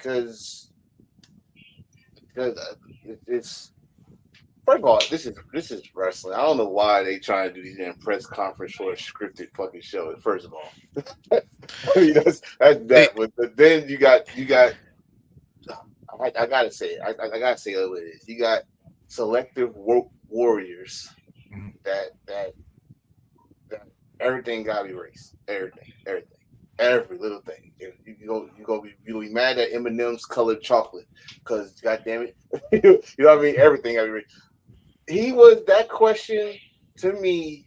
because it's first of all, this is wrestling. I don't know why they trying to do these damn press conference for a scripted fucking show. First of all, I mean that's that. But then you got. I gotta say it. I gotta say what it is. You got selective warriors that everything got erased. Everything. Every little thing. You be mad at Eminem's colored chocolate because goddamn it, you know what I mean. Everything got erased. He was that question to me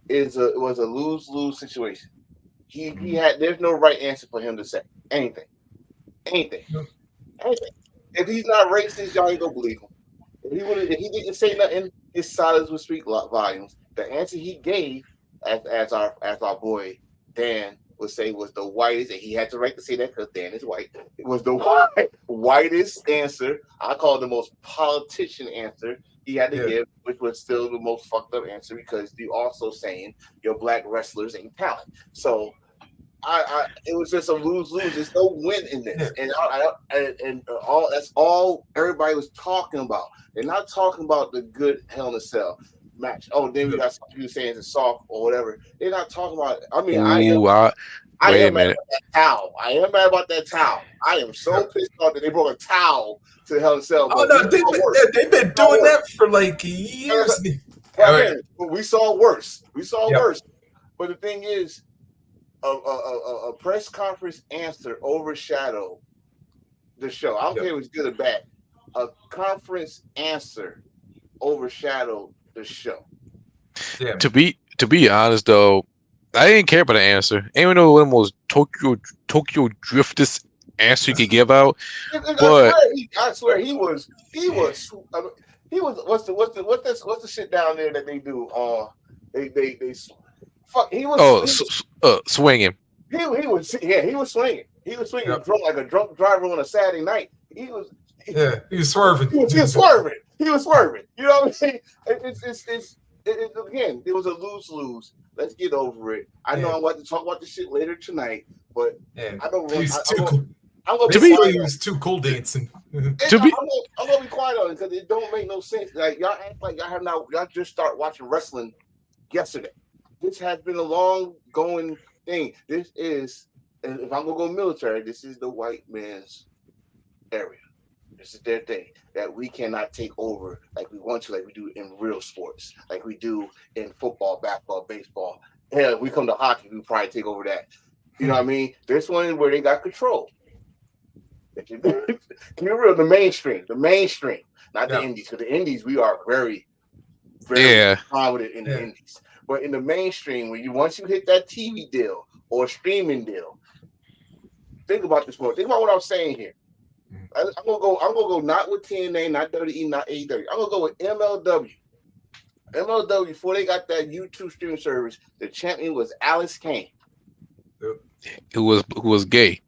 was a lose situation. He had there's no right answer for him to say anything. Anything. If he's not racist, y'all ain't gonna believe him. If he didn't say nothing, his silence would speak volumes. The answer he gave, as our boy Dan would say, was the whitest, and he had the right to say that because Dan is white. It was the whitest answer. I call it the most politician answer he had to give, which was still the most fucked up answer because you also saying your black wrestlers ain't talent. So it was just a lose-lose. There's no win in this, and all that's all everybody was talking about. They're not talking about the good Hell in a Cell match. Oh, then we got some people saying it's soft or whatever. They're not talking about it. I mean, I am mad about that towel. I am mad about that towel. I am so pissed off that they brought a towel to the Hell in a Cell. Oh no, they've been doing that for like years. We saw worse. Worse. But the thing is, a press conference answer overshadowed the show. I don't care if it was good or bad. A conference answer overshadowed the show. Yeah. To be honest though, I didn't care about the answer. I even know one of the most Tokyo driftest answer you could give out. But I swear he was what's the shit down there that they do? They fuck. He was swinging. He was swinging. He was swinging drunk like a drunk driver on a Saturday night. He was swerving. He was swerving. You know what I'm saying? Again, it was a lose-lose. Let's get over it. I know I want to talk about this shit later tonight, but I don't want. He was too cool dancing. I'm gonna be quiet on it because it don't make no sense. Like y'all act like y'all just start watching wrestling yesterday. This has been a long going thing. This is, and if I'm gonna go military, this is the white man's area. This is their thing that we cannot take over like we want to, like we do in real sports, like we do in football, basketball, baseball. Hell, if we come to hockey, we probably take over that. You know what I mean? This one where they got control. Keep it real, the mainstream, not the indies. Because the indies, we are very prominent in the indies. But in the mainstream, once you hit that TV deal or streaming deal, think about this more. Think about what I'm saying here. I'm gonna go not with TNA, not WWE, not AEW. I'm gonna go with MLW. MLW, before they got that YouTube streaming service, the champion was Alice Kane. Who was gay.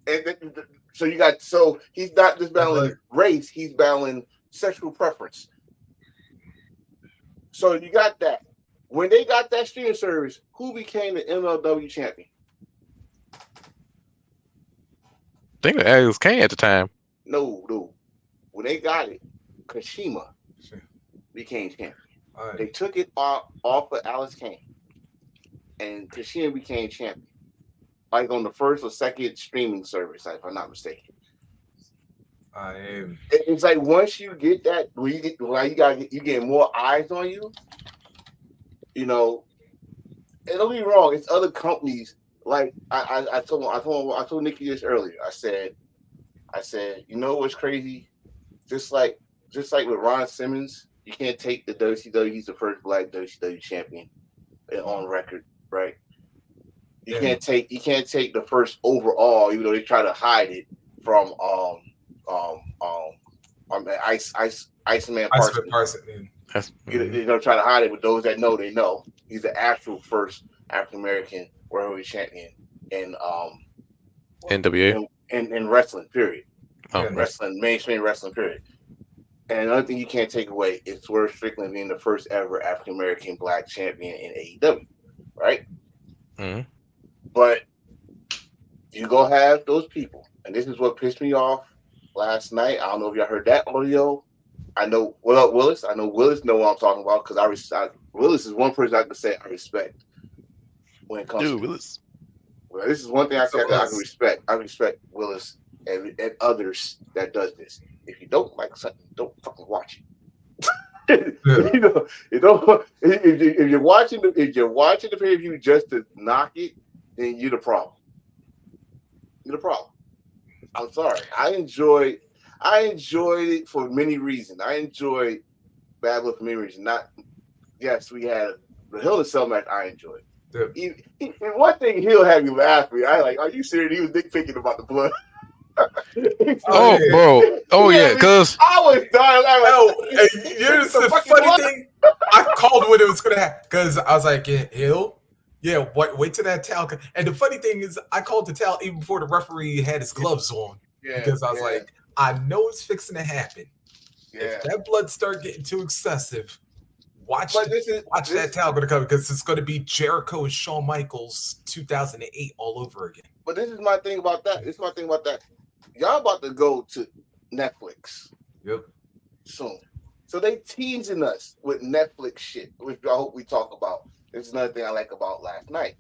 And so he's not just battling race, he's battling sexual preference. So you got that. When they got that streaming service, who became the MLW champion? I think it was Kane at the time. No. When they got it, Kashima became champion. Right. They took it off of Alice Kane, and Kashima became champion. Like on the first or second streaming service, if I'm not mistaken. It's like once you get that, you get more eyes on you. You know, and don't be wrong. It's other companies. Like I told Nikki this earlier. I said, you know what's crazy? Just like with Ron Simmons, you can't take the WCW. He's the first black WCW champion on record, right? You can't take the first overall, even though they try to hide it from Iceman Parsons. You know, try to hide it, but those that know, they know he's the actual first African American world heavyweight champion in NWA in wrestling. Period. Wrestling, mainstream wrestling. Period. And another thing you can't take away is Swerve Strickland being the first ever African American black champion in AEW, right? Mm-hmm. But you go have those people, and this is what pissed me off last night. I don't know if y'all heard that audio. I know. What up, Willis? I know Willis know what I'm talking about because Willis is one person I can say I respect when it comes to Willis. Well, this is one thing I say I can respect. I respect Willis and others that does this. If you don't like something, don't fucking watch it. You know, you don't. If you're watching the pay-per-view just to knock it, then you're the problem. You're the problem. I'm sorry. I enjoyed it for many reasons. I enjoyed Bad Blood for many reasons. Yes, we had the Hell in a Cell match. I enjoyed. Yeah. One thing he'll have you laughing. I like, are you serious? He was dick picking about the blood. Bro. Oh yeah, because I was dying laughing. Here's the funny thing. I called when it was gonna happen because I was like, Hill, wait till that towel. And the funny thing is, I called the towel even before the referee had his gloves on because I was like, I know it's fixing to happen. Yeah. If that blood start getting too excessive, watch that towel going to come because it's going to be Jericho and Shawn Michaels 2008 all over again. But this is my thing about that. Y'all about to go to Netflix. Yep. Soon. So they teasing us with Netflix shit, which I hope we talk about. This is another thing I like about last night.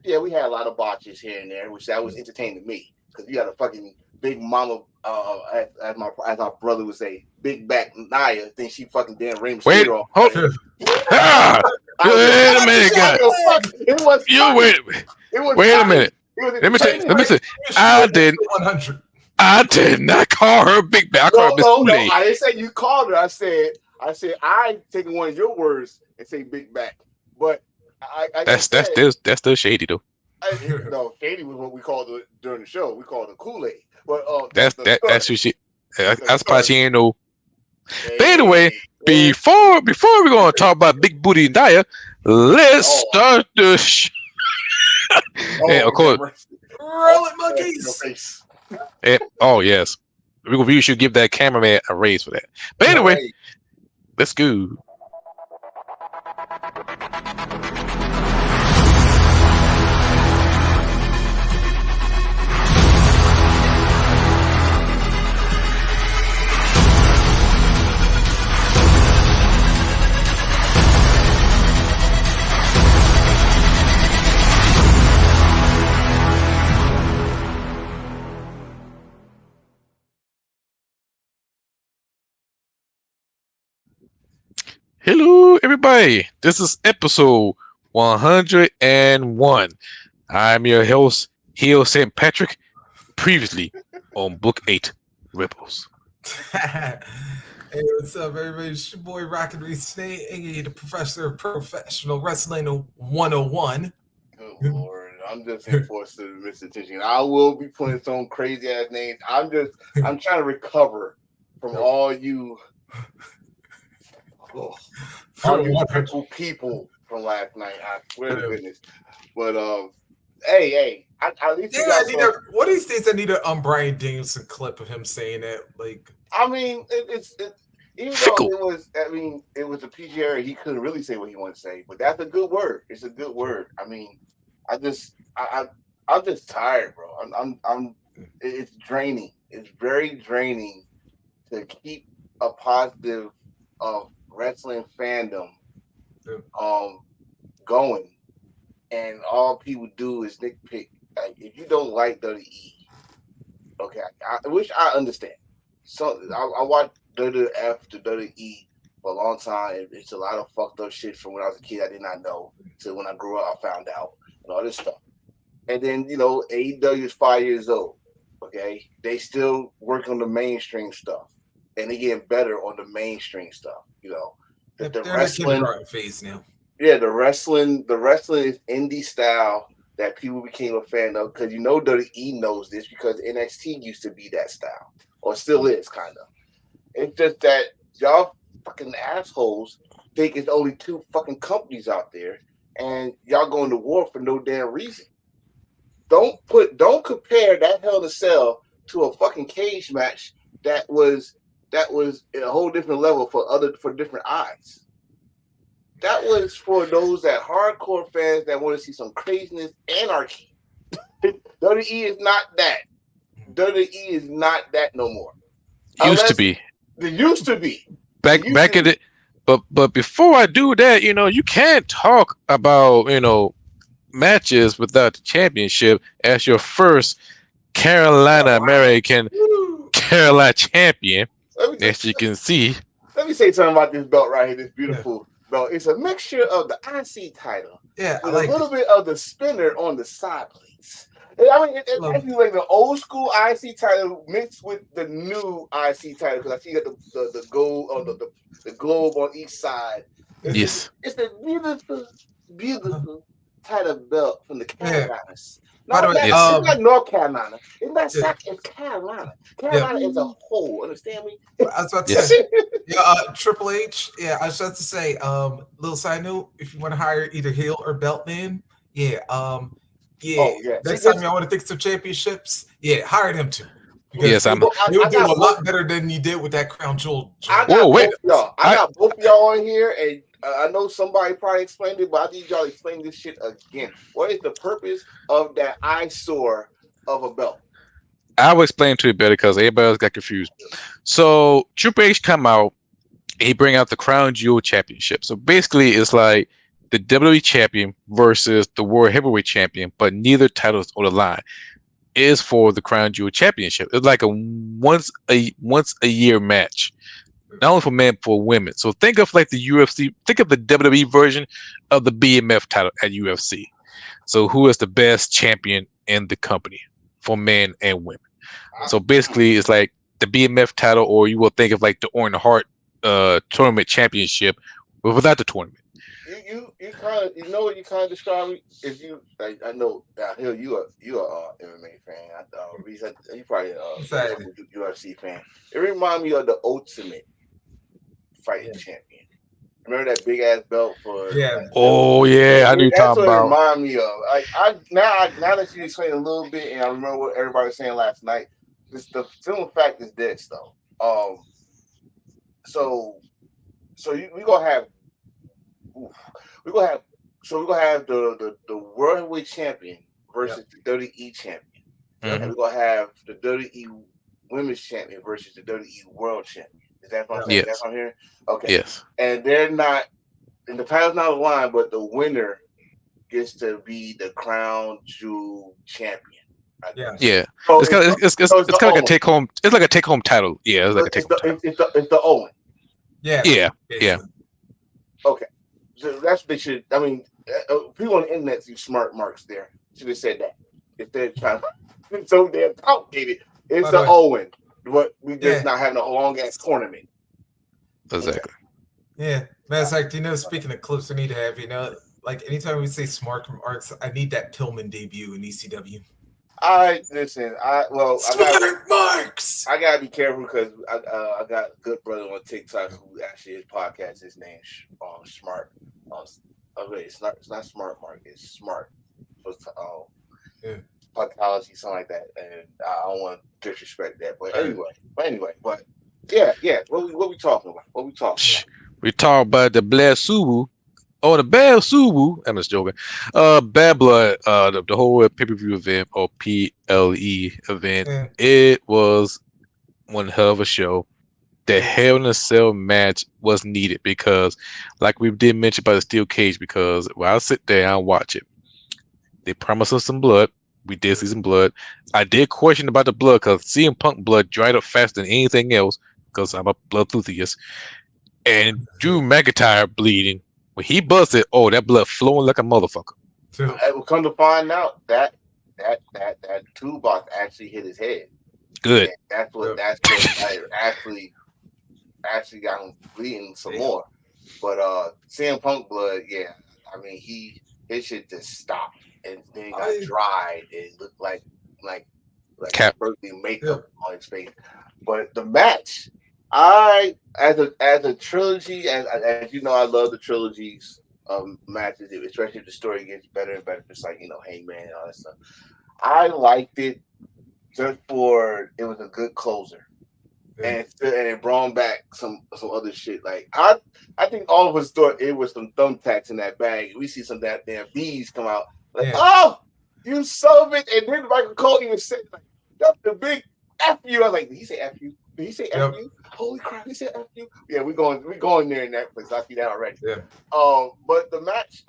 Yeah, we had a lot of botches here and there, which that was entertaining to me because you got a fucking big mama, as my brother would say, big back Nia. Think she fucking damn Rey Mysterio. Wait a minute, guys. Wait a minute. Let me say. I did not call her big back. No, I didn't say you called her. I said I taking one of your words and say big back. But that's still shady though. No, shady was what we called it during the show. We called it Kool-Aid. But that's who she. That's why she ain't no. But anyway, before we're gonna talk about big booty Nia, let's start the show. And of course, roll it, monkeys. Yes, we should give that cameraman a raise for that. But anyway, let's go. Hello, everybody. This is episode 101. I'm your host, Hill St. Patrick, previously on Book 8, Rebels. Hey, what's up, everybody? It's your boy, Rocket Reese, aka the professor of professional wrestling 101. Good Lord. I'm just enforced to miss attention. I will be putting some crazy ass names. I'm trying to recover from all you people from last night. I swear to goodness. But hey, at least what these days I need a Bryan Danielson clip of him saying that. Like, I mean, it's even though it was a PG era, he couldn't really say what he wanted to say. But that's a good word. It's a good word. I mean, I'm just tired, bro. It's draining. It's very draining to keep a positive wrestling fandom going, and all people do is nitpick. Like, if you don't like WWE, okay, which I understand. So I watched WWF to WWE for a long time. It's a lot of fucked up shit from when I was a kid I did not know to when I grew up I found out and all this stuff. And then AEW is 5 years old. Okay, they still work on the mainstream stuff. And they getting better on the mainstream stuff, The wrestling phase now. Yeah, the wrestling is indie style that people became a fan of because WWE knows this because NXT used to be that style, or still is kind of. It's just that y'all fucking assholes think it's only 2 fucking companies out there, and y'all going to war for no damn reason. Don't compare that Hell in a Cell to a fucking cage match that was a whole different level for different eyes. That was for those that hardcore fans that want to see some craziness, anarchy. WWE is not that. WWE is not that no more. Used to be. It used to be. Back in it. But before I do that, you can't talk about, matches without the championship as your first Carolina American Carolina champion, as you can see. Let me say something about this belt right here, this beautiful belt. It's a mixture of the IC title with a little bit of the spinner on the side plates. I mean, it's actually like the old school IC title mixed with the new IC title because I see you got the gold on the globe on each side. It's the beautiful title belt from the Carolinas. By the way, it's not North Carolina. It's not South. It's Carolina. Carolina is a whole. Understand me? I was about to say, Triple H. Yeah, I was about to say, little side note: if you want to hire either heel or belt man, next time y'all want to think some championships, hire them too. Yes, you'll do a lot better than you did with that crown jewel. I got both of y'all on here, and I know somebody probably explained it, but I need y'all to explain this shit again. What is the purpose of that eyesore of a belt? I will explain to you better because everybody else got confused. So Triple H come out, he bring out the Crown Jewel Championship. So basically, it's like the WWE champion versus the World Heavyweight Champion, but neither titles on the line. It is for the Crown Jewel Championship. It's like a once a year match. Not only for men, for women. So think of like the UFC, think of the WWE version of the BMF title at UFC. So who is the best champion in the company for men and women? So basically it's like the BMF title, or you will think of like the Owen Hart tournament championship, but without the tournament. You kind of what you kind of describe me. If you I know Hill, you are MMA fan. You probably UFC fan. It reminds me of the Ultimate Fighting Champion. Remember that big ass belt for? Yeah. I knew you talking about. That's what it remind me of. Now that you explained a little bit, and I remember what everybody was saying last night. The simple fact is this though. We're gonna have the World Heavyweight Champion versus the WWE Champion, and we're gonna have the WWE Women's Champion versus the WWE World Champion. Is that what I'm saying? That's what I'm hearing? Okay. Yes. And they're not, and the title's not aligned, but the winner gets to be the Crown Jewel Champion. Yeah. So it's kind of like a take home. It's like a take home title. Yeah. It's like a take home title. It's the Owen. Yeah. Okay. So that's what they should. I mean, people on the internet use smart marks there. Should have said that. If they're trying to so damn complicated. It's the Owen. But we just not having a long ass tournament. Exactly. Yeah. Matter of fact, speaking of clips, we need to have, like anytime we say smart marks, I need that Pillman debut in ECW. Listen. Marks. I gotta be careful because I got a good brother on TikTok who actually his podcast. His name's Smart. It's not Smart Mark. It's Smart. Psychology, something like that, and I don't want to disrespect that. But anyway. What we talking about? We talk about the Blair Subu. Oh, the Bad Subu. I'm just joking. Bad Blood. The whole pay-per-view event or PLE event. Yeah. It was one hell of a show. The Hell in a Cell match was needed because, like we did mention about the steel cage, because while I sit there and I watch it, they promised us some blood. We did see some blood. I did question about the blood because CM Punk blood dried up faster than anything else because I'm a blood enthusiast. And Drew McIntyre bleeding. When he busted, that blood flowing like a motherfucker. I will come to find out that toolbox actually hit his head. Good. And that's what actually got him bleeding some more. But CM Punk blood, I mean his shit just stopped. And then he got dried. It looked like birthday makeup on his face. But the match, as a trilogy, as you know, I love the trilogies of matches, especially if the story gets better and better. Just like Hangman and all that stuff. I liked it just for it was a good closer, and it brought back some other shit. Like I think all of us thought it was some thumbtacks in that bag. We see some damn bees come out. Like, oh, you son of it. And then Michael Cole even said, like, That's the big F you. I was like, did he say F you? Did he say F Yep. you? Holy crap, he said F you. Yeah, we going there in that place. I see that already. Yeah. But the match,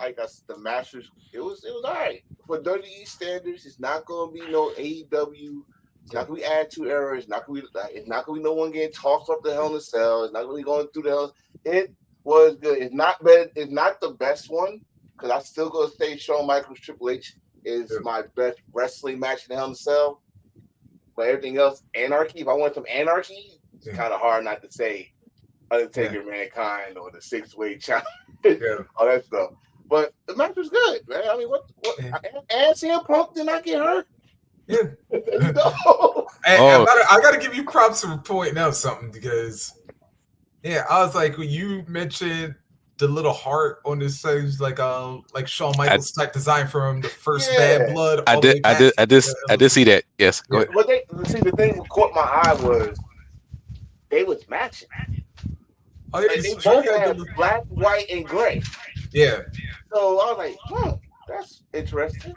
the match was it was all right. For WWE standards, it's not gonna be no AEW. It's not gonna be Attitude Era. It's not gonna be no one getting tossed off the Hell in a Cell. It's not gonna be going through the hell. It was good. It's not bad. It's not the best one because I still gonna say Shawn Michaels Triple H is my best wrestling match in the Hell in a Cell. But everything else, anarchy. If I want some anarchy, it's kind of hard not to say Undertaker, Mankind, or the 6-Way Challenge, all that stuff. But the match was good, man. I mean, what? And CM Punk did not get hurt. Yeah. There you go. I gotta give you props for pointing out something because, I was like when you mentioned the little heart on this thing, like Shawn Michaels type design from the first Bad Blood. I did see that. Yes, go ahead. But the thing that caught my eye was they was matching. They both had black, white, and gray. Yeah. So I was like, that's interesting.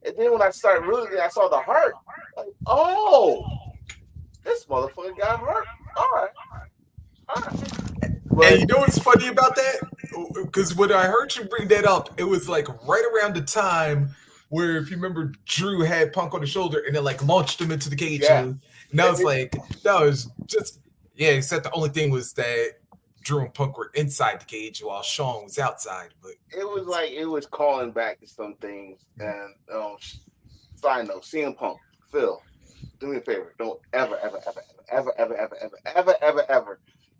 And then when I started I saw the heart. Like, oh, this motherfucker got hurt. All right. And you know what's funny about that? Because when I heard you bring that up, it was like right around the time where, if you remember, Drew had Punk on the shoulder and then like launched him into the cage. Yeah. And that was just except the only thing was that Drew and Punk were inside the cage while Shawn was outside. But it was like it was calling back to some things. And side note, CM Punk, Phil, do me a favor. Don't ever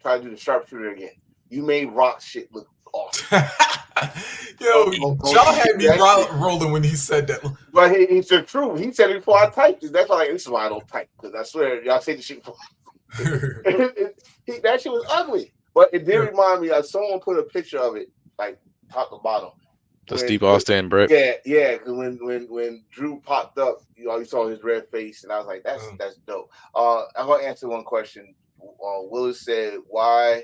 try to do the sharpshooter again. You made Rock shit look awesome. Yo, John had me rolling when he said that. But it's the truth. He said it before I typed it. That's why this is why I don't type, because I swear y'all say the shit before. That shit was ugly. But it did remind me of someone put a picture of it, like top to bottom. The Steve Austin, Brett. Yeah. Because when Drew popped up, you saw his red face, and I was like, that's dope. I'm gonna answer one question. Willis said, "Why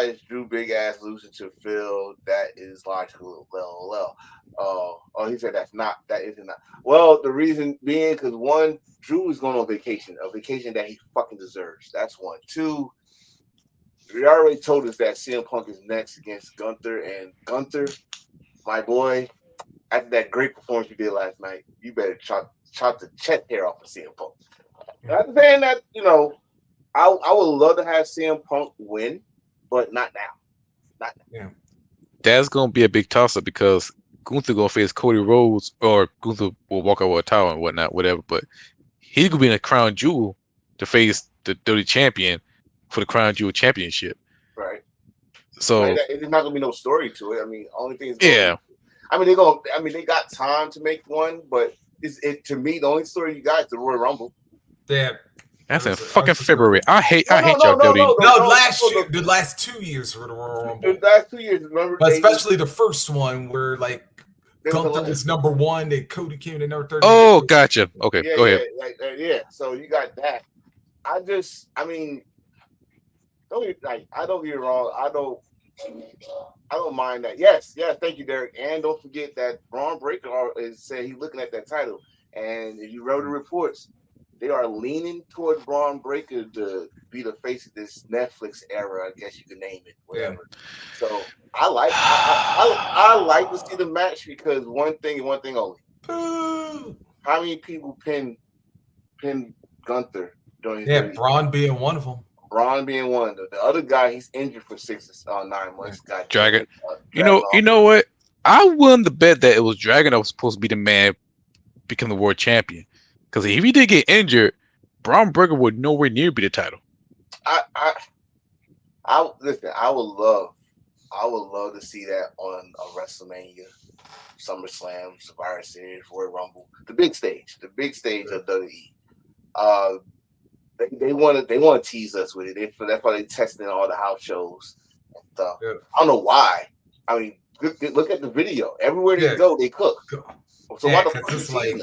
is Drew big ass losing to Phil? That is logical." He said that isn't. Well, the reason being because one, Drew is going on vacation, a vacation that he fucking deserves. That's one. Two, we already told us that CM Punk is next against Gunther, and Gunther, my boy, after that great performance you did last night, you better chop the chest hair off of CM Punk. I'm saying that, I would love to have CM Punk win, but not now. Yeah. That's gonna be a big toss-up because Gunther gonna face Cody Rhodes, or Gunther will walk out with a title and whatnot, whatever. But he's gonna be in a crown jewel to face the WWE champion for the crown jewel championship. Right. So there's not gonna be no story to it. I mean, only thing is, they got time to make one, but to me, the only story you got is the Royal Rumble. Yeah. That's in fucking February. I hate y'all WWE. The last 2 years for the Royal Rumble. The last 2 years, remember? But especially the first one where like Gunther was number 1, then Cody came in number 30. Oh, gotcha. Okay, go ahead. So you got that. I don't get me wrong. I don't mind that. Yes, thank you, Derek. And don't forget that Braun Breaker said he's looking at that title. And if you read the reports, they are leaning toward Braun Breaker to be the face of this Netflix era. I guess you could name it, whatever. Yeah. So I like to see the match because one thing and one thing only. How many people pin Gunther during his debut? Braun being one of them. Braun being one. The other guy, he's injured for 9 months. Got Dragon. You know what? I won the bet that it was Dragon that was supposed to be the man become the world champion. Because if he did get injured, Braun Breaker would nowhere near be the title. Listen. I would love to see that on a WrestleMania, SummerSlam, Survivor Series, Royal Rumble, the big stage of WWE. They want to tease us with it. That's why they're testing all the house shows and stuff. Yeah. I don't know why. I mean, look at the video. Everywhere they go, they cook. So why the fuck is like?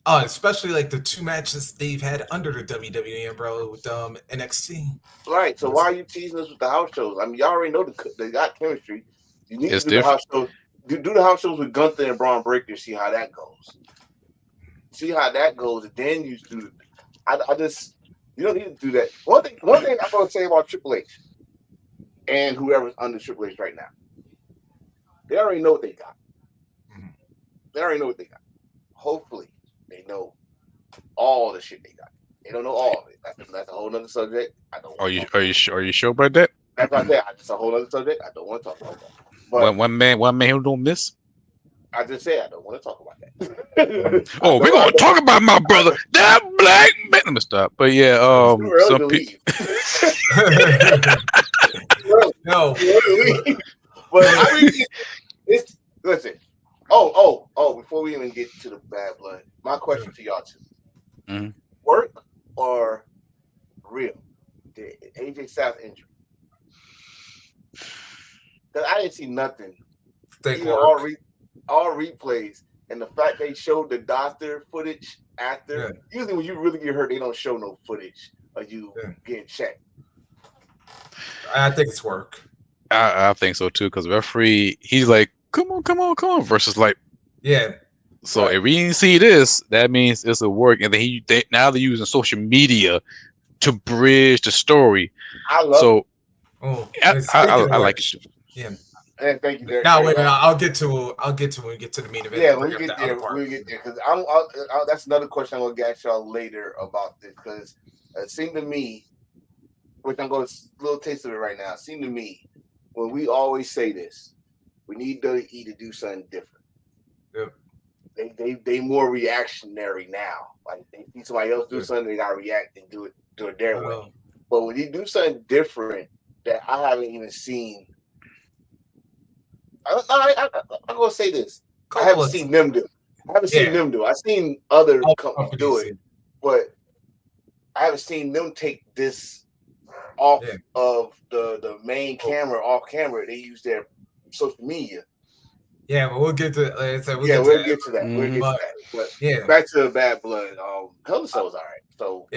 Especially like the 2 matches they've had under the WWE umbrella with NXT. Right. So why are you teasing us with the house shows? I mean, y'all already know they got chemistry. You need to do the house shows. Do the house shows with Gunther and Braun Breaker. See how that goes. And then you do. I just you don't need to do that. One thing I'm gonna say about Triple H and whoever's under Triple H right now, they already know what they got. They already know what they got. Hopefully, they know all the shit they got. They don't know all of it. That's a whole other subject. I don't. Are you sure about that? That's not that. That's a whole other subject. I don't want to talk about that. But One man who don't miss. I just said I don't want to talk about that. Oh, we're gonna talk about my brother, that black man. Let me stop. But yeah, some people. No. But I mean, it's listen. Oh! Before we even get to the bad blood, my question to y'all two: work or real? The AJ Styles injury? Because I didn't see nothing. All replays, and the fact they showed the doctor footage after. Yeah. Usually, when you really get hurt, they don't show no footage of you getting checked. I think it's work. I think so too, because referee, he's like, come on, versus like, yeah. So if we didn't see this, that means it's a work, and then now they're using social media to bridge the story. I love it. I like it. Yeah. And thank you, Derek. Now wait, I'll get to when we get to the main event. Yeah, when we get there, because that's another question I'm gonna ask y'all later about this, because it seemed to me, which I'm going to a little taste of it right now. It seemed to me when we always say this, we need WWE to do something different. Yeah. They more reactionary now. Like they see somebody else do something, they gotta react and do it their way. But when you do something different that I haven't even seen. I'm gonna say this. I haven't seen them do. I've seen other companies do it, but I haven't seen them take this off of the main camera, off camera. They use their social media. Yeah, but we'll get to that. We'll get to that. We'll get to that. But back to the bad blood. Hell in a Cell was all right. So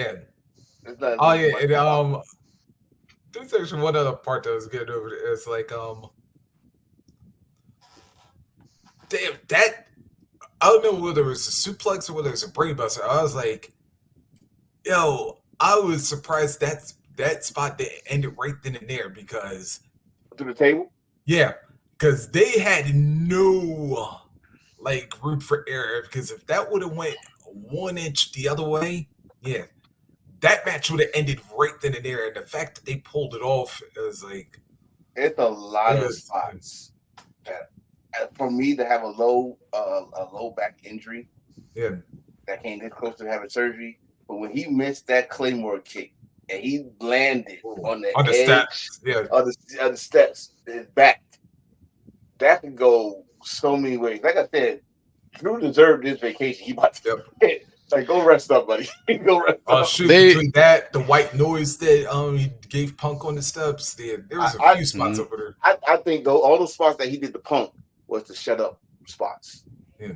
there's one other part that was good over there. It's like damn, that I don't know whether it was a suplex or whether it was a brainbuster. I was like, yo, I was surprised that spot that ended right then and there because to the table. Yeah, because they had no room for error. Because if that would have went 1 inch the other way, that match would have ended right then and there. And the fact that they pulled it off is like it's a lot of spots. For me to have a low back injury, that came this close to having surgery, but when he missed that Claymore kick and he landed on the steps, on the steps, his back, that could go so many ways. Like I said, Drew deserved this vacation. He about to go rest up, buddy. Go rest up. Between that, the white noise that he gave Punk on the steps, there was a few spots over there. I think though all the spots that he did to Punk was to shut up spots. Yeah.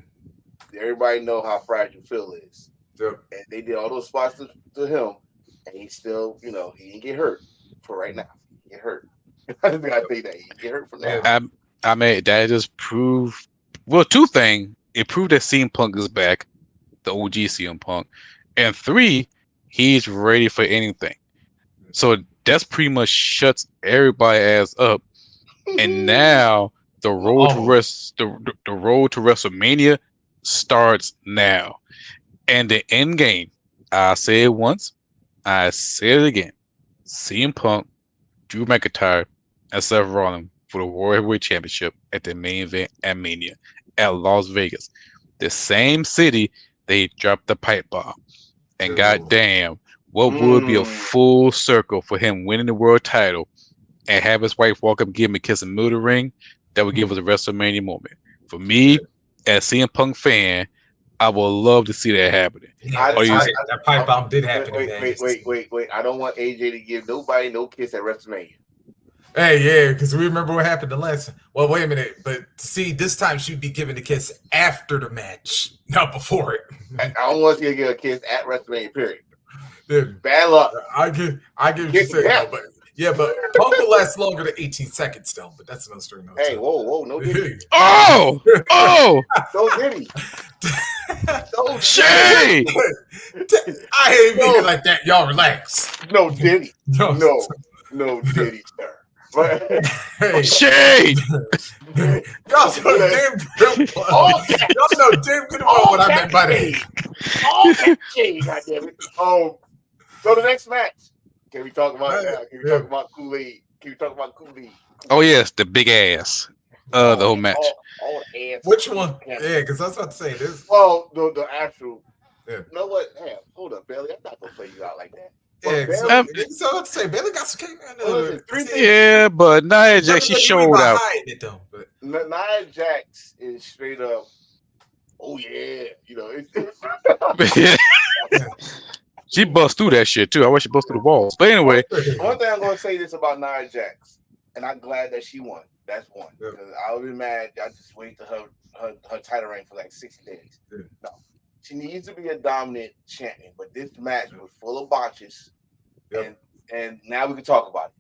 Everybody know how fragile Phil is. Yeah. And they did all those spots to him, and he still, he didn't get hurt for right now. He get hurt. I think that he didn't get hurt from that. I mean, that just proved, two things. It proved that CM Punk is back, the OG CM Punk. And 3, he's ready for anything. So that's pretty much shuts everybody ass up. And now the road the road to WrestleMania starts now. And the end game, I say it once, I say it again. CM Punk, Drew McIntyre, and Seth Rollins for the World Heavyweight Championship at the main event at Mania at Las Vegas. The same city they dropped the pipe bomb. And goddamn, what would be a full circle for him winning the world title and have his wife walk up and give him a kiss in the middle of the ring? That would give us a WrestleMania moment. For me, as CM Punk fan, I would love to see that happening. That pipe bomb did happen. Wait. I don't want AJ to give nobody no kiss at WrestleMania. Hey, because we remember what happened the last. Well, wait a minute, but see, this time she'd be given a kiss after the match, not before it. I don't want you to give a kiss at WrestleMania. Period. Dude, bad luck. I give you saying, but Punk will last longer than 18 seconds still. But that's another story. Hey, whoa, no diddy. Oh, no diddy. No, Shade. I ain't mean it like that. Y'all relax. No, Diddy. No. No, Diddy, sir. But Hey, Shade. y'all so damn good. all Y'all know damn good about what I meant by that. all that shade, goddammit. So the next match. Can we talk about that? Can we talk about Kool-Aid? Can we talk about Kool-Aid? Oh yes, the big ass. The whole match. All ass. Which one? Yeah, because I was about to say this. Well, the actual. Yeah. You know what? Hey, hold up, Bailey. I'm not gonna play you out like that. Yeah, Bailey, so I was to say Bailey got some cake. Yeah, but Nia Jax, she showed out. It though, but. Nia Jax is straight up. Oh yeah, you know. She bust through that shit too. I wish she bust through the walls. But anyway, one thing I'm gonna say this about Nia Jax, and I'm glad that she won. That's one. Because I would be mad. I just wait to her title reign for like 60 days. Yeah. No, she needs to be a dominant champion. But this match was full of botches, and now we can talk about it.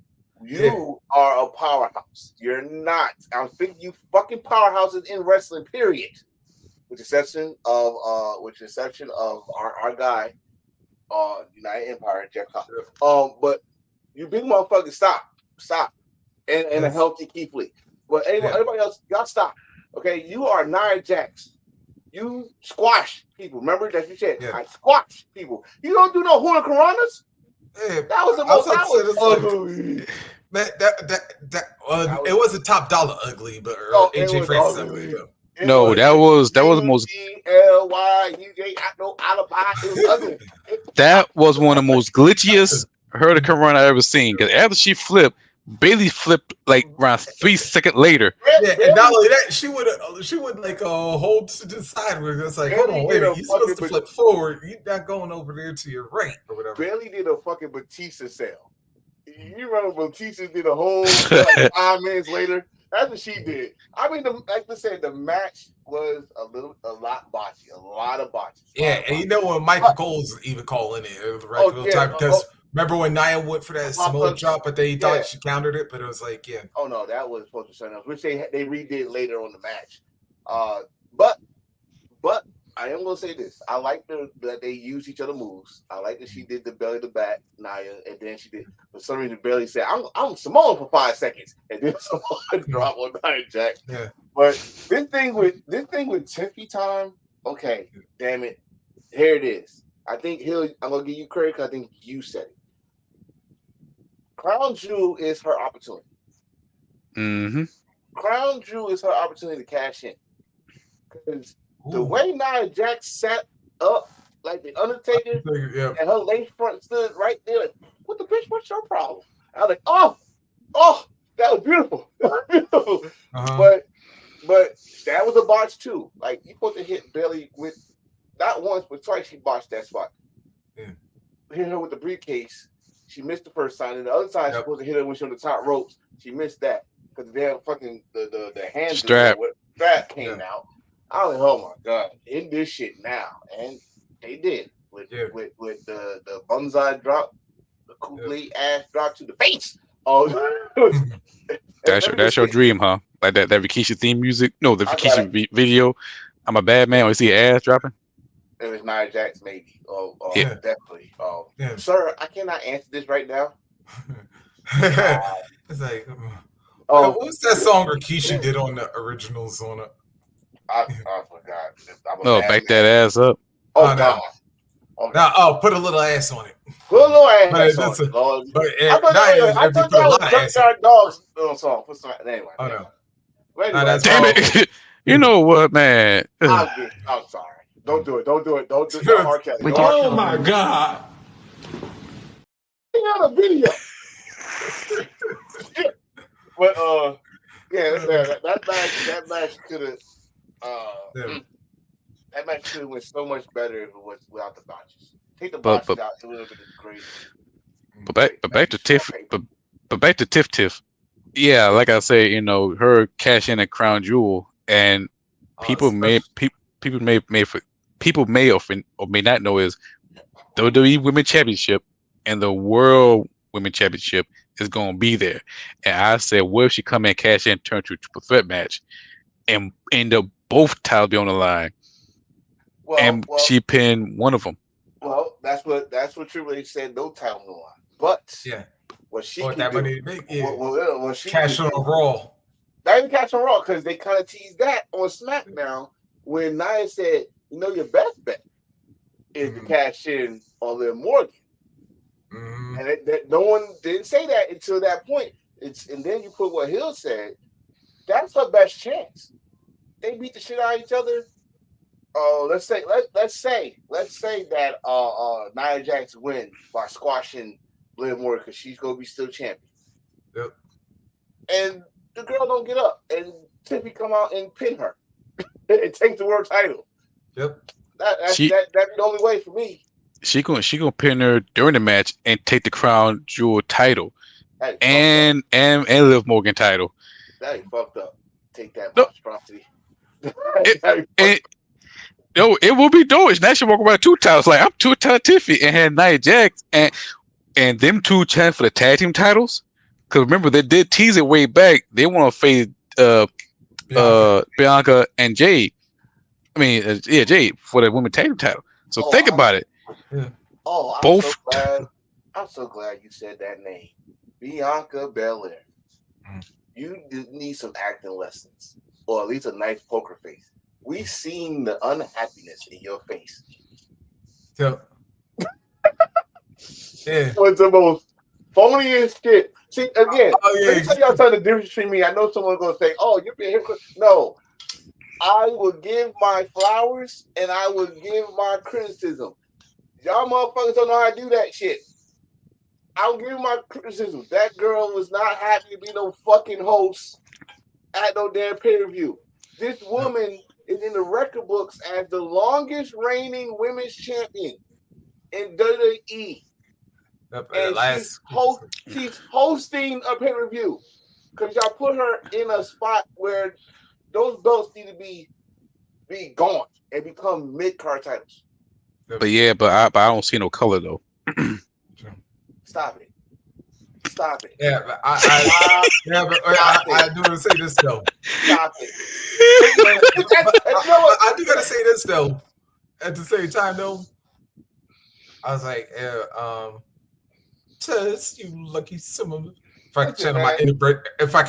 You are a powerhouse. You're not. I'm thinking you fucking powerhouses in wrestling. Period. With the exception of our guy. United Empire, Jeff Cobb. But you big motherfuckers, stop, and a healthy Keith Lee. But everybody else, y'all stop. Okay, you are Nia Jax. You squash people. Remember that you said I squash people. You don't do no hurricanranas. Yeah, that was the most. That was ugly. It wasn't top dollar ugly, but AJ Francis ugly. No, that was the most. That was one of the most glitchiest Hurricane run I ever seen. Because after she flipped, Bailey flipped like around 3 seconds later. Yeah, and not only that, she would like hold to the side where it's like, hold on, wait a minute, you're supposed to flip forward. You're not going over there to your right or whatever. Bailey did a fucking Batista sale. You remember Batista did a whole like 5 minutes later? That's what she did. I mean, like I said, the match was a lot botchy, a lot of botches. Yeah, and you know when Michael Cole's even calling it, right? Because remember when Nia went for that Samoa drop, but they thought she countered it, but it was like, Oh no, that was supposed to be something else, which they redid later on the match. But I am gonna say this: I like that they use each other moves. I like that she did the belly to back, Nia, and then she did for some reason Bailey said, "I'm Samoa for 5 seconds," and then Samoa drop on Nia Jax. Yeah. But this thing with Tiffy time, okay, damn it, here it is. I think I'm gonna give you credit because I think you said it. Crown Jewel is her opportunity. Mm-hmm. Crown Jewel is her opportunity to cash in because. The way Nia Jax sat up like the Undertaker and her lace front stood right there, like, what the bitch? What's your problem? I was like, oh, that was beautiful. But that was a botch too. Like you supposed to hit Bailey with not once but twice. She botched that spot. Yeah. Hit her with the briefcase. She missed the first time, and the other time she supposed to hit her when she was on the top ropes. She missed that because the damn fucking the hand strap came out. I was like, oh my god, in this shit now, and they did with the bonsai drop, the Kool-Aid ass drop to the face. Oh, that's your dream, huh? Like that Rikishi theme music? No, the Rikishi video. I'm a bad man. Or see ass dropping? It was Nia Jax, maybe. Definitely. Sir, I cannot answer this right now. It's like, what was that song Rikishi did on the originals on it? I forgot. No, back that ass up. Oh, God. Now, put a little ass on it. Put a little ass on it, Lord. I thought that was Junkyard Dog's song. Anyway. Oh, no. Damn it. You know what, man? I'm sorry. Don't do it. Don't do it. Don't do it. R. Kelly. Oh, my God. He got a video. But, that match could have. That match could have went so much better if it was without the botches. Take the botches out, it would have been great. But back to Tiff. But back to Tiff. Yeah, like I say, her cash in at Crown Jewel, and people may or may not know is WWE Women's Championship and the World Women's Championship is going to be there. And I said, what if she come in, cash in, turn to a triple threat match, and end up both titles be on the line? and she pinned one of them. Well, that's what Triple H said. No title on the line, but what she can that do, money to make, what she cash on Raw. Not even cash on Raw, because they kind of teased that on SmackDown when Nia said, your best bet is to cash in on Liv Morgan. And that no one didn't say that until that point. And then you put what Hill said. That's her best chance. They beat the shit out of each other. Let's say that Nia Jax win by squashing Liv Morgan because she's gonna be still champion. Yep. And the girl don't get up, and Tiffany come out and pin her and take the world title. Yep. That'd be the only way for me. She gonna pin her during the match and take the Crown Jewel title and Liv Morgan title. That ain't fucked up. Take that monstrosity. It will be dope. Now she walk around 2 titles. Like, I'm 2-time Tiffany, and had Nia Jax and them 2 chance for the tag team titles. Because remember, they did tease it way back. They want to face Bianca and Jade. I mean, Jade for the women's tag team title. So think about it. Yeah. I'm so glad you said that name, Bianca Belair. You need some acting lessons, or at least a nice poker face. We've seen the unhappiness in your face. So, What's the most phoniest shit? See, again, let me tell y'all something the difference between me. I know someone's going to say, oh, you're being hypocrite. No. I will give my flowers and I will give my criticism. Y'all motherfuckers don't know how to do that shit. I'll give my criticism. That girl was not happy to be no fucking host at no damn pay-per-view. This woman is in the record books as the longest reigning women's champion in WWE. And she's hosting a pay-per-view because y'all put her in a spot where those belts need to be gone and become mid-card titles. But I don't see no color though. Stop it. Yeah, but I do want to say this though. Stop it. I do gotta say this though. At the same time though, I was like, Tess, you lucky son of. If I could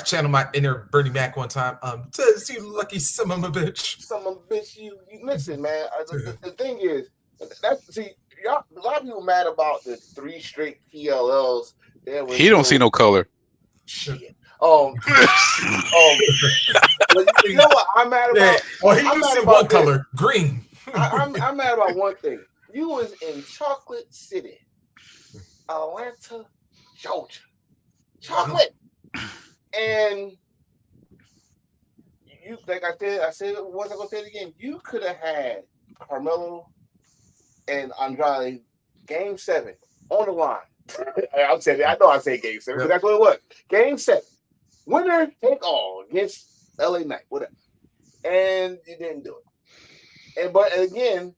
channel my inner Bernie Mac one time, Tess, you lucky son of a bitch. Son of a bitch, you listen, man. The thing is, y'all, a lot of people mad about the 3 straight PLLs. He don't see no color. Shit. But you know what I'm mad about? Well, he just see one color, green. I'm mad about one thing. You was in Chocolate City, Atlanta, Georgia. Chocolate. And you, like I said it once, I'm gonna say it again. You could have had Carmelo and Andrade Game 7 on the line. I know I said Game 7, but that's what it was. Game 7. Winner take all against LA Knight, whatever. And you didn't do it. But again,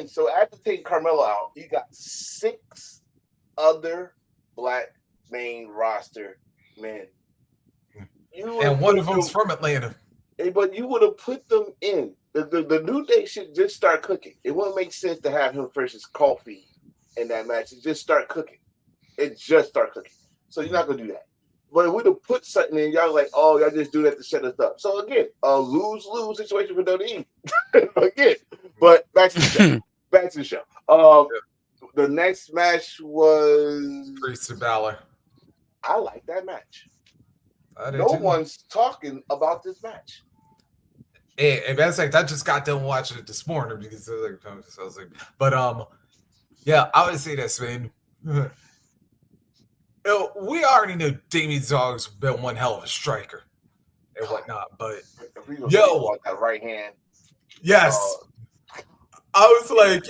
so after taking Carmelo out, you got 6 other black main roster men. And one of them's from Atlanta. But you would have put them in. The New Day should just start cooking. It wouldn't make sense to have him versus Kofi in that match. It just start cooking. So you're not going to do that. But we'd have put something in, y'all like, oh, y'all just do that to set us up. So again, a lose-lose situation for WWE. Again. But back to the show. The next match was Priest and Balor. I like that match. No one's talking about this match. And that's like, I just got done watching it this morning because I was like, but yeah, I would say this, man. We already know Damien Zog's been one hell of a striker and whatnot, but that right hand. Yes. I was like,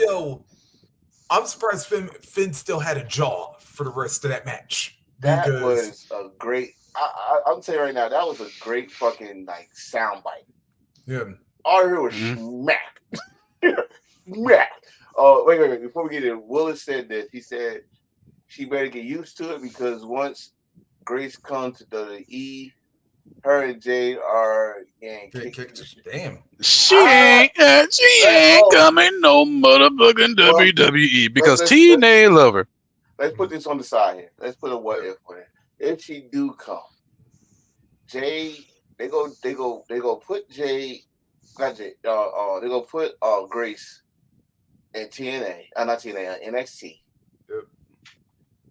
I'm surprised Finn still had a jaw for the rest of that match. That was a great. I'm telling you right now, that was a great fucking soundbite. Yeah. All I heard was smack, smack. Oh, wait. Before we get in, Willis said this. He said she better get used to it because once Grace comes to WWE, Her and Jade are getting kicked. Damn. She ain't coming no motherfucking WWE because TNA love her. Let's put this on the side here. Let's put a what if on it. If she do come, Jade, they go put Jade, not Jade. They go put Grace in TNA, not TNA, NXT. Yep.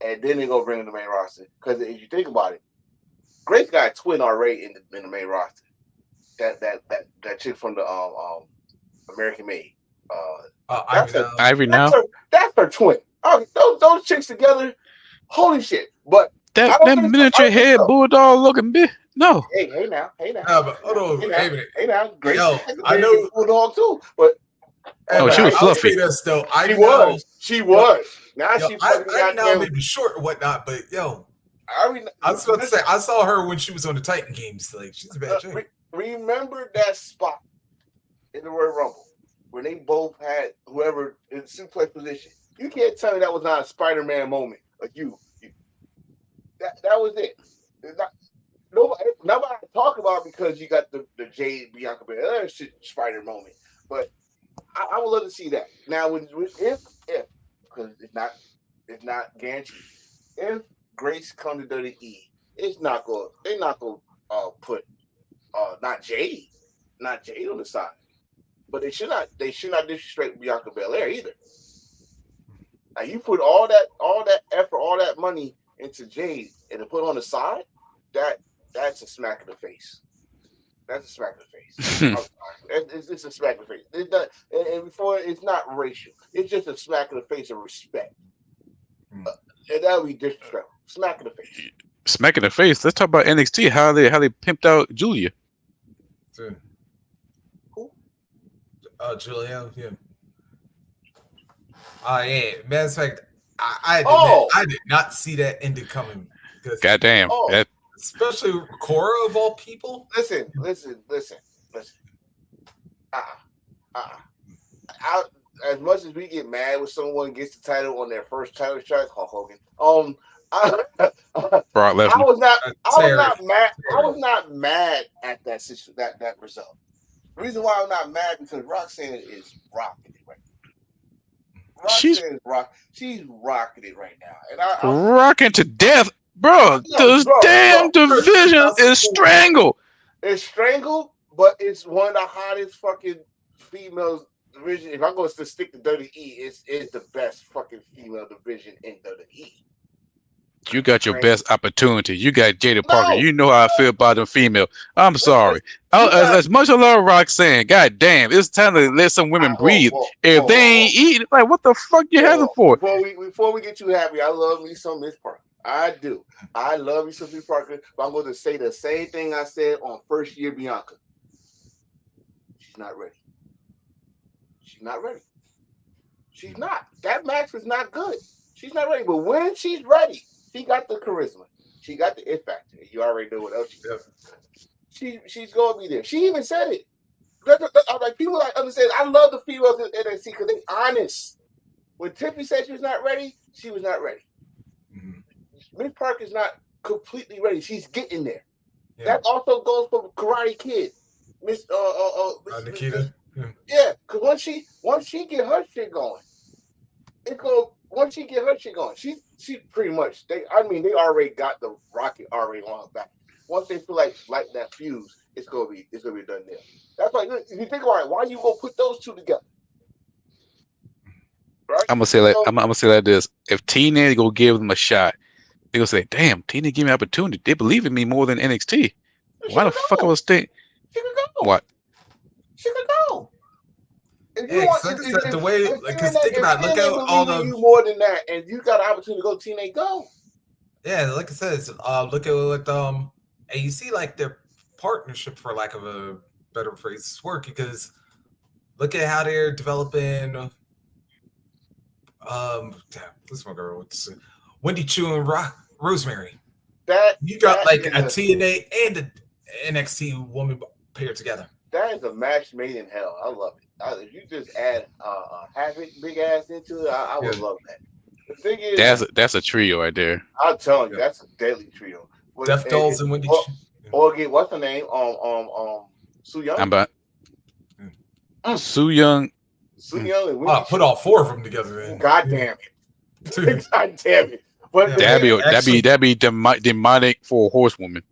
And then they go bring in the main roster. Because if you think about it, Grace got a twin already in the main roster. That chick from the American Made. Ivory now. That's her twin. Those chicks together, holy shit! But that miniature head bulldog looking bitch. No. Hey now. But hold on, hey now. Grace, I know bulldog too, but she was fluffy. This, though. She was. Now I know maybe short or whatnot, but I was about to say I saw her when she was on the Titan games. Like she's a bad chick. Remember that spot in the Royal Rumble when they both had whoever in suplex position? You can't tell me that was not a Spider-Man moment. Like that was it. Nobody talk about it because you got the Jade Bianca Belair Spider moment. But I would love to see that. Now, if because it's not guaranteed. If Grace comes to WWE, they're not going to put not Jade on the side. But they should not disrespect Bianca Belair either. Now you put all that effort, all that money into Jade and to put on the side, that's a smack in the face. That's a smack in the face. It's a smack in the face. It's not, and before it's not racial. It's just a smack in the face of respect. And that would be disrespectful. Smack in the face. Smack in the face. Let's talk about NXT. How they pimped out Julia. Who? Julia. Yeah. Yeah. Matter of fact, I did not see that ending coming. Goddamn. Especially Cora of all people. Listen. As much as we get mad when someone gets the title on their first title shot, Hulk Hogan. Brock Lesnar. I was not mad at that result. The reason why I'm not mad because Roxanne is rocking it right now. She's rocking it right now, and I'm rocking to death, bro. This damn division is strangled. It's strangled, but it's one of the hottest fucking female division. If I'm going to stick to WWE, it's the best fucking female division in WWE. You got your best opportunity. You got Jada Parker. You know how I feel about them female. I'm sorry. As much as I love Roxanne, god damn, it's time to let some women breathe. If they ain't eating, like, what the fuck you having for? Before we get too happy, I love me some Miss Parker. I do. I love me some Miss Parker, but I'm going to say the same thing I said on first year Bianca. She's not ready. She's not. That match was not good. She's not ready. But when she's ready, she got the charisma. She got the it factor. You already know what else she does. She's going to be there. She even said it. Like, people like understand. I love the females in NXT because they're honest. When Tiffany said she was not ready, she was not ready. Miss Park is not completely ready. She's getting there. Yeah. That also goes for Karate Kid. Miss Nikita. Yeah, because once she get her shit going, she pretty much they already got the rocket already on her back. Once they feel like that fuse, it's gonna be a done deal. That's why if you think about it, why you gonna put those two together? Right? I'm gonna say like this: if TNA go give them a shot, they gonna say, "Damn, TNA give me an opportunity. They believe in me more than NXT. Why the fuck I was thinking? She could go. What? She could go. The way, because think about it, look at all the more than that, and you got an opportunity to go TNA, go. Yeah, like I said, look at what and you see like their partnership, for lack of a better phrase, work, because look at how they're developing. This one girl, Wendy Chu and Rosemary. You got like a TNA and an NXT woman paired together. That is a match made in hell. I love it. If you just add Havoc big ass into it, I would love that. The thing is, that's a trio right there. I'm telling you, that's a deadly trio. Death Dolls and Wendy. Or get what's her name? Su Young. I'm about Su Young. Su Young and I'll put all 4 of them together. Then. God damn it! God damn it! But That'd be demonic for a horsewoman.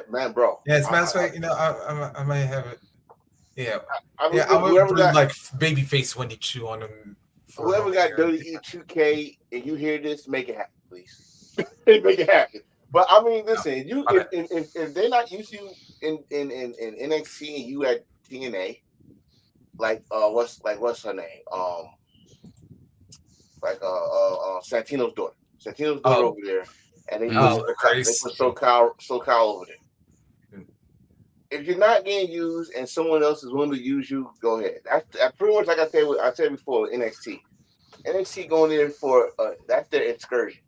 Man, bro. Yeah, as a matter of fact, I might have it. Yeah, I mean, I'm gonna bring like babyface Wendy Chu on them. Whoever got WWE 2K and you hear this, make it happen, please. Make it happen. But I mean, listen, if they're not used to in NXT and you at TNA, what's her name? Santino's daughter. Santino's daughter over there, and they put SoCal over there. If you're not getting used and someone else is willing to use you, go ahead. That's pretty much like I said before. NXT going there for that's their excursion.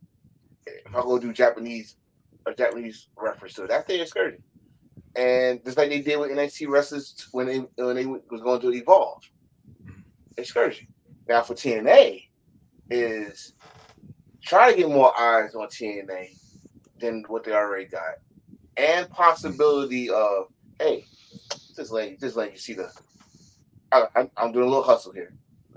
If I go do Japanese reference to it, that's their excursion. And just like they did with NXT wrestlers when they was going to Evolve, excursion. Now for TNA is try to get more eyes on TNA than what they already got, and possibility of hey, just let you see I'm doing a little hustle here.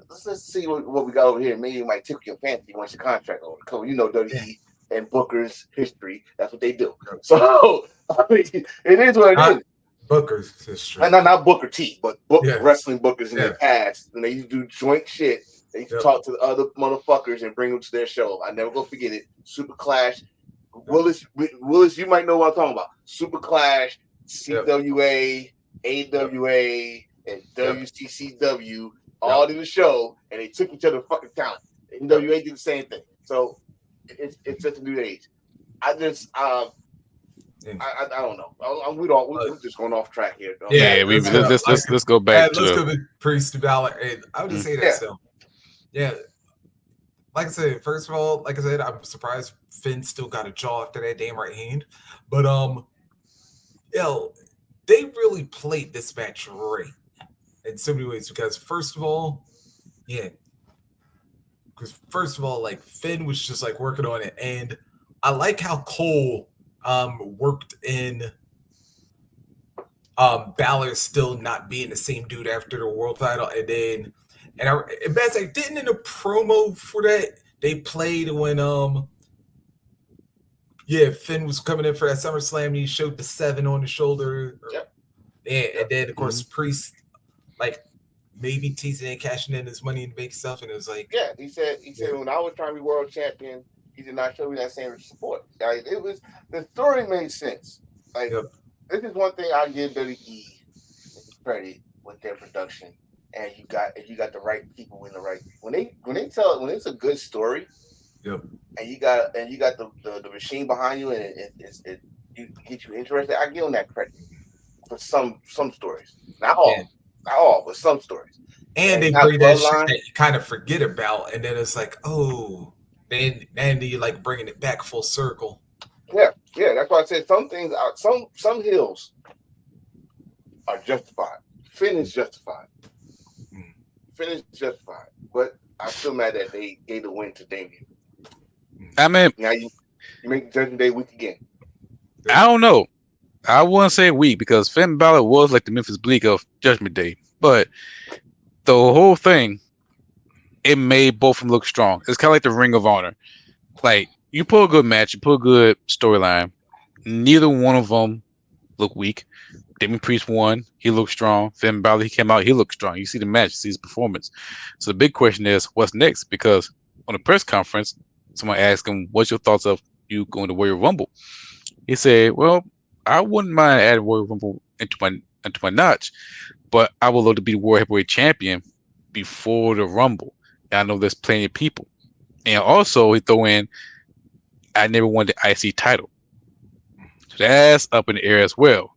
Let's see what we got over here. Maybe it might tickle your fancy once your contract over. Because WWE and Booker's history, that's what they do. So I mean, it is what it is. Booker's history. Not Booker T, but wrestling bookers in the past. And they used to do joint shit. They used to talk to the other motherfuckers and bring them to their show. I never go forget it. Super Clash. Willis, you might know what I'm talking about. Super Clash, CWA, AWA, and WCCW all did the show, and they took each other fucking talent. NWA did the same thing. So it's just a new age. I don't know. We're just going off track here. Let's go back to let's go to Priest to Balor. I would just say that still. Yeah. Like I said, first of all, I'm surprised Finn still got a jaw after that damn right hand. But they really played this match right in so many ways because first of all, like Finn was just like working on it, and I like how Cole worked in Balor still not being the same dude after the world title, and that's like didn't in the promo for that they played when Finn was coming in for that SummerSlam and he showed the 7 on the shoulder. And then of course Priest like maybe teasing and cashing in his money in the bank stuff, and it was like he said when I was trying to be world champion, he did not show me that same support. Like the story made sense. Like this is one thing I give WWE credit with their production, and you got the right people in the right when it's a good story. And you got the machine behind you, and it gets you interested. I give them that credit for some stories, not all, but some stories. And they bring that shit that you kind of forget about, and then it's like, then you like bringing it back full circle. Yeah. That's why I said some things out. Some hills are justified. Finn is justified. But I'm still mad that they gave the win to Damian. I mean, now you make Judgment Day week again. I don't know. I wouldn't say weak because Finn Balor was like the Memphis Bleak of Judgment Day, but the whole thing, it made both of them look strong. It's kind of like the Ring of Honor. Like, you put a good match, you put a good storyline. Neither one of them look weak. Damian Priest won. He looked strong. Finn Balor, he came out. He looked strong. You see the match, you see his performance. So the big question is, what's next? Because on the press conference, someone asked him, what's your thoughts of you going to Royal Rumble? He said, well, I wouldn't mind adding Royal Rumble into my notch, but I would love to be the World Heavyweight Champion before the Rumble. And I know there's plenty of people. And also, he throw in, I never won the IC title. So that's up in the air as well.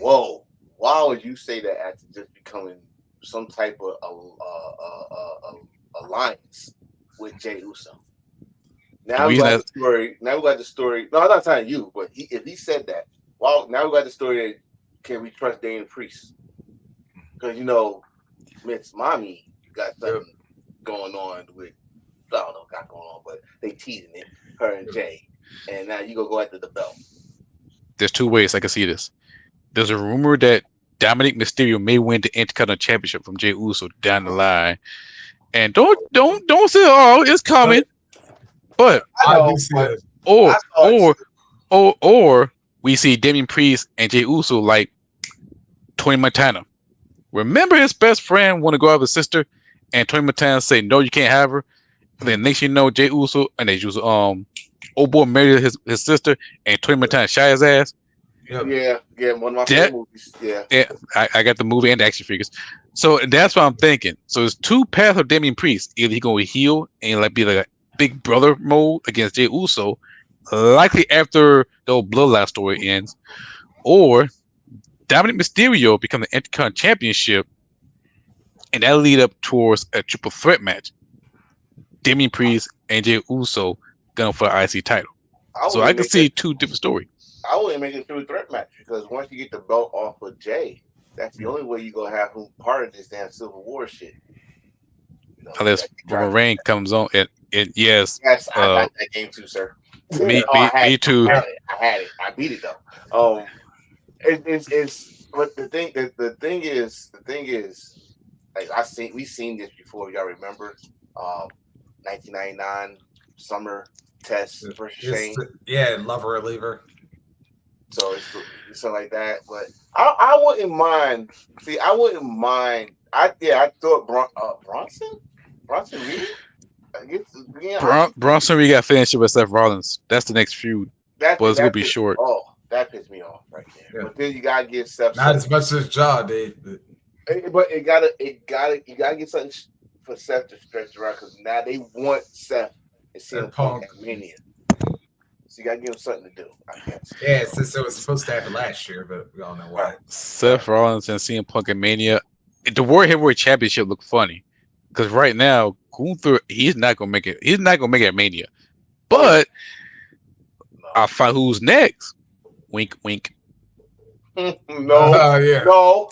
Whoa. Why would you say that after just becoming some type of alliance with Jey Uso? Now we got the story. No, I'm not telling you, but if he said that, well, now we got the story that can we trust Damian Priest? Because Miss Mommy got something going on with, I don't know, not going on, but they teasing it, her and Jay, and now you go after the belt. there's two ways I can see this. There's a rumor that Dominic Mysterio may win the Intercontinental Championship from Jey Uso down the line, and don't say, "Oh, it's coming," but I do see that. or we see Damian Priest and Jey Uso like Tony Montana. Remember his best friend want to go out with his sister, and Tony Montana say, "No, you can't have her." And then next you know, Jey Uso and they use old boy married his sister, and Tony Montana shot his ass. Yeah, one of my favorite movies. Yeah, I got the movie and the action figures, so that's what I'm thinking. So there's two paths of Damian Priest. Either he gonna heal and like be like a big brother mode against Jey Uso, likely after the old Bloodline story ends, or Dominic Mysterio become the Intercontinental Championship, and that'll lead up towards a triple threat match. Damian Priest and Jey Uso going for the IC title. So I can see two different stories. I wouldn't make it a triple threat match because once you get the belt off of Jay, that's the only way you're gonna have him part of this damn Civil War shit. You know, unless Roman Reigns comes on and yes. Yes, I got that game too, sir. Me too. I had it. I beat it though. It's but the thing is, like we've seen this before. Y'all remember, 1999 Summer Test versus Shane. Lover or Lever. So it's so like that, but I wouldn't mind. See, I wouldn't mind. I thought Bronson Reed. Bronson Reed got finished with Seth Rollins. That's the next feud, but it's gonna be short. Oh, that pissed me off right there. Yeah. But then you gotta get Seth. Not as much as Jaw did, but you gotta get something for Seth to stretch around because now they want Seth and CM Punk at Mania. So you gotta give him something to do, I guess. Yeah, since it was supposed to happen last year, but we all know why. Seth Rollins and CM Punk at Mania. The World Heavyweight Championship look funny because right now Gunther he's not gonna make it. He's not gonna make it at Mania. But I'll find who's next. Wink, wink. No. No.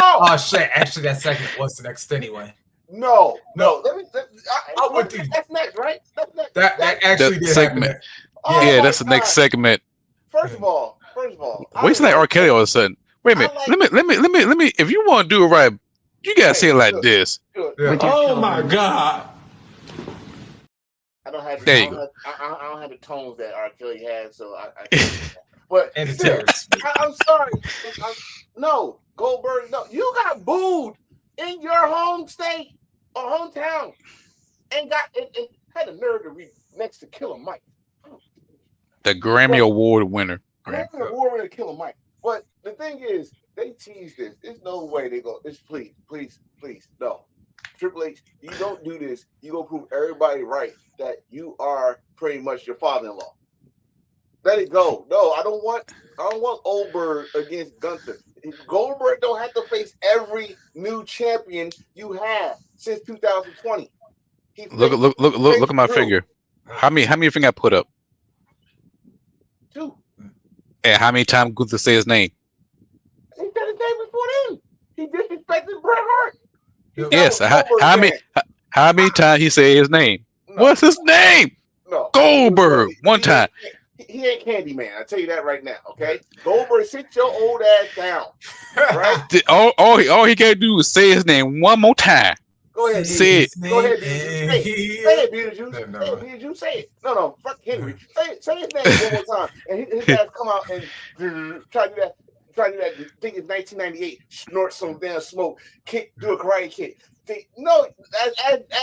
Oh shit! Actually, that segment was the next anyway. No. That's next, right? That's next. That actually did segment. Yeah, that's the next segment. First of all, wait till like R. Kelly all of a sudden. Wait a minute. Let me. If you want to do it right, you gotta say it like this. Yeah. Oh my God. I don't have the tones that R. Kelly had, so I but and still, I'm sorry. No, Goldberg, no. You got booed in your home state or hometown and had the nerve to read next to Killer Mike. The Grammy Award winner. Grammy Award winner Killer Mike. But the thing is, they tease this. There's no way they go, please, no. Triple H, you don't do this. You go prove everybody right that you are pretty much your father-in-law. Let it go. No, I don't want Goldberg against Gunther. Goldberg don't have to face every new champion you have since 2020. Look at my figure. How many you think I put up? 2. And how many times Gunther say his name? He said his name before then. He disrespected Bret Hart. Yes. How many times he say his name? No. What's his name? No. Goldberg. One time. He ain't Candyman. I'll tell you that right now. Okay. Goldberg, sit your old ass down. Right. all he gotta do is say his name one more time. Go ahead. Say it. Go ahead, Beetlejuice. Say it, Beetlejuice. Say it. No. Fuck Henry. Say his name one more time. And his ass come out and try to do that. I think it's 1998. Snort some damn smoke. Do a karate kick. No,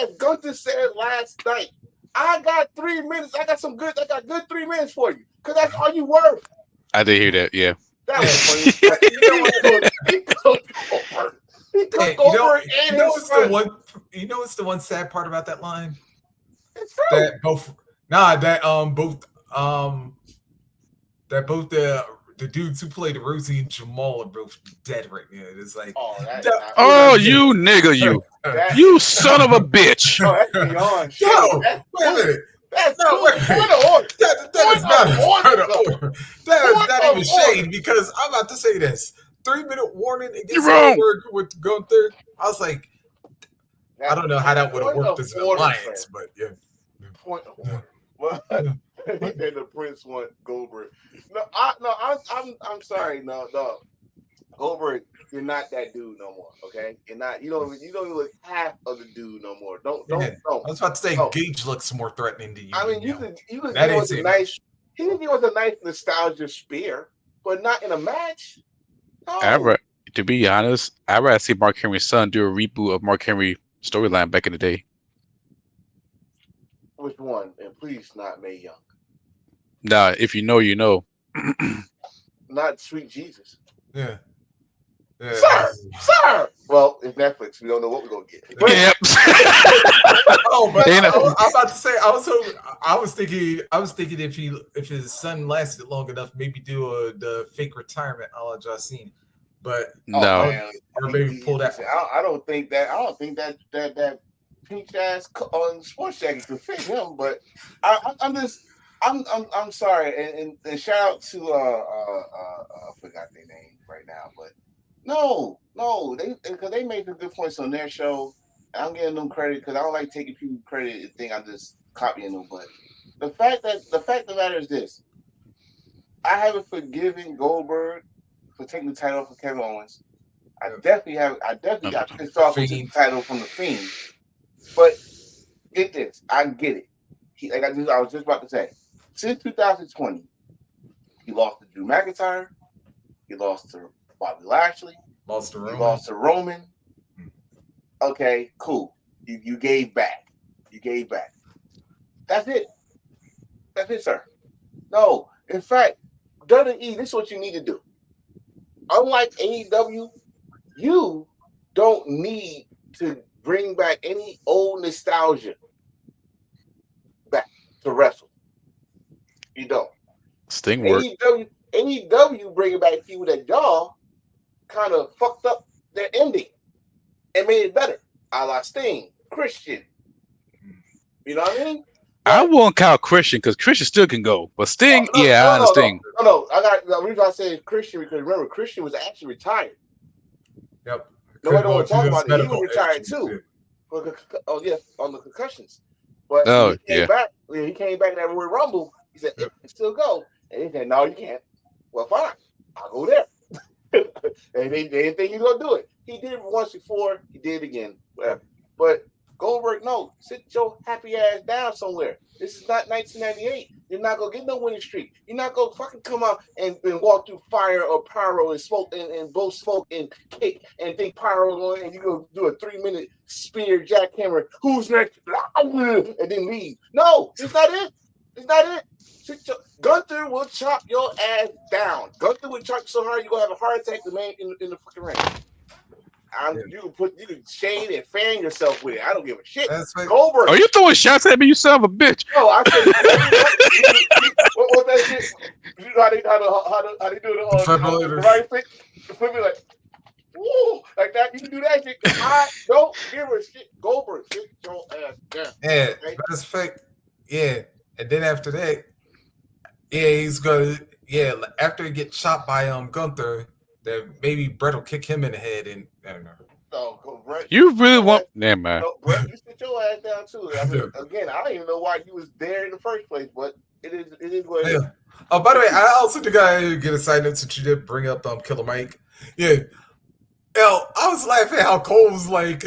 as Gunther said last night, I got 3 minutes. I got good 3 minutes for you because that's all you worth. I did hear that. Yeah. That was funny. He took over and his son. You know what's the one sad part about that line? It's true. That both the dudes who played Rosie and Jamal are both dead right now. It's like, you nigga, you son of a bitch. No, that's beyond. Yo, wait a minute. That's not even shade because I'm about to say this. 3-minute warning against Goldberg with Gunther. I was like, I don't know how that would have worked as an alliance, but yeah. the Prince want Goldberg. I'm sorry. No. Goldberg, you're not that dude no more. Okay, you're not. You don't even look half of the dude no more. Don't. I was about to say Gage looks more threatening to you. I mean, you could give us a nice. He could give us a nice nostalgia spear, but not in a match. No. To be honest, I'd rather see Mark Henry's son do a reboot of Mark Henry storyline back in the day. Which one? And please, not Mae Young. Nah, if you know, you know. Not Sweet Jesus. Yeah. Sir. Well, it's Netflix. We don't know what we're gonna get. Yep. Oh, but I was about to say. I was thinking if his son lasted long enough, maybe do the fake retirement a la Jacine. But no, or maybe pull that. I don't think that peach ass on Sports Jacket could fit him. But I'm sorry, and shout out to I forgot their name right now, but no, because they made some good points on their show. I'm giving them credit because I don't like taking people credit and think I'm just copying them. But the fact of the matter is this: I haven't forgiven Goldberg for taking the title from Kevin Owens. I definitely got pissed off with the title from the Fiend. But get this, I get it. I was just about to say, since 2020, he lost to Drew McIntyre, he lost to Bobby Lashley, lost to Roman. Okay, cool. You gave back. That's it. That's it, sir. No, in fact, WWE, this is what you need to do. Unlike AEW, you don't need to bring back any old nostalgia back to wrestle. You don't. Sting work. AEW bringing back people that y'all kind of fucked up their ending and made it better. A la Sting, Christian. You know what I mean? I won't count Christian because Christian still can go, but Sting, I understand. No. I got the reason I say Christian because remember Christian was actually retired. Yep. Nobody don't want to talk about it. He was retired too. Oh yeah, on the concussions. But he came back in that Royal Rumble. He said, "It can still go," and he said, "No, you can't." Well, fine, I'll go there. And they didn't think he was gonna do it. He did it once before. He did it again. Whatever. But Goldberg, no, sit your happy ass down somewhere. This is not 1998. You're not gonna get no winning streak. You're not gonna fucking come out and walk through fire or pyro and smoke and blow smoke and kick and think pyro on and you go do a 3-minute spear jackhammer. Who's next? And then leave. No, it's not it. It's not it. Gunther will chop your ass down. Gunther will chop you so hard you're gonna have a heart attack in the fucking ring. You can shade and fan yourself with it. I don't give a shit. Goldberg. Are you throwing shots at me? You son of a bitch. No, I said what's that shit? You know how they do it on the right stick? Flip it like, woo, like that. You can do that shit. I don't give a shit. Goldberg, sit your ass down. Yeah, okay? That's fake. Yeah, and then after that, he's gonna after he gets shot by Gunther. That maybe Brett will kick him in the head, and I don't know. Oh, Brett, you really want? Never mind. No, Brett, you sit your ass down too. I mean, again, I don't even know why you was there in the first place, but it is what it is. Oh, by the way, I also think I get excited since you did bring up Killer Mike. Yeah, I was laughing how Cole was like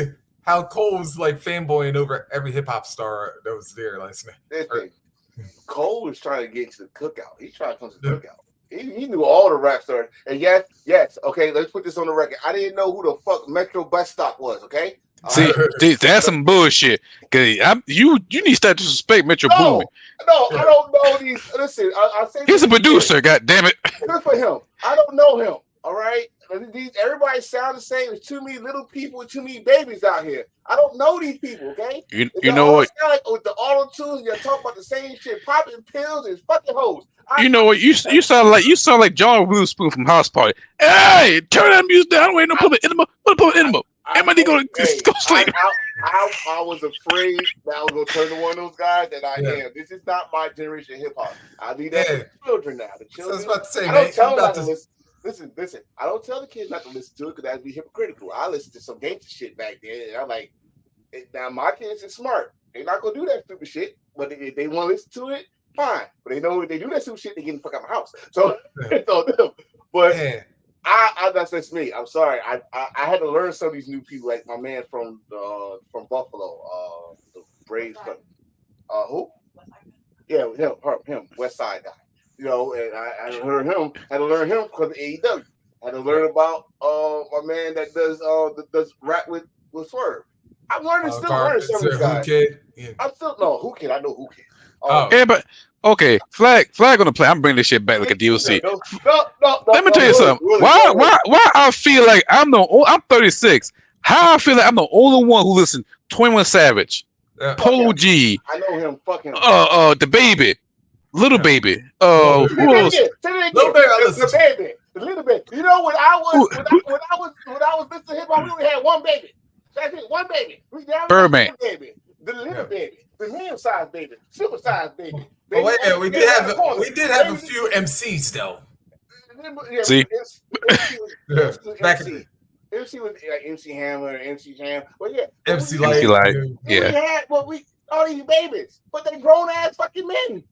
fanboying over every hip hop star that was there last night. Cole was trying to get to the cookout. He's trying to come to the cookout. He knew all the rap stars. And yes, okay, let's put this on the record. I didn't know who the fuck Metro Bus Stop was, okay? See, that's some bullshit. Cause you need to start to suspect Metro Boomin. No, I don't know these. Listen, I say he's a producer, god damn it. Good for him. I don't know him, all right? Everybody sound the same. There's too many little people and too many babies out here. I don't know these people, okay? You know what? Like with the auto tunes, you're talking about the same shit, popping pills and fucking hoes. You know what? You sound like John Witherspoon from House Party. Hey, turn that music down. Wait, no, put it in the Everybody go sleep. I was afraid that I was gonna turn to one of those guys that I am. This is not my generation of hip hop. I need that for the children now. The children. So I was about to say, I don't tell them not to listen. Listen. I don't tell the kids not to listen to it because that'd be hypocritical. I listened to some gangster shit back then, and I'm like, now my kids are smart. They're not gonna do that stupid shit. But if they want to listen to it, fine. But they know if they do that stupid shit, they get the fuck out of my house. So it's on them. But that's just me. I'm sorry. I had to learn some of these new people, like my man from Buffalo, the Braves. Who? Yeah, him, West Side guy. You know, and I had to learn him because of AEW. I had to learn about my man that does rap with Swerve. I'm learning, still learning some of these guys. I'm still Who Kid? I know Who Kid. Yeah, but okay, Flag gonna play. I'm bringing this shit back like a DLC. No, Let me tell you something. Why I feel like I'm 36. How I feel like I'm the only one who listens. 21 Savage, Polo G. I know him. Fuck him. The Baby, Little Baby. Who else? The Little Baby. You know when I was listening to hip hop, we only had one baby. That's it, one baby. Birdman. Baby. The little baby, the medium-sized baby, super-sized baby. Oh, wait, we did have a few MCs though. See, back in MC was like MC Hammer, MC Jam, but yeah, MC Light, yeah. We had all these babies, but they grown ass fucking men.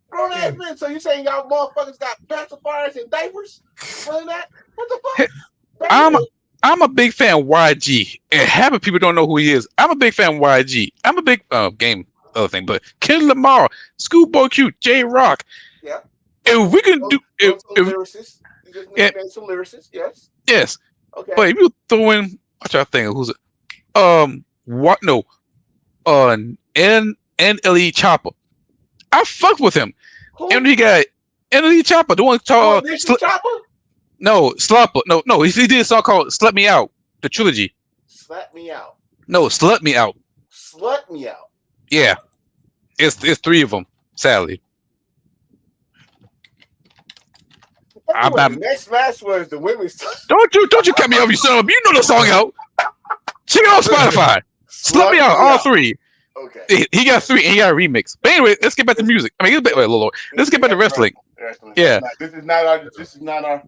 Grown ass men. So you saying y'all motherfuckers got pacifiers and diapers? What the fuck? I'm a big fan of YG, and half of people don't know who he is. I'm a big fan of YG. I'm a big game other thing, but Kendrick Lamar, Schoolboy Q, J Rock. Yeah. If we can do lyricists, some lyricists, yes. Yes. Okay. But if you throw in, what y'all think? Who's it? What? No. NLE Chopper. I fucked with him. Who? And he got NLE Chopper, the one called Chopper. No, Slapper. No, he did a song called "Slut Me Out," the trilogy. Slap Me Out. No, Slut Me Out. Slut Me Out. Yeah, it's 3 of them. Sadly, the next match was the women's. Don't you cut me off, you son of a. You know the song out. Check it out on Spotify. Slut Me Out, all 3. Okay. He got 3 and he got a remix. But anyway, let's get back to music. I mean, let's get back to wrestling. Yeah. This is not our.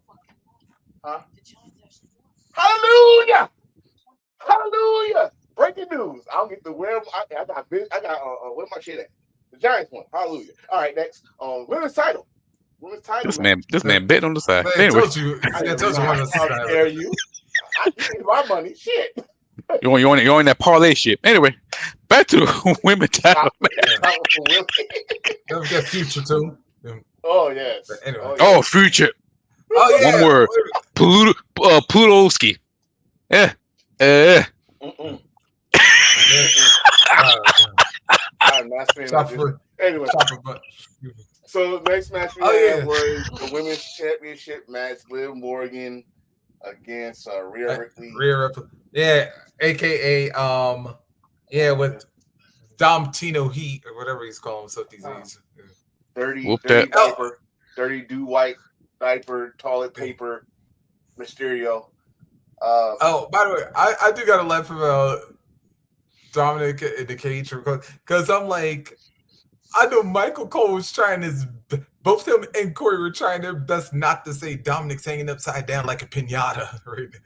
Huh? Hallelujah! Hallelujah! Breaking news. I'll get the where I got where my shit at? The Giants one. Hallelujah. All right, next. Women's title. This man betting on the side. Man, anyway. I told you one of the How dare you? I need my money. Shit. You on that parlay shit. Anyway, back to the women title. Don't forget Future too. Oh yes. But anyway. Oh, Future. Oh yeah. One word. Plutowski. Yeah. I'm not saying that. Anyway. So next match we had was the women's championship match. Liv Morgan against Rhea Ripley. Yeah, aka with Dom Tino Heat or whatever he's calling himself these days. Dirty diaper, dirty do-white diaper, toilet paper, Mysterio. By the way, I do gotta laugh about Dominic in the cage because I'm like, I know Michael Cole was trying both him and Corey were trying their best not to say Dominic's hanging upside down like a piñata right now.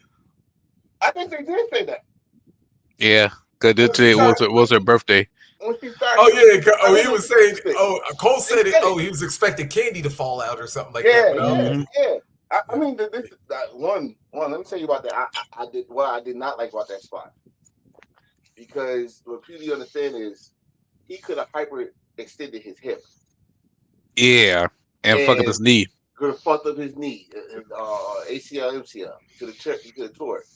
I think they did say that. Yeah, because today was her birthday. He was saying, Cole said it. Oh, he was expecting candy to fall out or something like that. Yeah. I mean, one. Let me tell you about that. I did not like about that spot because what people understand is he could have hyper extended his hip. Yeah, and fuck up his knee. Could have fucked up his knee, ACL, MCL. He could have tore it.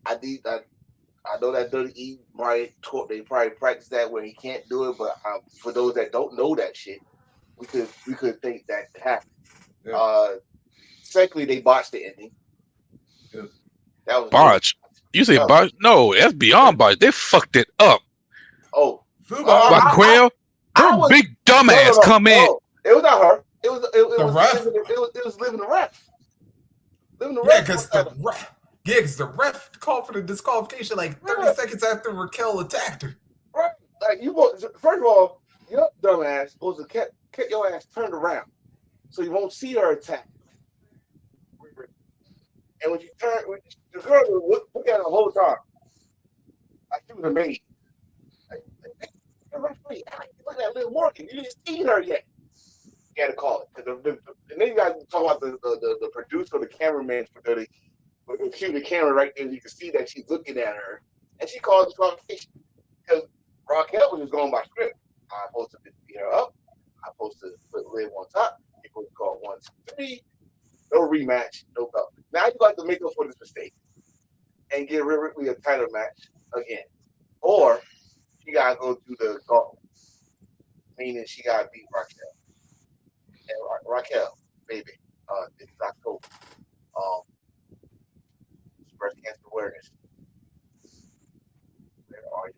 I know that Dirty E they probably practice that where he can't do it, but for those that don't know that shit, we could think that happened. Yeah. Secondly, they botched the ending. Yeah. That was botch. You say botch? No, that's beyond botch. They fucked it up. Oh, Quail, her big dumbass come in. It was not her. It was living the ref. Because the ref called for the disqualification like 30 seconds after Raquel attacked her. Right. Like first of all, your dumbass supposed to get your ass turned around so you won't see her attack. And when you turn, the girl would look at her the whole time. Like she was a maid. Look at that Liv Morgan. You didn't see her yet. You got to call it. And then you got to talk about the producer, the cameraman for the cue the camera right there. You can see that she's looking at her, and she calls it conversation because Raquel was just going by script. I'm supposed to beat her up. I'm supposed to put Liv on top. You're supposed to call 1, 2, 3. No rematch, no belt. Now you got to make up for this mistake and give Rhea Ripley a title match again, or she got to go through the gauntlet, meaning she got to beat Raquel. And Raquel, baby, this is October. Breast cancer awareness. Where are your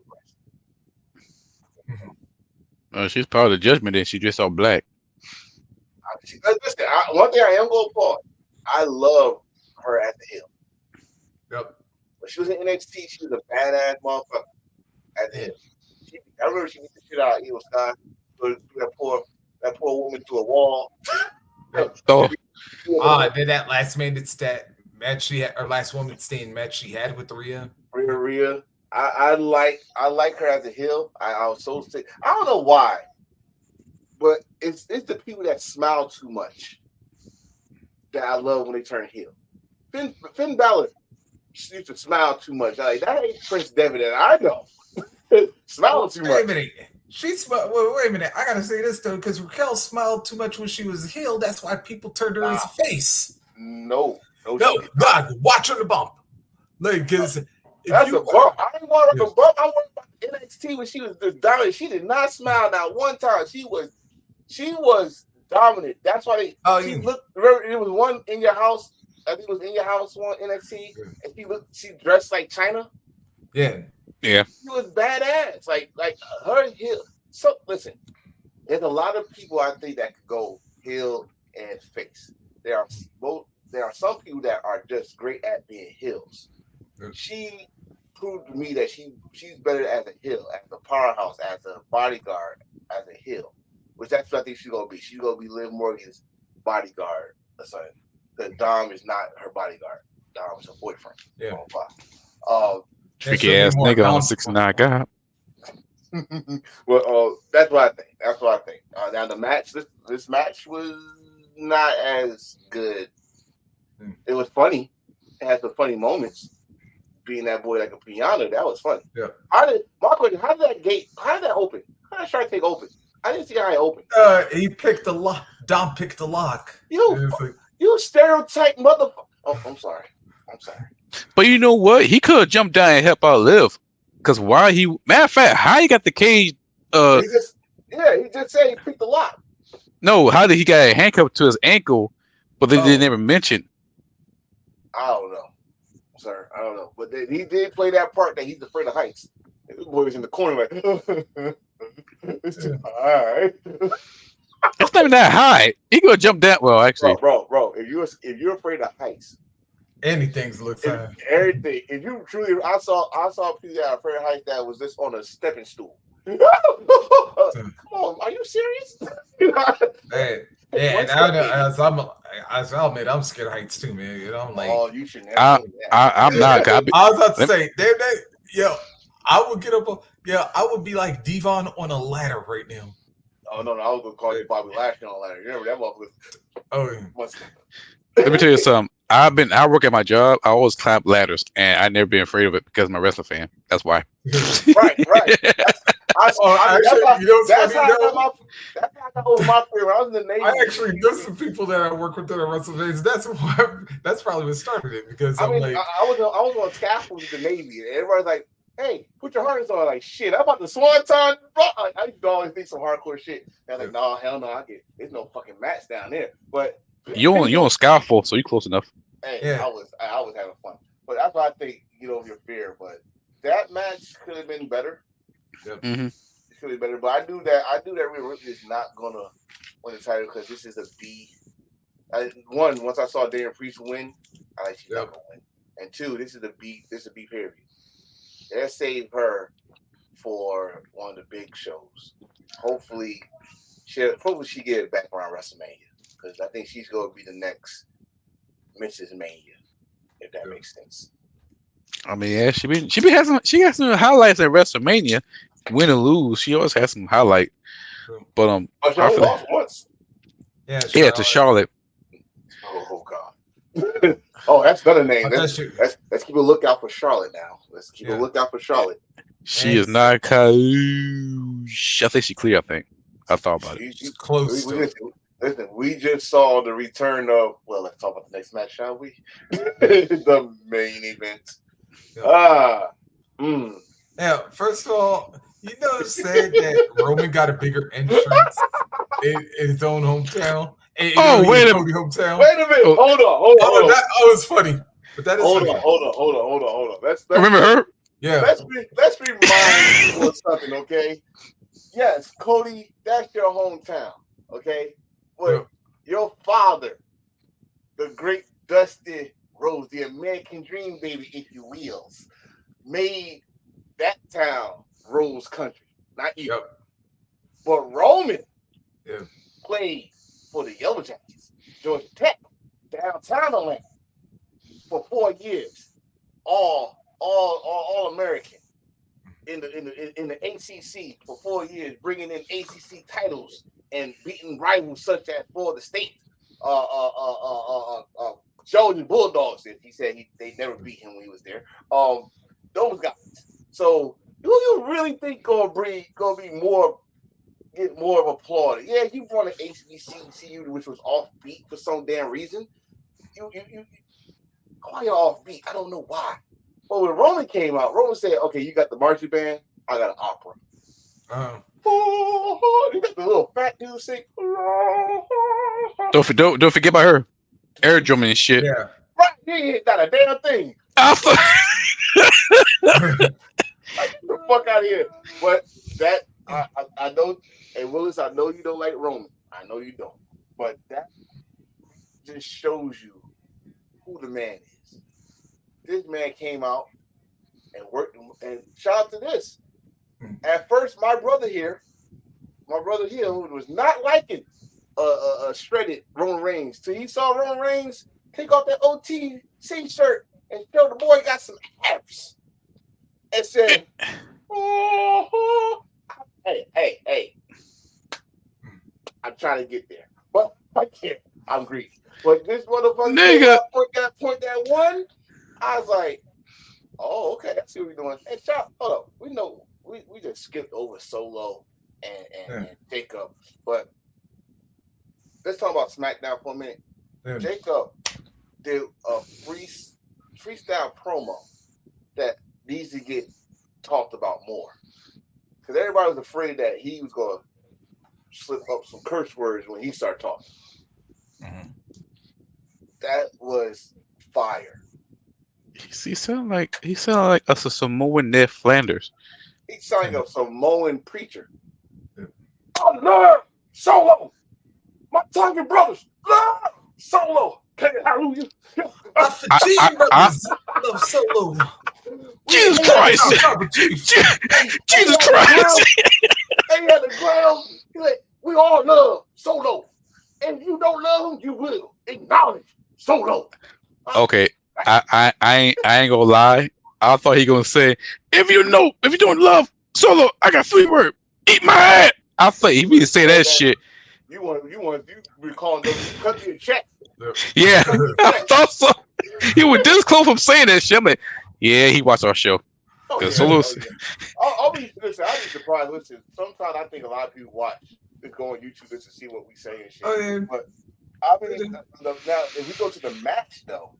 breasts? She's part of the judgment, and she dressed all black. Listen, one thing I am going to applaud. I love her at the Hill. Yep. When she was in NXT, she was a badass motherfucker at the Hill. I remember she beat the shit out of Io Sky. Threw that poor woman to a wall. Yep. Oh. Then that last match she had, or last woman standing match she had with Rhea. Rhea. I like her at the Hill. I was so sick. I don't know why, but it's the people that smile too much that I love when they turn heel. Finn Balor used to smile too much. Like, that ain't Prince Devitt that I know. Smiling too much. Wait a minute. Wait a minute. I gotta say this though, because Raquel smiled too much when she was heel. That's why people turned her as a face. No, God, watch her the bump. Like, because that's a bump. I didn't want her to bump. I worried about NXT when she was just dominant. She did not smile not one time. She was dominant. That's why she looked. Remember, it was one in your house. I think it was in your house one NXT, and she dressed like China. Yeah. Yeah. She was badass. Like her heel. So listen, there's a lot of people I think that could go heel and face. There are some people that are just great at being heels. She proved to me that she's better as a heel, as a powerhouse, as a bodyguard, as a heel. Which that's what I think she's gonna be. She's gonna be Liv Morgan's bodyguard or something. Because Dom is not her bodyguard. Dom is her boyfriend. Yeah. Tricky ass nigga on 69 God. Well, that's what I think. Now the match, this match was not as good. It was funny. It had some funny moments. Being that boy like a piano, that was funny. Yeah. How did that open? How did Shark Tank open? I didn't see how it opened. He picked the lock. Dom picked the lock. You stereotype motherfucker. Oh, I'm sorry. But you know what? He could have jumped down and helped out Liv. Because matter of fact, how he got the cage? He just said he picked the lock. No, how did he get a handcuff to his ankle? But they never mention. I don't know, sir. I don't know. But he did play that part that he's afraid of heights. The boy was in the corner like, it's too high. It's not even that high. He could jump that well, actually. Bro. If you're afraid of heights, anything's look fine. Everything. If you truly, I saw people that are afraid of heights that was just on a stepping stool. Come on, are you serious? Hey, yeah, as I'll admit, I'm scared of heights too, man. You know, I'm like, you should never. I'm not. I was about to say, I would get up. I would be like Devon on a ladder right now. Oh no, I was gonna call you Bobby Lashley on a ladder. You remember that motherfucker? Oh, yeah. Let me tell you something. I work at my job. I always climb ladders, and I never been afraid of it because I'm a wrestler fan. That's why. Right. That's how I got over my fear. When I was in the Navy. I actually know some people that I work with that are wrestling fans. That's probably what started it because I was on scaffold with the Navy, and everybody's like, "Hey, put your harness on." Like, shit, I'm about to swanton. Like, I used to always think some hardcore shit. And I'm like, no, hell no, there's no fucking mats down there. But you on Skyfall, so you close enough. Hey, yeah. I was having fun. But that's why I think get over your fear. But that match could have been better. Yep. Mm-hmm. It could be better. But I knew that Rhea Ripley is not gonna win the title because this is a B. Once I saw Damian Priest win, I like she's not gonna win. And two, this is a B pay-per-view. Let's save her for one of the big shows. Hopefully she get it back around WrestleMania because I think she's going to be the next Mrs. Mania, if that makes sense. I mean, yeah, she has some highlights at WrestleMania. Win or lose, she always has some highlight. But Oh, she only lost once. Yeah, to Charlotte. Oh God. Oh, that's another name. I Let's thought she- keep a lookout for Charlotte now. Let's keep a Yeah. lookout for Charlotte. She is not I think she clear. I think I thought about it. She's close. Listen, we just saw the return of. Well, let's talk about the next match, shall we? The main event. Yeah. Now, first of all, you know it's sad that Roman got a bigger entrance in his own hometown. Wait a minute. Cody hometown. Wait a minute. Hold on. That was funny. But that is Hold funny. on. Let's Remember her? Yeah. Let's remind people of something, okay? Yes, Cody, that's your hometown, okay? But your father, the great Dusty Rhodes, the American Dream baby, if you will, made that town Rose Country, not you. Yep. But Roman Yeah. played for the Yellow Jackets, Georgia Tech, downtown Atlanta, for 4 years, all American in the ACC for 4 years, bringing in ACC titles and beating rivals such as Florida State, Georgia Bulldogs. He said they never beat him when he was there. Those guys. So do you really think gonna be more? Get more of applaud? Yeah, you won an HBCU, which was offbeat for some damn reason. You why you offbeat? I don't know why. But when Roman came out, Roman said, "Okay, you got the marching band, I got an opera." You got the little fat dude sing. Don't forget about her, air drumming and shit. Yeah. Right, he ain't got a damn thing. Get the fuck out of here. But that I know, and Willis, I know you don't like Roman. I know you don't. But that just shows you who the man is. This man came out and worked, and shout out to this. At first, my brother here, who was not liking a shredded Roman Reigns. Till he saw Roman Reigns take off that OTC shirt and show the boy got some abs. And said, hey. I'm trying to get there. But I can't. I'm greedy. But this motherfucker point that one, I was like, oh, okay, I see what we're doing. Hey, Chop, hold up. We know we just skipped over Solo and Jacob. But let's talk about SmackDown for a minute. Yeah. Jacob did a freestyle promo that needs to get talked about more. Because everybody was afraid that he was going to slip up some curse words when he started talking. Mm-hmm. That was fire. He sounded like a Samoan Ned Flanders. He sounded like a Samoan preacher. I love Solo. My Tongan brothers love Solo. Hallelujah. I love Solo. Jesus Christ. Jesus Christ. They had the ground. Like, we all love Solo. And if you don't love him, you will acknowledge Solo. Okay. I ain't gonna lie. I thought he gonna say, if you don't love Solo, I got 3 words. Eat my ass. I thought he would say that shit. You recalling those cut me a check. Yeah, I thought so. He was this close from saying that shit. I'm like, yeah, he watched our show. I'll be surprised. Listen, sometimes I think a lot of people watch just go on YouTube just to see what we say and shit. Oh, yeah. But I mean, now if we go to the match though,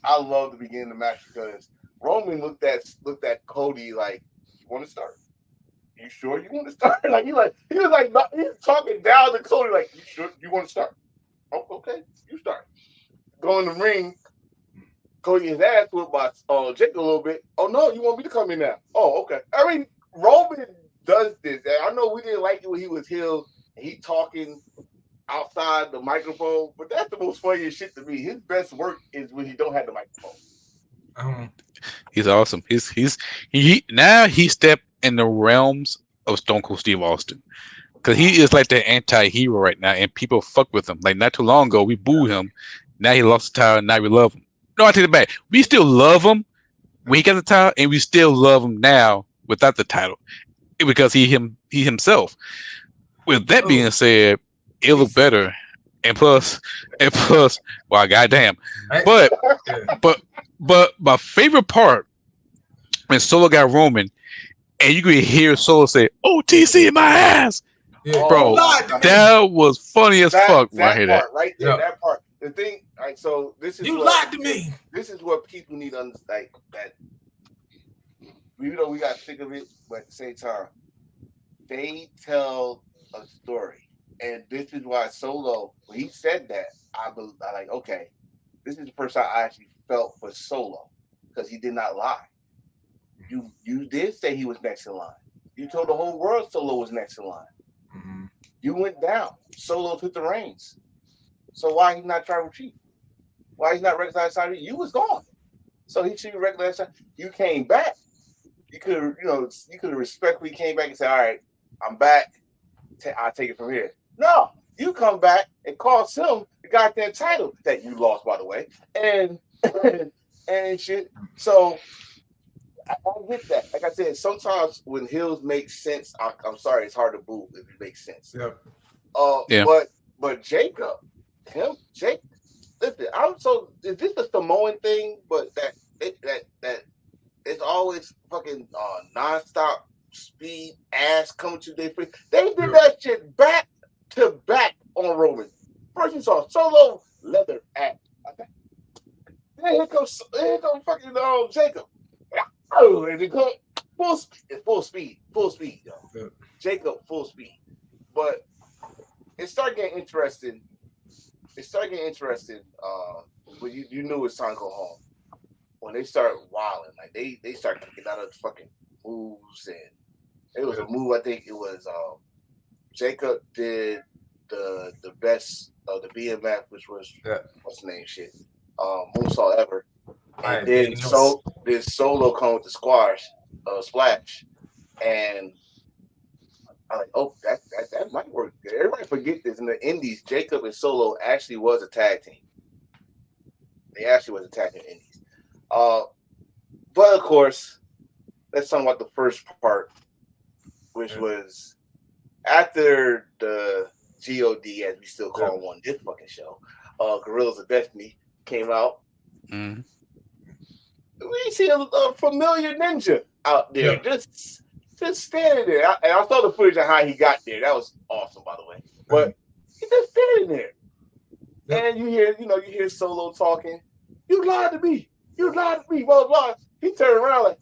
I love the beginning of the match because Roman looked at Cody like, "You want to start? You sure you want to start?" Like he was talking down to Cody like, "You sure you want to start?" Oh, okay, you start. Go in the ring. Cody his ass whipped by Jake a little bit. Oh no, you want me to come in now? Oh, okay. I mean, Roman does this. I know we didn't like it when he was heel and he talking outside the microphone, but that's the most funniest shit to me. His best work is when he don't have the microphone. He's awesome. He stepped in the realms of Stone Cold Steve Austin. Because he is like the anti-hero right now, and people fuck with him. Like, not too long ago, we booed him. Now he lost the title, and now we love him. No, I take it back. We still love him when he got the title, and we still love him now without the title. Because he himself. with that being said, it looked better, and plus, well, goddamn. But my favorite part when Solo got Roman, and you could hear Solo say, "OTC in my ass." Yeah. Bro, that was funny as fuck. That Right part there. right there, that part. The thing, like, so this is You what, lied to me. This is what people need to understand. That we got sick of it, but at the same time, they tell a story, and this is why Solo, when he said that, I like, okay, this is the first time I actually felt for Solo because he did not lie. You did say he was next in line. You told the whole world Solo was next in line. Mm-hmm. You went down. Solo took the reins. So why he not tribal chief? Why he's not recognized? You was gone. So he should be recognized. You came back. You could have respectfully came back and said, "All right, I'm back. I'll take it from here." No, you come back and cost him the goddamn title that you lost, by the way, and shit. So I get that. Like I said, sometimes when heels make sense, I'm sorry, it's hard to boo if it makes sense. Yep. Yeah. But Jacob, Jake. Listen, is this a Samoan thing? But that it's always fucking nonstop speed ass coming to their face. They did that shit back to back on Roman. First you saw Solo leather ass. Okay. Then here comes fucking Jacob. Oh, and it goes full speed, yo. Yeah. Jacob full speed. But it started getting interesting. When you knew it was time to go home. When they started wilding, like they started kicking out of fucking moves, and it was a move. I think it was Jacob did the best of the BMF, which was what's the name shit, moonsault ever, and then this Solo come with the splash, and I'm like, oh, that might work. Everybody forget this. In the Indies, Jacob and Solo actually was a tag team. They actually was a tag team in Indies. But of course, let's talk about the first part, which was after the GOD, as we still call him on this fucking show. Gorillas of Destiny came out. Mm-hmm. We see a familiar ninja out there, just standing there. I saw the footage of how he got there. That was awesome, by the way. But he's just standing there, and you hear Solo talking. You lied to me. Blah blah. He turned around like,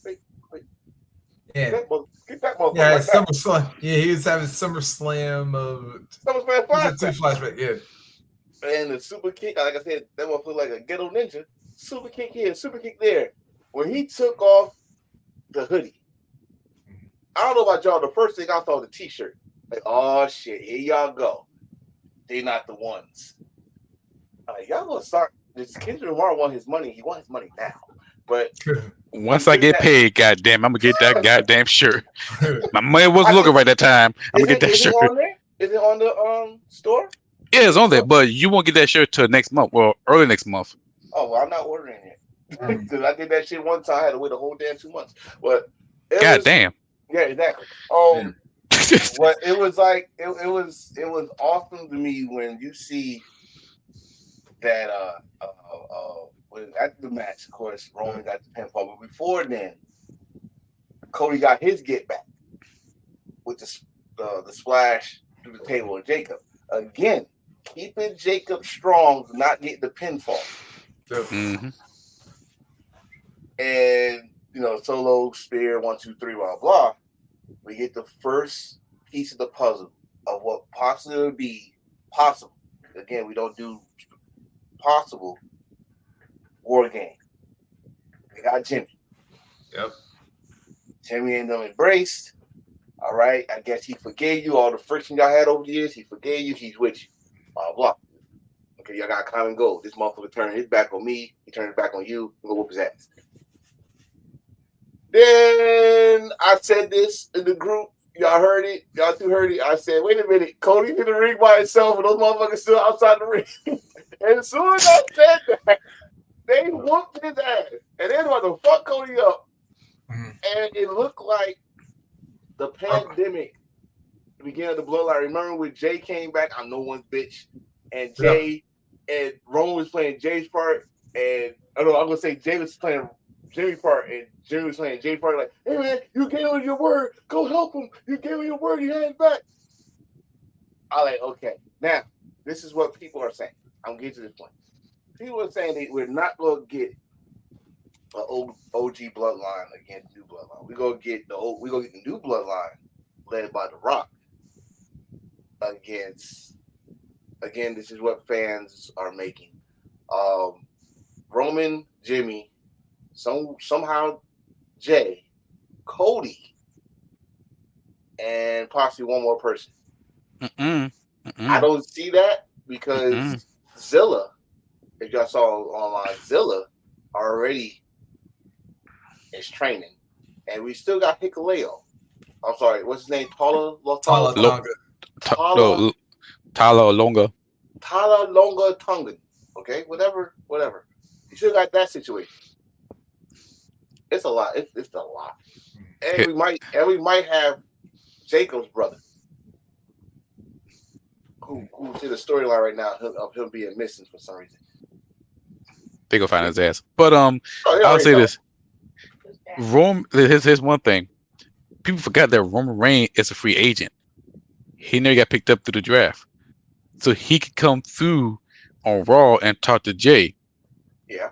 wait. Yeah. Get that motherfucker. Yeah, right SummerSlam. Yeah, he was having SummerSlam flashback. Yeah. And the super kick, like I said, that motherfucker like a ghetto ninja. Super kick here, super kick there. When he took off the hoodie, I don't know about y'all. The first thing I saw was the t-shirt. Like, oh shit, here y'all go. They not the ones. Like, y'all gonna start. This Kendrick Lamar want his money. He wants his money now. But once I get paid, goddamn, I'm gonna get that goddamn shirt. My money wasn't looking right that time. I'm gonna get that shirt. Is it on the store? Yeah, it's on there, but you won't get that shirt till next month. Well, early next month. Oh well, I'm not ordering it. Because I did that shit one time. I had to wait a whole damn 2 months. But goddamn. Yeah, exactly. But it was like it was awesome to me when you see that after the match, of course, Roman got the pinfall, but before then, Cody got his get back with the splash through the table of Jacob. Again, keeping Jacob strong, not getting the pinfall. Mm-hmm. And Solo spear 1, 2, 3, blah blah. We get the first piece of the puzzle of what possibly would be possible. Again, we don't do possible war game. We got Jimmy. Yep. Jimmy and them embraced. All right. I guess he forgave you all the friction y'all had over the years. He forgave you. He's with you. Blah blah. Okay, y'all got a common goal. This motherfucker turned his back on me. He turned his back on you. I'm gonna whoop his ass. Then I said this in the group. Y'all heard it. Y'all two heard it. I said, wait a minute. Cody's in the ring by himself and those motherfuckers still outside the ring. And as soon as I said that, they whooped his ass. And they about to fuck Cody up. Mm-hmm. And it looked like the pandemic the beginning of the bloodline. Remember when Jay came back? I'm no one's bitch, and Jay and Roman was playing Jay's part, and I'm gonna say Jay was playing Jimmy's part, and Jimmy was playing Jay's part. Like, hey man, you gave him your word. Go help him. You gave him your word. You had it back. I like, okay. Now, this is what people are saying. I'm getting to this point. People are saying that we're not going to get an old OG bloodline against new bloodline. We're going to get the new bloodline led by The Rock against. Again, this is what fans are making. Roman, Jimmy, somehow Jay, Cody, and possibly one more person. I don't see that because Zilla, if y'all saw online, Zilla already is training, and we still got Hikuleo. I'm sorry, what's his name? Tala Longa. Tongan. Okay, whatever. You still got that situation. It's a lot. It's a lot, and we might have Jacob's brother. Who's in the storyline right now of him being missing for some reason. They go find his ass. But I'll say this. Here's one thing. People forgot that Roman Reigns is a free agent. He never got picked up through the draft. So he could come through on Raw and talk to Jay. Yeah.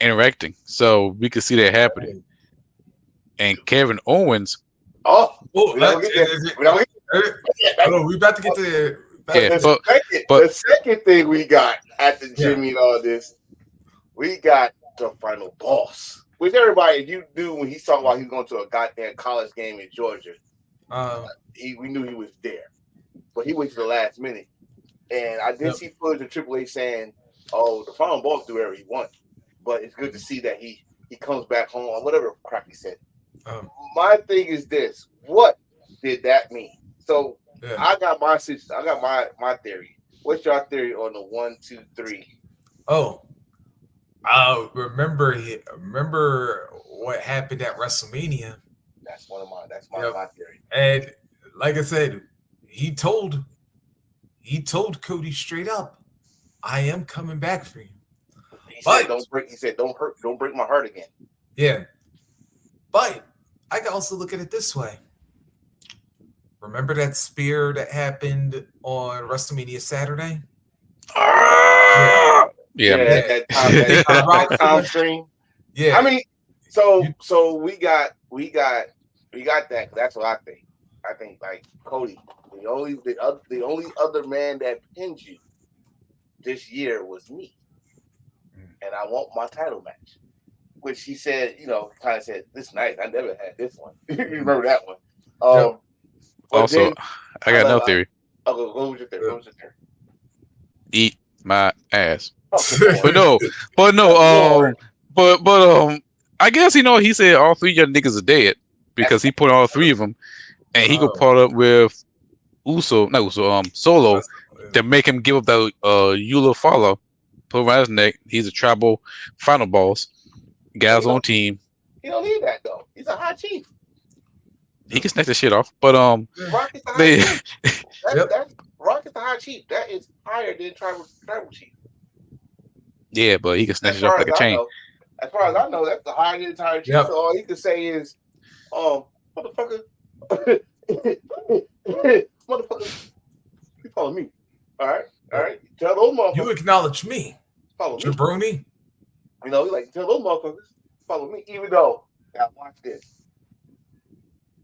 Interacting. So we could see that happening. And Kevin Owens. We about to get to the second thing we got after Jimmy and all this, we got the final boss, which everybody you knew when he talked about he was going to a goddamn college game in Georgia. We knew he was there, but he waited to the last minute. And I did see footage of Triple H saying, "Oh, the final boss do whatever he wants," but it's good to see that he comes back home or whatever crap he said. My thing is this: what did that mean? So. Yeah. I got my theory. What's your theory on the 1, 2, 3? Remember what happened at WrestleMania. That's my theory. And like I said, he told Cody straight up, "I am coming back for you." He said, "Don't break my heart again." Yeah, but I can also look at it this way. Remember that spear that happened on WrestleMania Saturday? That time stream. Yeah. I mean, so we got that. That's what I think. I think like Cody, the only other man that pinned you this year was me, and I want my title match. Which he said, kind of said, "This night I never had this one." You remember that one? Also, I got another theory. What was your theory? Eat my ass. Oh, but I guess he said all three of your niggas are dead because he put all three of them, and he could part up with Solo to make him give up that Eula follow, put around his neck. He's a tribal final boss. Guys on team. He don't need that though. He's a high chief. He can snatch the shit off, but Rock is the high chief. Rock is the high chief. That is higher than tribal chief. Yeah, but he can snatch it off like a chain. As far as I know, that's the higher than chief. Yep. So all he can say is, motherfucker, you follow me. All right. Tell those motherfuckers. You acknowledge me. Follow me. Jabroni. Like tell those motherfuckers follow me. Even though, now watch this.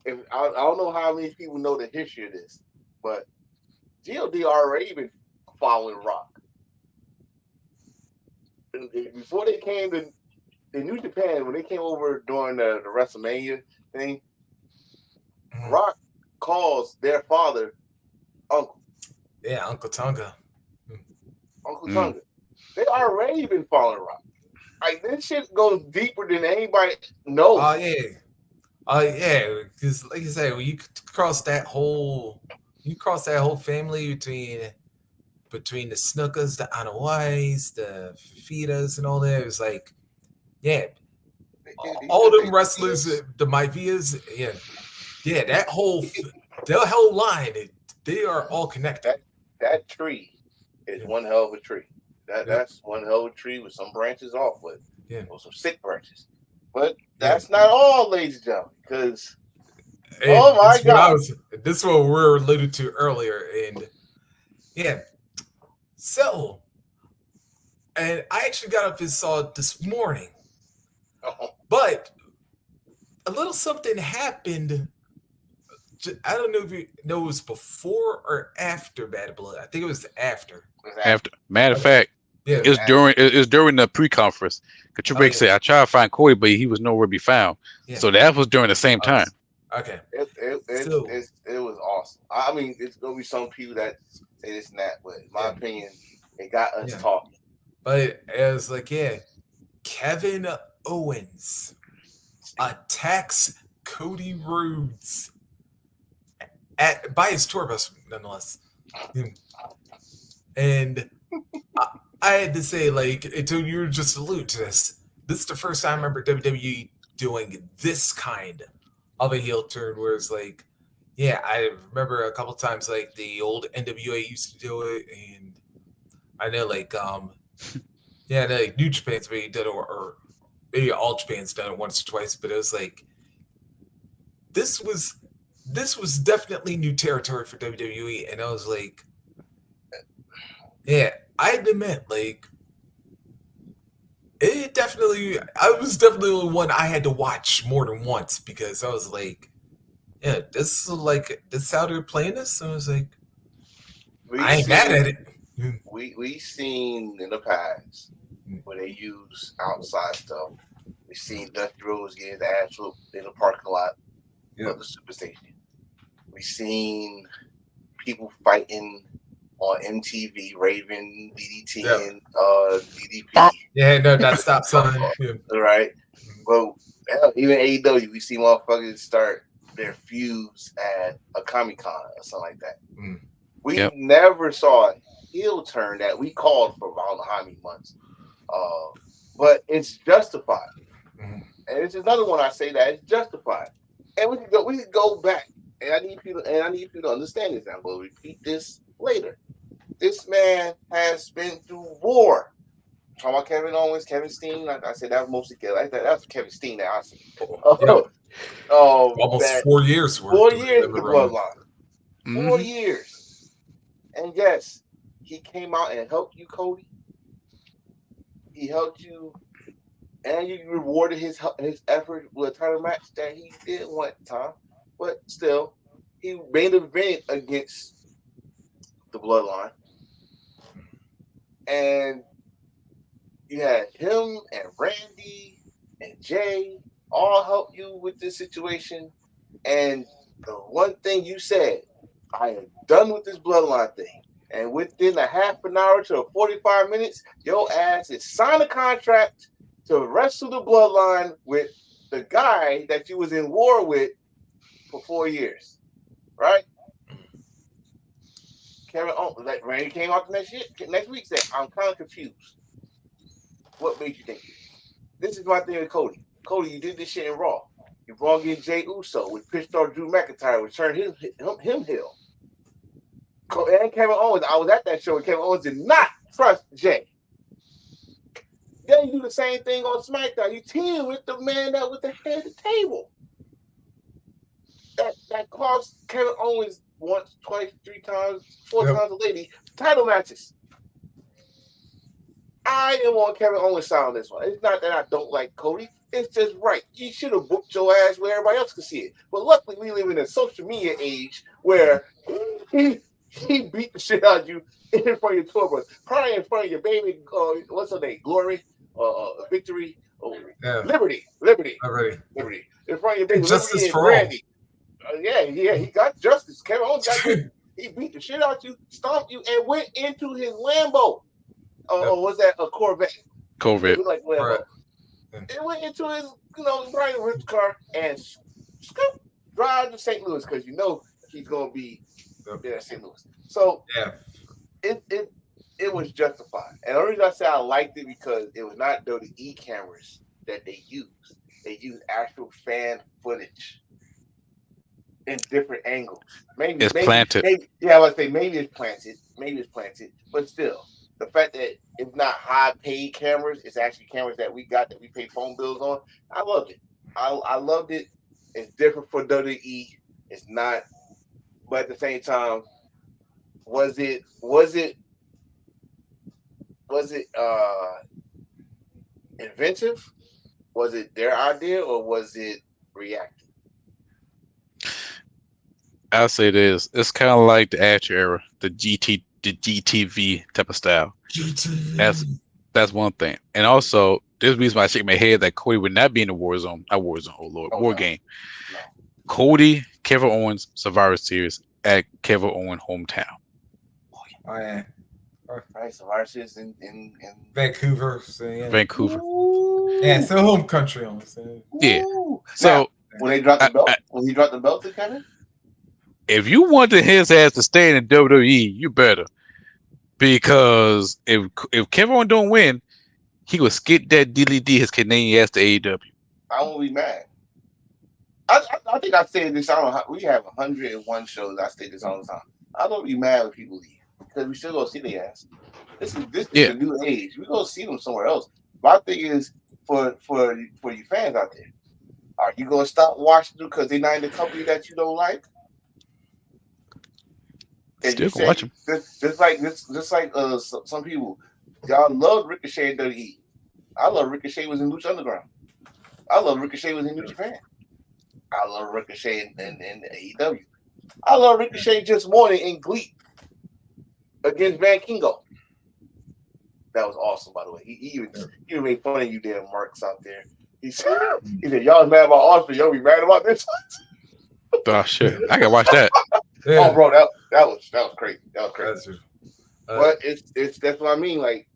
If I don't know how many people know the history of this, but GOD already been following Rock. Before they came to New Japan, when they came over during the WrestleMania thing, Rock calls their father Uncle. Yeah, Uncle Tonga. Uncle Tonga. They already been following Rock. Like this shit goes deeper than anybody knows. Yeah, because like you said, when you cross that whole family between the Snookers, the Anoa'i's, the Fifitas, and all that, it was like, all them wrestlers, the Maivias, that whole the whole line, they are all connected. That tree is one hell of a tree. That's one hell of a tree with some branches off with, or some sick branches. But that's not all, ladies and gentlemen, because oh my God, this is what we were alluded to earlier, and so, and I actually got up and saw it this morning, but a little something happened. I don't know if you know it was before or after Bad Blood. I think it was after. After, matter of fact, it's during the pre-conference. Triple H said, "I tried to find Cody, but he was nowhere to be found." So that was during the same time. Okay, it was awesome. I mean, it's gonna be some people that say this and that, but in my opinion, it got us talking. But it was like, Kevin Owens attacks Cody Rhodes by his tour bus, nonetheless. And I had to say, like, until you just allude to this, this is the first time I remember WWE doing this kind of a heel turn, where it's like, I remember a couple times, like, the old NWA used to do it, and I know, like, like New Japan's maybe did it, or maybe all Japan's done it once or twice, but it was like, this was definitely new territory for WWE, and I was like, I admit, like, I was definitely one I had to watch more than once, because I was like, this is how they're playing this. And I was like, I ain't mad at it. We seen in the past where they use outside stuff. We seen Dusty Rhodes get his ass whooped in the parking lot of the Superstation. We seen people fighting on MTV, Raven, DDT, and DDP. That stop sign. Right? Well, even AEW, we see motherfuckers start their feuds at a Comic-Con or something like that. We never saw a heel turn that we called for I don't know how many months. But it's justified. And it's another one I say that it's justified. And we can go back. And I need people to understand this. I'm going to repeat this later. This man has been through war. I'm talking about Kevin Owens, Kevin Steen. Like I said, that was mostly that's Kevin Steen that I see. Almost 4 years. 4 years of the bloodline. 4 years. And yes, he came out and helped you, Cody. He helped you, and you rewarded his effort with a title match that he didn't want at the time. But still, he made an event against the bloodline. And you had him and Randy and Jay all help you with this situation. And the one thing you said, I am done with this bloodline thing. And within a half an hour to 45 minutes, your ass is sign a contract to wrestle the bloodline with the guy that you was in war with for 4 years. Right? Kevin Owens, like Randy came out the next week said, I'm kind of confused. What made you think this? This is my thing with Cody. Cody, you did this shit in Raw. You brought in Jey Uso with pissed Drew McIntyre, which turned him heel. And Kevin Owens, I was at that show, and Kevin Owens did not trust Jay. Then you do the same thing on SmackDown. You team with the man that was the head of the table. That cost Kevin Owens once, twice, 3 times, 4 times a lady title matches. I am on Kevin Owens' side on this one. It's not that I don't like Cody. It's just right. You should have booked your ass where everybody else could see it. But luckily, we live in a social media age where he beat the shit out of you in front of your tour bus, probably in front of your baby. What's her name? Glory, Victory, Liberty. In front of your baby, Justice Liberty for and Randy. He got justice. Kevin Owens got justice. He beat the shit out of you, stomped you, and went into his Lambo. Was that a Corvette? Corvette. Like Lambo. It went into his, Brian Ripp's car and scoop, drive to St. Louis because he's gonna be there at St. Louis. So it was justified. And the reason I say I liked it because it was not WWE cameras that they used. They used actual fan footage. in different angles. Maybe It's planted. I would say maybe it's planted, but still, the fact that it's not high paid cameras, it's actually cameras that we got that we pay phone bills on. I loved it. I loved it. It's different for WWE. It's not, but at the same time, was it inventive? Was it their idea or was it reactive? I'll say this. It's kind of like the Attitude Era, the GTV type of style. That's one thing. And also, there's a reason why I shake my head that Cody would not be in the War Game. No. Cody, Kevin Owens, Survivor Series at Kevin Owens' hometown. Oh yeah. Right, Survivor Series in Vancouver. So, yeah. Vancouver. Ooh. Yeah, it's their home country almost. Yeah. Ooh. So now, when they dropped the belt, when he dropped the belt to Kevin, if you wanted his ass to stay in the WWE, you better. Because if Kevin Owens don't win, he will skip that DDD his Canadian ass to AEW. I won't be mad. I think I said this. I don't know. We have 101 shows. I say this all the time. I don't be mad when people leave because we still gonna see their ass. This is the new age. We gonna see them somewhere else. My thing is for you fans out there. Are you gonna stop watching them because they're not in the company that you don't like? And Still gonna watch them. Just like some people, y'all love Ricochet and WWE. I love Ricochet was in Lucha Underground. I love Ricochet was in New Japan. I love Ricochet in AEW. I love Ricochet just more in Glee against Van Kingo. That was awesome, by the way. He even made fun of you damn marks out there. He said, y'all mad about Austin, y'all be mad about this? Oh shit. I can watch that. Yeah. Oh bro, that was crazy. That was crazy. But it's that's what I mean. Like,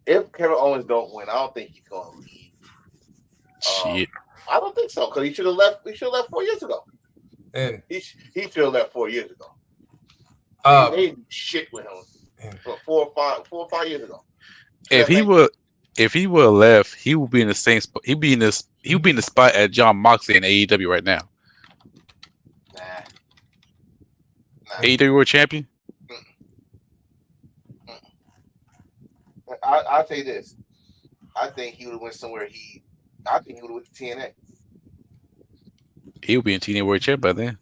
if Kevin Owens don't win, I don't think he's gonna leave. Shit. I don't think so, because he should have left 4 years ago. And he should have left 4 years ago. They did shit with him for 4 or 5 years ago. If he would have left, he would be in the same spot. He would be in the spot at John Moxley in AEW right now. Nah. AEW World Champion. I'll say this. I think he would have went somewhere. I think he would have went to TNA. He would be in TNA World Champion by then.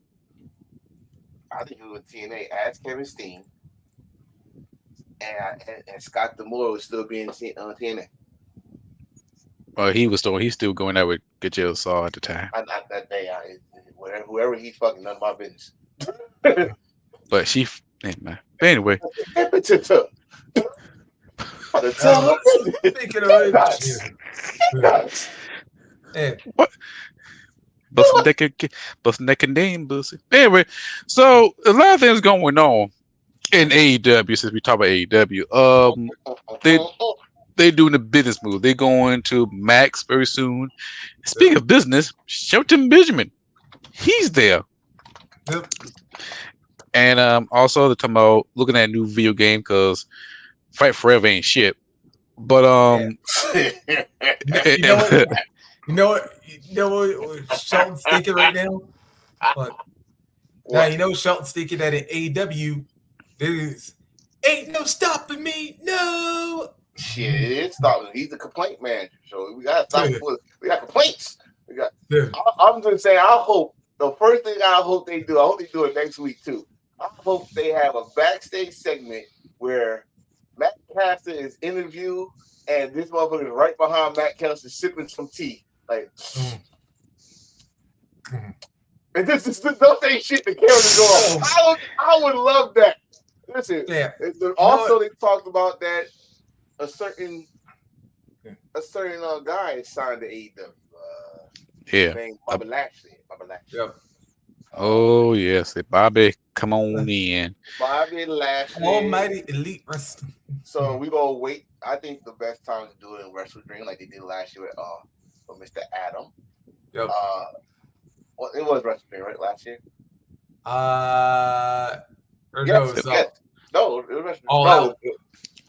I think he would have went to TNA as Kevin Steen, and Scott D'Amore would still be in TNA. Well, he's still going out with Gajel Saw at the time. Not that day. Whoever he's fucking, none of my business. But anyway. Speaking of what? Busting that name, Bussy. Anyway, so a lot of things going on in AEW since we talk about AEW. They doing the business move. They going to Max very soon. Speaking of business, Shelton Benjamin, he's there. Yep. And also they're talking about looking at a new video game because Fight Forever ain't shit. But you know what Shelton's thinking right now? But now you know Shelton's thinking that in AEW there's ain't no stopping me. No. Shit, it's stopping. He's a complaint man. So we got to stop. We got complaints. I'm just saying. I hope the first thing I hope they do. I hope they do it next week too. I hope they have a backstage segment where Matt Caster is interviewed and this motherfucker is right behind Matt Caster sipping some tea. Like, and this is don't say shit. The camera's going. I would love that. Listen. Yeah. Also, they talked about that a certain guy signed to AEW. Named Bobby Lashley. Yep. Oh yes, Bobby, come on in. Bobby Lashley, Almighty Elite Wrestling. So we gonna wait. I think the best time to do it in Wrestle Dream, like they did last year with Mr. Adam. Yep. Well, it was Wrestle Dream, right? Last year. No, it was Wrestle All Dream.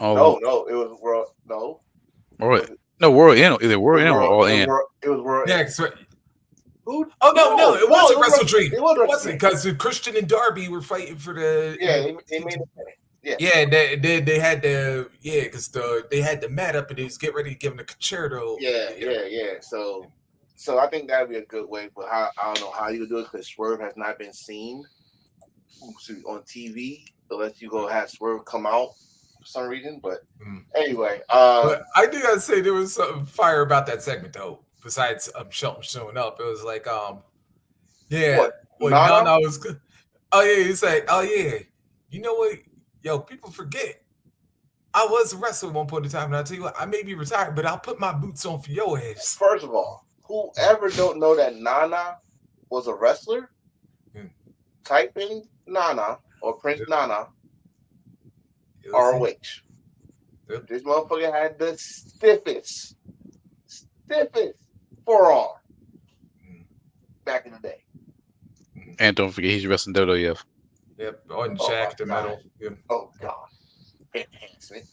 Out. No, it was World. No. World. No, World In. Is it World In or All In? It was World. Yeah, In. Who? Oh no, it wasn't Wrestle Dream. It wasn't because Christian and Darby were fighting for the. Yeah, they made it. Yeah, yeah, they had the because they had the mat up and they was getting ready to give him the concerto. Yeah. So I think that'd be a good way, but I don't know how you do it because Swerve has not been seen on TV unless you go have Swerve come out for some reason. But anyway, but I do gotta say there was something fire about that segment though. Besides Shelton showing up, it was like when Nana was good. Oh yeah, he's like, oh yeah, you know what? Yo, people forget. I was a wrestler at one point in time, and I'll tell you what, I may be retired, but I'll put my boots on for your ass. First of all, whoever don't know that Nana was a wrestler, type in Nana or Prince Nana ROH. This motherfucker had the stiffest forearm back in the day. And don't forget, he's wrestling WWF. Yep, on Jack the Metal. Yep. Oh God, enhancement.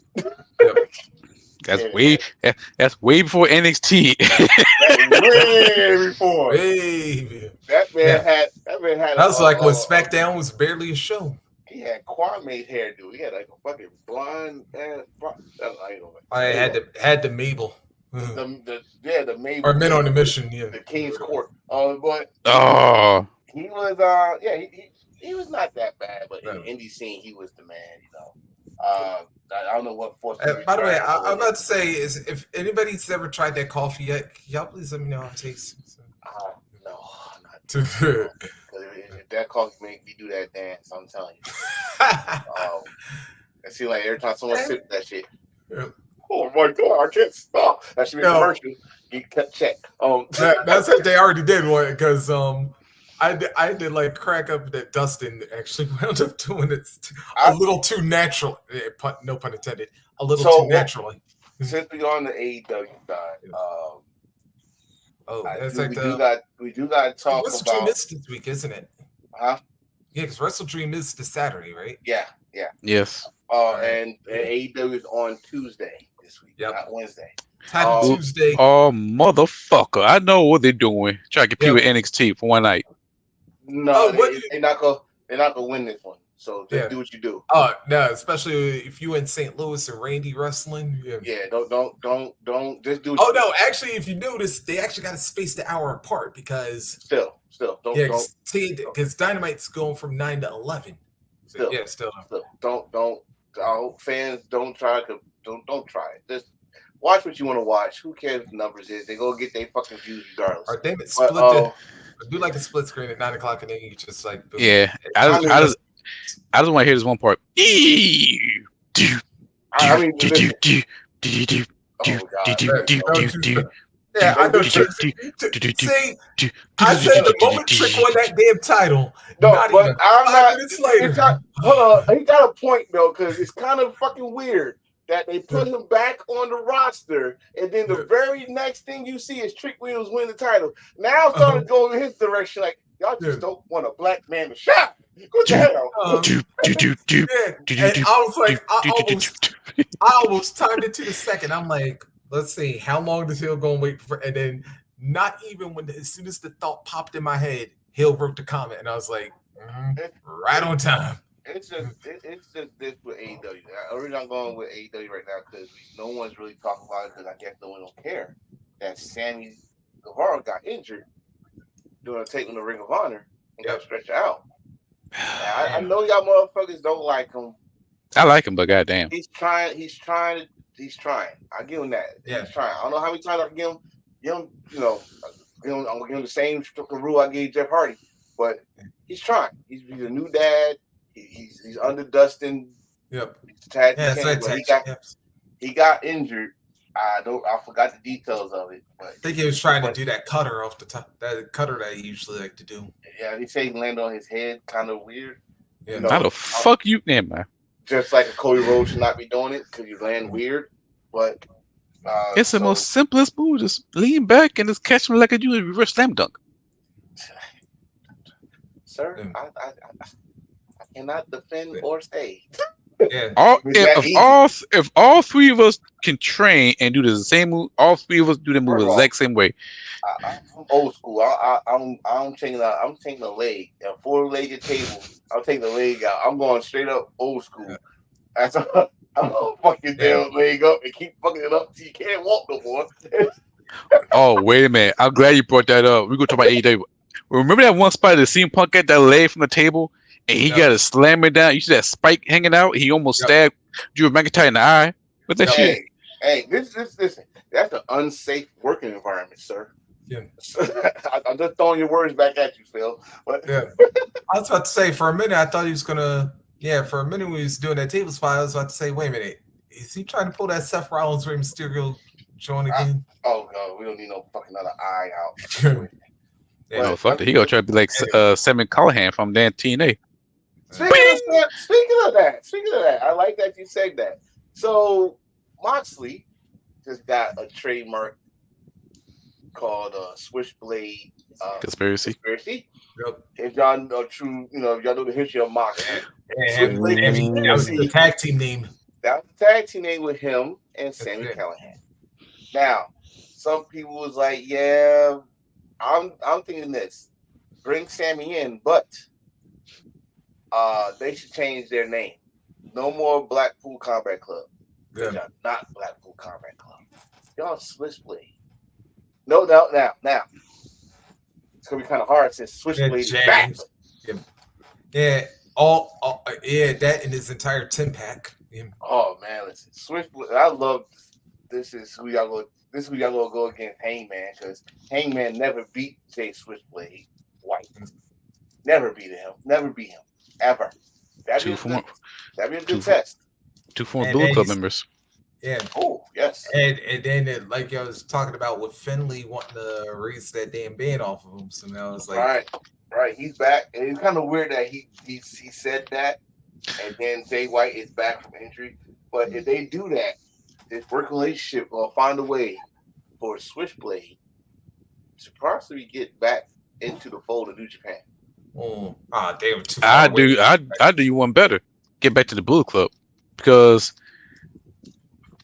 Yep. That's way before NXT. Way before. That man had. That was like when SmackDown was barely a show. He had Kwame hairdo. He had like a fucking blonde ass. I had the Mabel. The Mabel. Or Men on a Mission. Yeah. The King's Court. But he was he was not that bad, but in the indie scene he was the man. I don't know what force. By the way, I'm about to say is if anybody's ever tried that coffee yet, can y'all please let me know how it tastes. No, not too good. If that coffee make me do that dance, I'm telling you. It seems like every time someone sips that shit. Yeah. Oh my God, I can't stop. That should be a commercial. Get cut check. That's what they already did one because I did like crack up that Dustin actually wound up doing it a little too natural. No pun intended. A little too naturally. Since we're on the AEW side, we do got to talk Wrestle about. Dream is this week, isn't it? Huh? Yeah, because Wrestle Dream is the Saturday, right? Yeah. Yes. And AEW is on Tuesday this week, not Wednesday. Tuesday. Oh, motherfucker. I know what they're doing. Try to compete with NXT for one night. No, they're not gonna win this one. So just do what you do. No, especially if you in St. Louis or Randy Wrestling. Yeah, don't just do. No, actually, if you notice, they actually got to space the hour apart because still don't. Because Dynamite's going from 9 to 11. Still. Don't. Fans don't try it. Just watch what you want to watch. Who cares what the numbers is? They go get their fucking views regardless. Or damn it, do like a split screen at 9 o'clock and then you just like boom. Yeah. I just want to hear this one part. Yeah, I know. See, I said the moment Trick won that damn title. No, but I'm not. Minutes later. Hold on, he got a point though, because it's kind of fucking weird that they put him back on the roster, and then the very next thing you see is Trick Williams win the title. Now I'm starting to go in his direction, like y'all just don't want a black man to shot. Go to hell. And I was like, I almost timed it to the second. I'm like, let's see, how long does Hill go and wait for? And then not even as soon as the thought popped in my head, Hill wrote the comment, and I was like, right on time. It's just this with AEW. The reason I'm going with AEW right now because no one's really talking about it because I guess no one don't care that Sammy Guevara got injured doing a tape in the Ring of Honor and got stretched out. I know y'all motherfuckers don't like him. I like him, but goddamn, he's trying. I give him that. Yeah. He's trying. I don't know how many times I can give him. I'm gonna give him the same rule I gave Jeff Hardy, but he's trying. He's a new dad. He's under Dustin. Yep. He got injured. I forgot the details of it. But I think he was trying to do that cutter off the top. That cutter that he usually like to do. Yeah, they say he landed on his head, kind of weird. Yeah. How the fuck you, man? Just like a Cody Rhodes should not be doing it because you land weird. But it's the most simplest move. Just lean back and just catch him like a reverse slam dunk. Sir, I cannot defend or say. Yeah. If all three of us can train and do the same move, all three of us do the move the exact same way. I'm old school. I'm taking a leg, a 4-legged table. I'm taking the leg out. I'm going straight up old school. That's I'm gonna fuck your damn leg up and keep fucking it up till you can't walk no more. Oh, wait a minute. I'm glad you brought that up. We're gonna talk about AEW. Remember that one spot that CM Punk got that leg from the table and he got to slam it down? You see that spike hanging out? He almost stabbed Drew McIntyre in the eye with that shit. Hey, listen. That's an unsafe working environment, sir. Yeah. I'm just throwing your words back at you, Phil. But I was about to say, for a minute, I thought he was gonna. Yeah, for a minute when he was doing that table spot, I was about to say, wait a minute, is he trying to pull that Seth Rollins Rey Mysterio joint again? Oh god, we don't need no fucking other eye out. No, fuck it. He gonna try to be like Sammy Callahan from Dan TNA. Speaking of that, I like that you said that. So Moxley just got a trademark called Switchblade Conspiracy. Yep. If y'all know true, if y'all know the history of Moxley, that was the tag team name. That was the tag team name with him and Sammy Callahan. Now, some people was like, yeah, I'm thinking this. Bring Sammy in, but they should change their name. No more Blackpool Combat Club. Yeah. Y'all not Blackpool Combat Club. Y'all Switchblade. No doubt now. It's gonna be kind of hard since Switchblade is back. Yeah. That in his entire 10-pack. Yeah. Oh man, listen, Switchblade. I love this. Is who y'all go. This is who y'all gonna go against Hangman, because Hangman never beat Jay Switchblade White. Never beat him. Never beat him ever. That'd be a good test. 2 former Bullet Club members. Yeah. Oh yes. And then like I was talking about with Finley wanting to erase that damn ban off of him, so now it's like right. He's back, and it's kind of weird that he said that, and then Jay White is back from injury. But if they do that, this working relationship will find a way for Switchblade to possibly get back into the fold of New Japan. Damn! I do you one better. Get back to the Bullet Club, because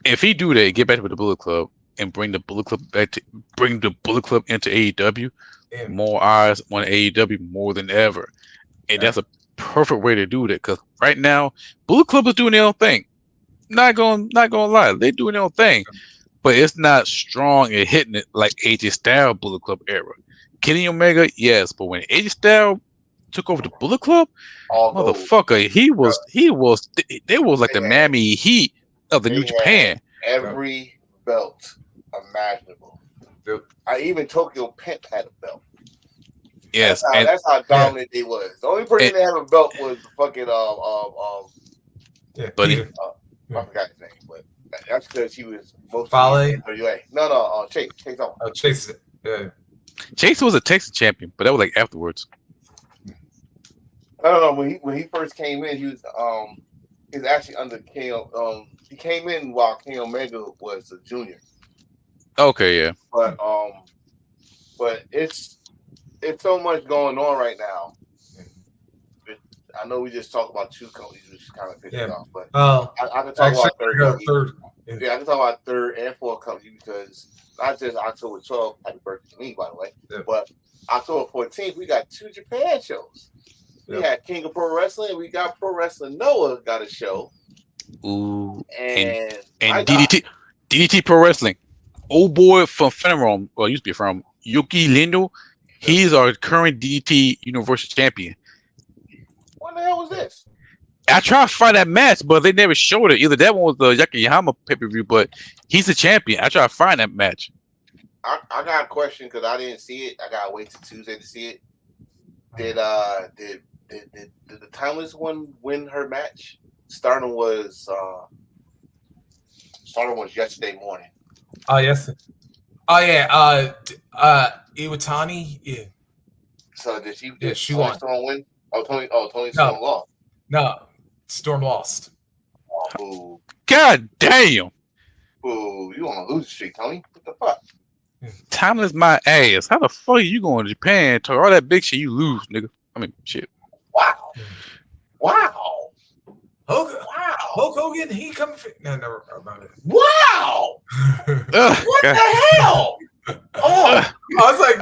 if he do that, get back to the Bullet Club and bring the Bullet Club into AEW. Yeah. More eyes on AEW more than ever, and that's a perfect way to do that. Because right now, Bullet Club is doing their own thing. Not gonna lie, they're doing their own thing, but it's not strong and hitting it like AJ Styles Bullet Club era. Kenny Omega, yes, but when AJ Styles took over the Bullet Club, motherfucker, they was like the Miami Heat of the New Japan. Every belt imaginable. Even Tokyo Pimp had a belt. Yes, that's how dominant they was. The only person that had a belt was the fucking Buddy. I forgot his name, but that's because he was most Fale. No, Chase. Chase on. Chase. Yeah. Chase was a Texas champion, but that was like afterwards. I don't know, when he first came in, he was actually under KO. He came in while Kenny Omega was a junior. Okay, yeah. But it's so much going on right now. I know we just talked about 2 companies, which is kind of pissing off, but I can talk about third. Yeah, I can talk about 3rd and 4th company, because not just October 12th, happy birthday to me, by the way, but October 14th, we got 2 Japan shows. We had King of Pro Wrestling, we got Pro Wrestling Noah got a show. Ooh, and DDT Pro Wrestling. Old boy from Fenrom, well, used to be from Yuki Lindo. He's our current DDT Universal Champion. What the hell was this? I tried to find that match, but they never showed it. Either that one was the Yokohama pay-per-view, but he's the champion. I tried to find that match. I got a question because I didn't see it. I gotta wait till Tuesday to see it. Did the Timeless one win her match? Stardom was yesterday morning. Oh yes. Oh yeah. Iwatani. Yeah. So did she? Did she won? Storm win? Tony Storm lost. No, Storm lost. Oh, God damn. Ooh, you on a losing streak, Tony? What the fuck? Timeless my ass. How the fuck are you going to Japan? Talk all that big shit, you lose, nigga. I mean, shit. Wow. Okay. Wow. Hulk Hogan, he come. No, never about it. Wow! Ugh, What God. the hell? Oh, Ugh. I was like,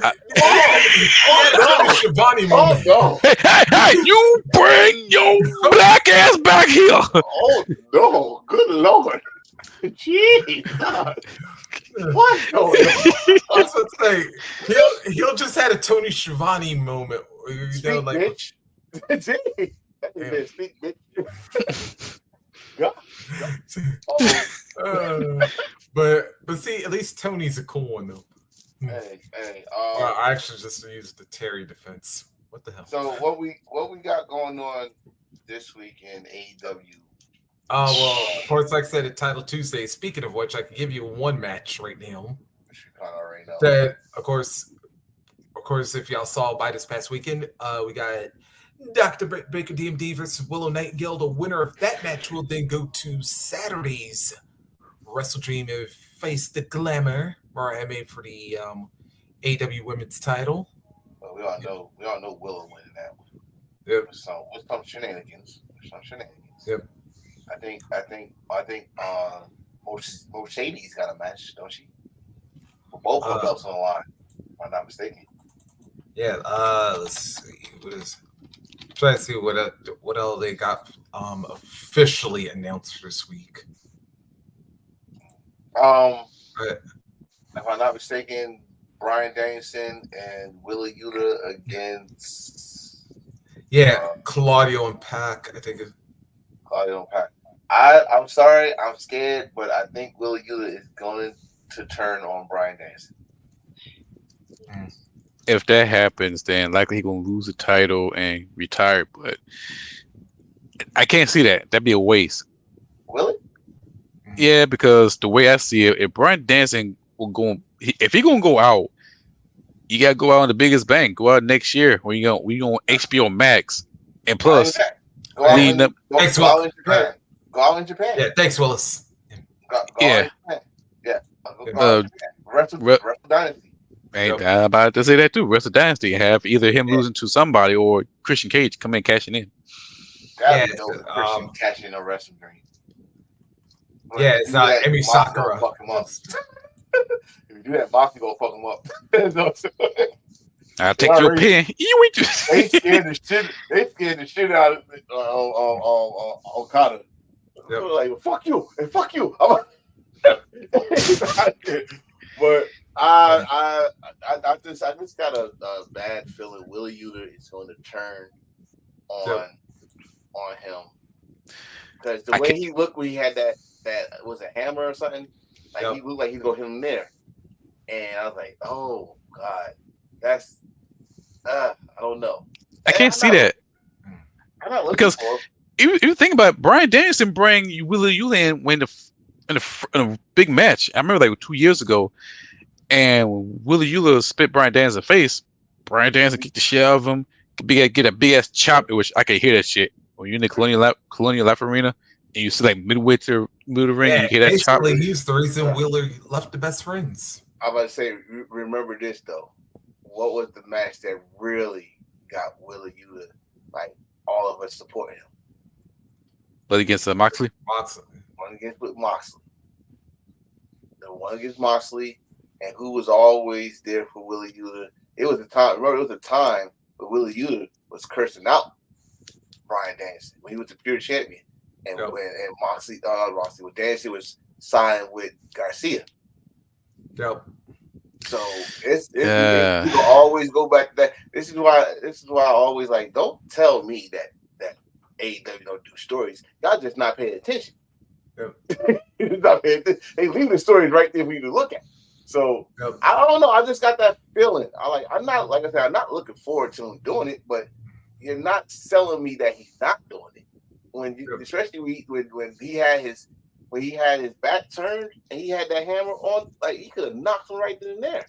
oh Shivani no! moment. Oh Hey, you bring your black ass back here. no! Oh no! Good lord! Jeez! What's going on? I was about to say, he'll just had a Tony Schiavone moment. Speak, Like, bitch. Jeez. That is speak, bitch. God. Oh. but see, at least Tony's a cool one though. Hey. Well, I actually just used the Terry defense. What the hell? So what we got going on this week in AEW? Oh well, of course, like I said, at Title Tuesday. Speaking of which, I can give you one match right now. Which you kind of already know. That of course, if y'all saw by this past weekend, we got Dr. Baker DMD versus Willow Nightingale. The winner of that match will then go to Saturday's Wrestle Dream and face the Glamour, Mariah May, for the AW Women's Title. Well, we all know Willow winning that one. Yep. With some shenanigans. Yep. I think Mercedes got a match, don't she? For both of belts on the line, if I'm not mistaken. Yeah. Let's see. What is? Try to see what else they got officially announced this week. If I'm not mistaken, Bryan Danielson and Wheeler Yuta against Claudio and Pac. I think Claudio and Pac. I'm sorry, I'm scared, but I think Wheeler Yuta is going to turn on Bryan Danielson. If that happens, then likely he's gonna lose the title and retire. But I can't see that. That'd be a waste. Will it? Yeah, because the way I see it, if Bryan Danielson if he's gonna go out, you gotta go out on the biggest bang. Go out next year when we go HBO Max, and plus go out in Japan. Go out in Japan. Yeah, thanks, Willis. Go out in Japan. Wrestle Dynasty. I'm about to say that too. Wrestle Dynasty have either him losing to somebody or Christian Cage come in cashing in. That'd be dope. Christian cashing in a wrestling dream. Yeah, it's not Emi Sakura. Fuck him up. If you do that, Moxie gonna fuck him up. I'll take your pen. They scared the shit out of Okada. Yep. Like, fuck you and fuck you. But I just got a bad feeling Wheeler Yuta is going to turn on him, because the way he looked when he had that was a hammer or something, like he looked like he's going to hit him there, and I was like, oh god, that's I don't know. I can't see that. I'm not looking because for him. If you think about it, Bryan Danielson bring Wheeler Yuta in a big match. I remember like 2 years ago. And when Wheeler Yuta spit Bryan Danielson's face, Bryan Danielson kicked the shit out of him. Get a big ass chop, which I could hear that shit. When you're in the Colonial Life Arena and you see like midway to the ring, and you hear that chop. He's the reason Wheeler left the best friends. I'm about to say, remember this though. What was the match that really got Wheeler Yuta, like all of us supporting him? But against Moxley? One against Moxley. The one against Moxley. And who was always there for Wheeler Yuta? It was a time. Remember, it was a time where Wheeler Yuta was cursing out Bryan Danielson when he was the pure champion, and Moxley, when Danielson was signed with Garcia. Yep. So you can always go back to that. This is why I always like. Don't tell me that AEW don't do stories. Y'all just not paying attention. Yep. Not paying attention. They leave the stories right there for you to look at. So I don't know. I just got that feeling. I'm not looking forward to him doing it, but you're not selling me that he's not doing it. Especially when he had his back turned and he had that hammer on, like he could have knocked him right then and there.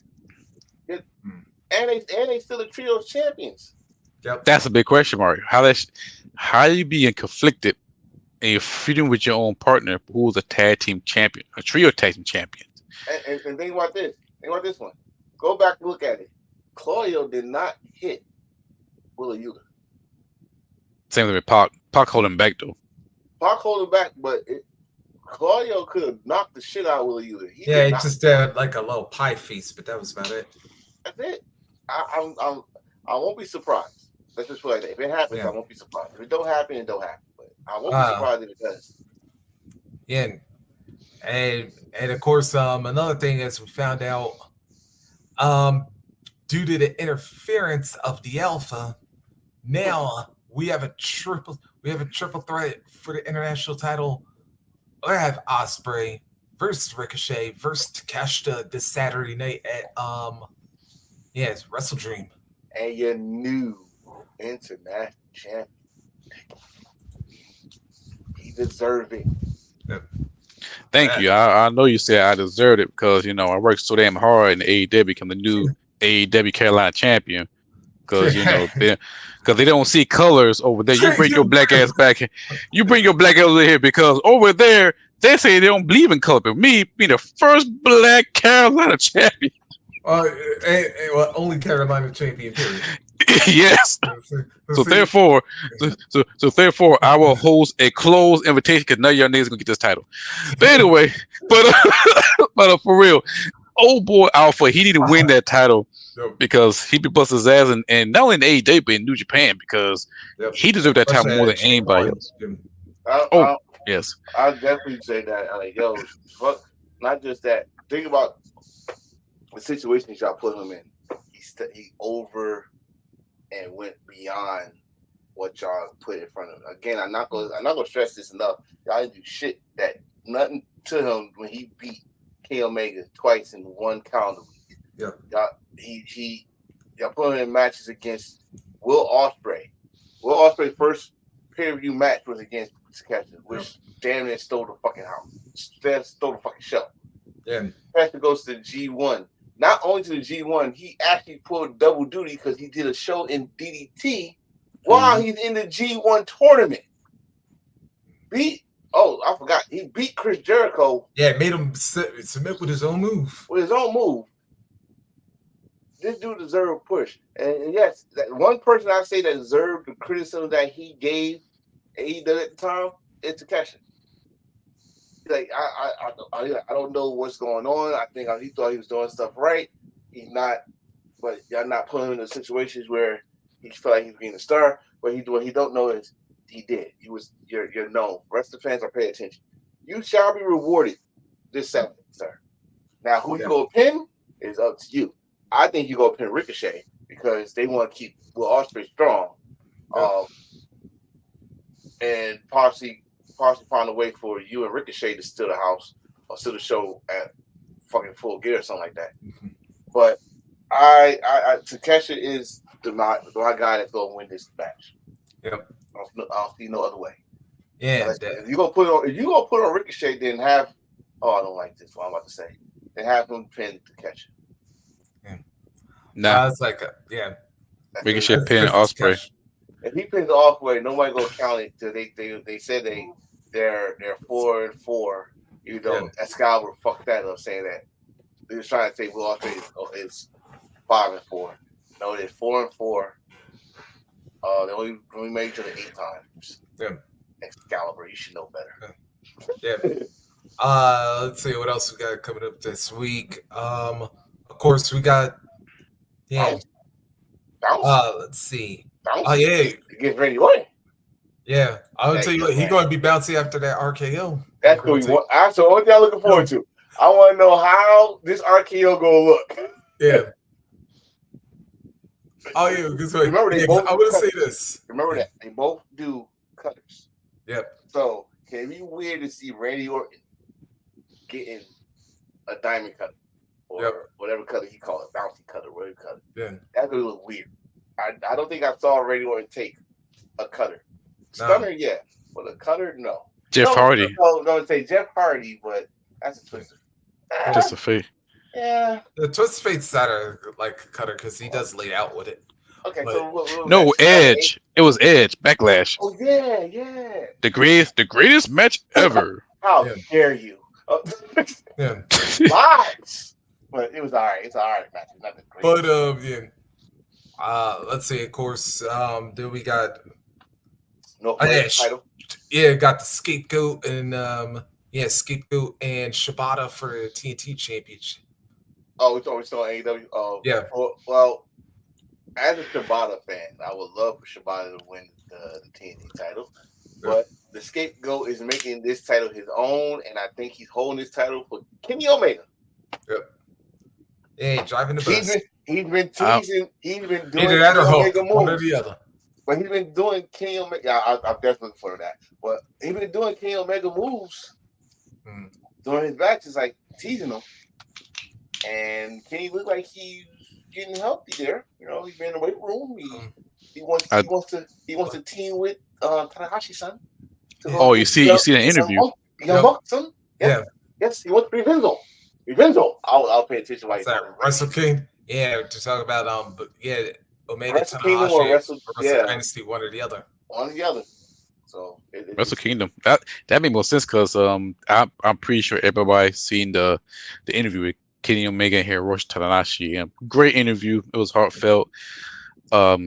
And they still the trio of champions. Yep. That's a big question, Mario. How you being conflicted and you're feuding with your own partner who's a tag team champion, a trio tag team champion. And think about this. Think about this one. Go back and look at it. Claudio did not hit Wheeler Yuta. Same thing with Pac. Pac holding back though. Pac holding back, but Claudio could have knocked the shit out of Wheeler Yuta. He just did like a little pie feast, but that was about it. That's it. I won't be surprised. Let's just put it like that. If it happens, I won't be surprised. If it don't happen, it don't happen. But I won't be surprised if it does. Yeah, and of course, another thing is we found out, due to the interference of the Alpha, now we have a triple threat for the international title. I have Ospreay versus Ricochet versus Takeshita this Saturday night at it's Wrestle Dream. And your new international champion. He deserves it. Thank you. I know you said I deserved it because I worked so damn hard and AEW become the new AEW Carolina champion. Because because they don't see colors over there. You bring your black ass back here. You bring your black ass over here because over there they say they don't believe in color. But me being the first black Carolina champion. Well, only Carolina champion. Period. Yes. So therefore, I will host a closed invitation because none of y'all niggas gonna get this title. But anyway, but for real, old boy Alpha, he need to win that title because he be busting his ass and not only in AEW but in New Japan because he deserved that title more than anybody else. Yes, I'll definitely say that. Like, yo, fuck, not just that. Think about the situations y'all put him in. He over and went beyond what y'all put in front of him. Again, I'm not gonna stress this enough. Y'all didn't do shit that nothing to him when he beat K Omega twice in one calendar week. Yeah. Y'all put him in matches against Will Ospreay. Will Ospreay's first pay-per-view match was against Takeshita, which damn near stole the fucking house. Stole the fucking show. Yeah. Takeshita goes to the G1. Not only to the G1, he actually pulled double duty because he did a show in DDT while he's in the G1 tournament. I forgot. He beat Chris Jericho. Yeah, made him submit with his own move. This dude deserved a push. And yes, that one person I say that deserved the criticism that he gave AEW at the time is Takeshita. Like I don't know what's going on. I think he thought he was doing stuff right. He's not, but y'all not putting him in situations where he felt like he's being a star. What he don't know is he did. You're known. The rest of the fans are paying attention. You shall be rewarded this Saturday, sir. Now who you go pin is up to you. I think you go pin Ricochet because they want to keep Will Ospreay strong, and possibly find a way for you and Ricochet to steal the house or steal the show at fucking Full Gear or something like that. But Takeshita is my guy that's gonna win this match. Yep. I don't see no other way. Yeah. If you gonna put on Ricochet, then have I don't like this. What I'm about to say. Then have him pin Takeshita. Yeah. Nah, it's like Ricochet pin Ospreay. If he pins Ospreay, nobody gonna count it. They said they're 4-4. You know, Excalibur fucked that up saying that. They was trying to say Will Ospreay is 5-4. No, they're 4-4. They only made each other 8 times. Yeah. Excalibur, you should know better. Yeah. Let's see what else we got coming up this week. Of course, we got Bounce. Let's see. Bounce. Oh yeah, It gets Randy Orton. Yeah, I'll tell you what, he's going to be bouncy after that RKO. That's what we want. So what y'all looking forward to? I want to know how this RKO gonna look. Yeah. Oh yeah, because remember I want to say this. Remember that they both do cutters. Yep. So can it be weird to see Randy Orton getting a diamond cutter or whatever cutter he called it, bouncy cutter, whatever cutter? Yeah. That's gonna look weird. I don't think I saw Randy Orton take a cutter. Stunner, yeah, but a cutter, no. Jeff Hardy. No, say Jeff Hardy, but that's a twist. Just a fake. Yeah. The Twist of Fate's not a cutter because he does lay out with it. Okay, but, so no, Edge. It was Edge. Backlash. Oh yeah. The greatest match ever. How dare you? Yeah. Lies. But it was all right. It's all right match. It's nothing great. But let's see. Of course, then we got no title. Yeah, got the Scapegoat and Scapegoat and Shibata for TNT Championship. Oh, it's still AEW. Oh, Yeah. Well, as a Shibata fan, I would love for Shibata to win the TNT title, but the Scapegoat is making this title his own, and I think he's holding this title for Kenny Omega. Yep. Yeah, driving the bus. He's been teasing. He's been doing either that Kenny or Omega Hulk, moves. one or the other. But he's been doing Kenny Omega. I'm definitely looking for that. But he's been doing Kenny Omega moves during his matches, like teasing him. And Kenny looked like he's getting healthy there. You know, he's been in the weight room. He wants to team with Tanahashi-san. Oh, you see the interview. Son. Yes, he wants to be Vinzo. I'll pay attention while he's Wrestle King. Yeah, to talk about Omega Wrestle Kingdom or Wrestle Dynasty, one or the other. So Wrestle Kingdom. That made more sense because I'm pretty sure everybody seen the interview with Kenny Omega and Hiroshi Tanahashi. And great interview. It was heartfelt.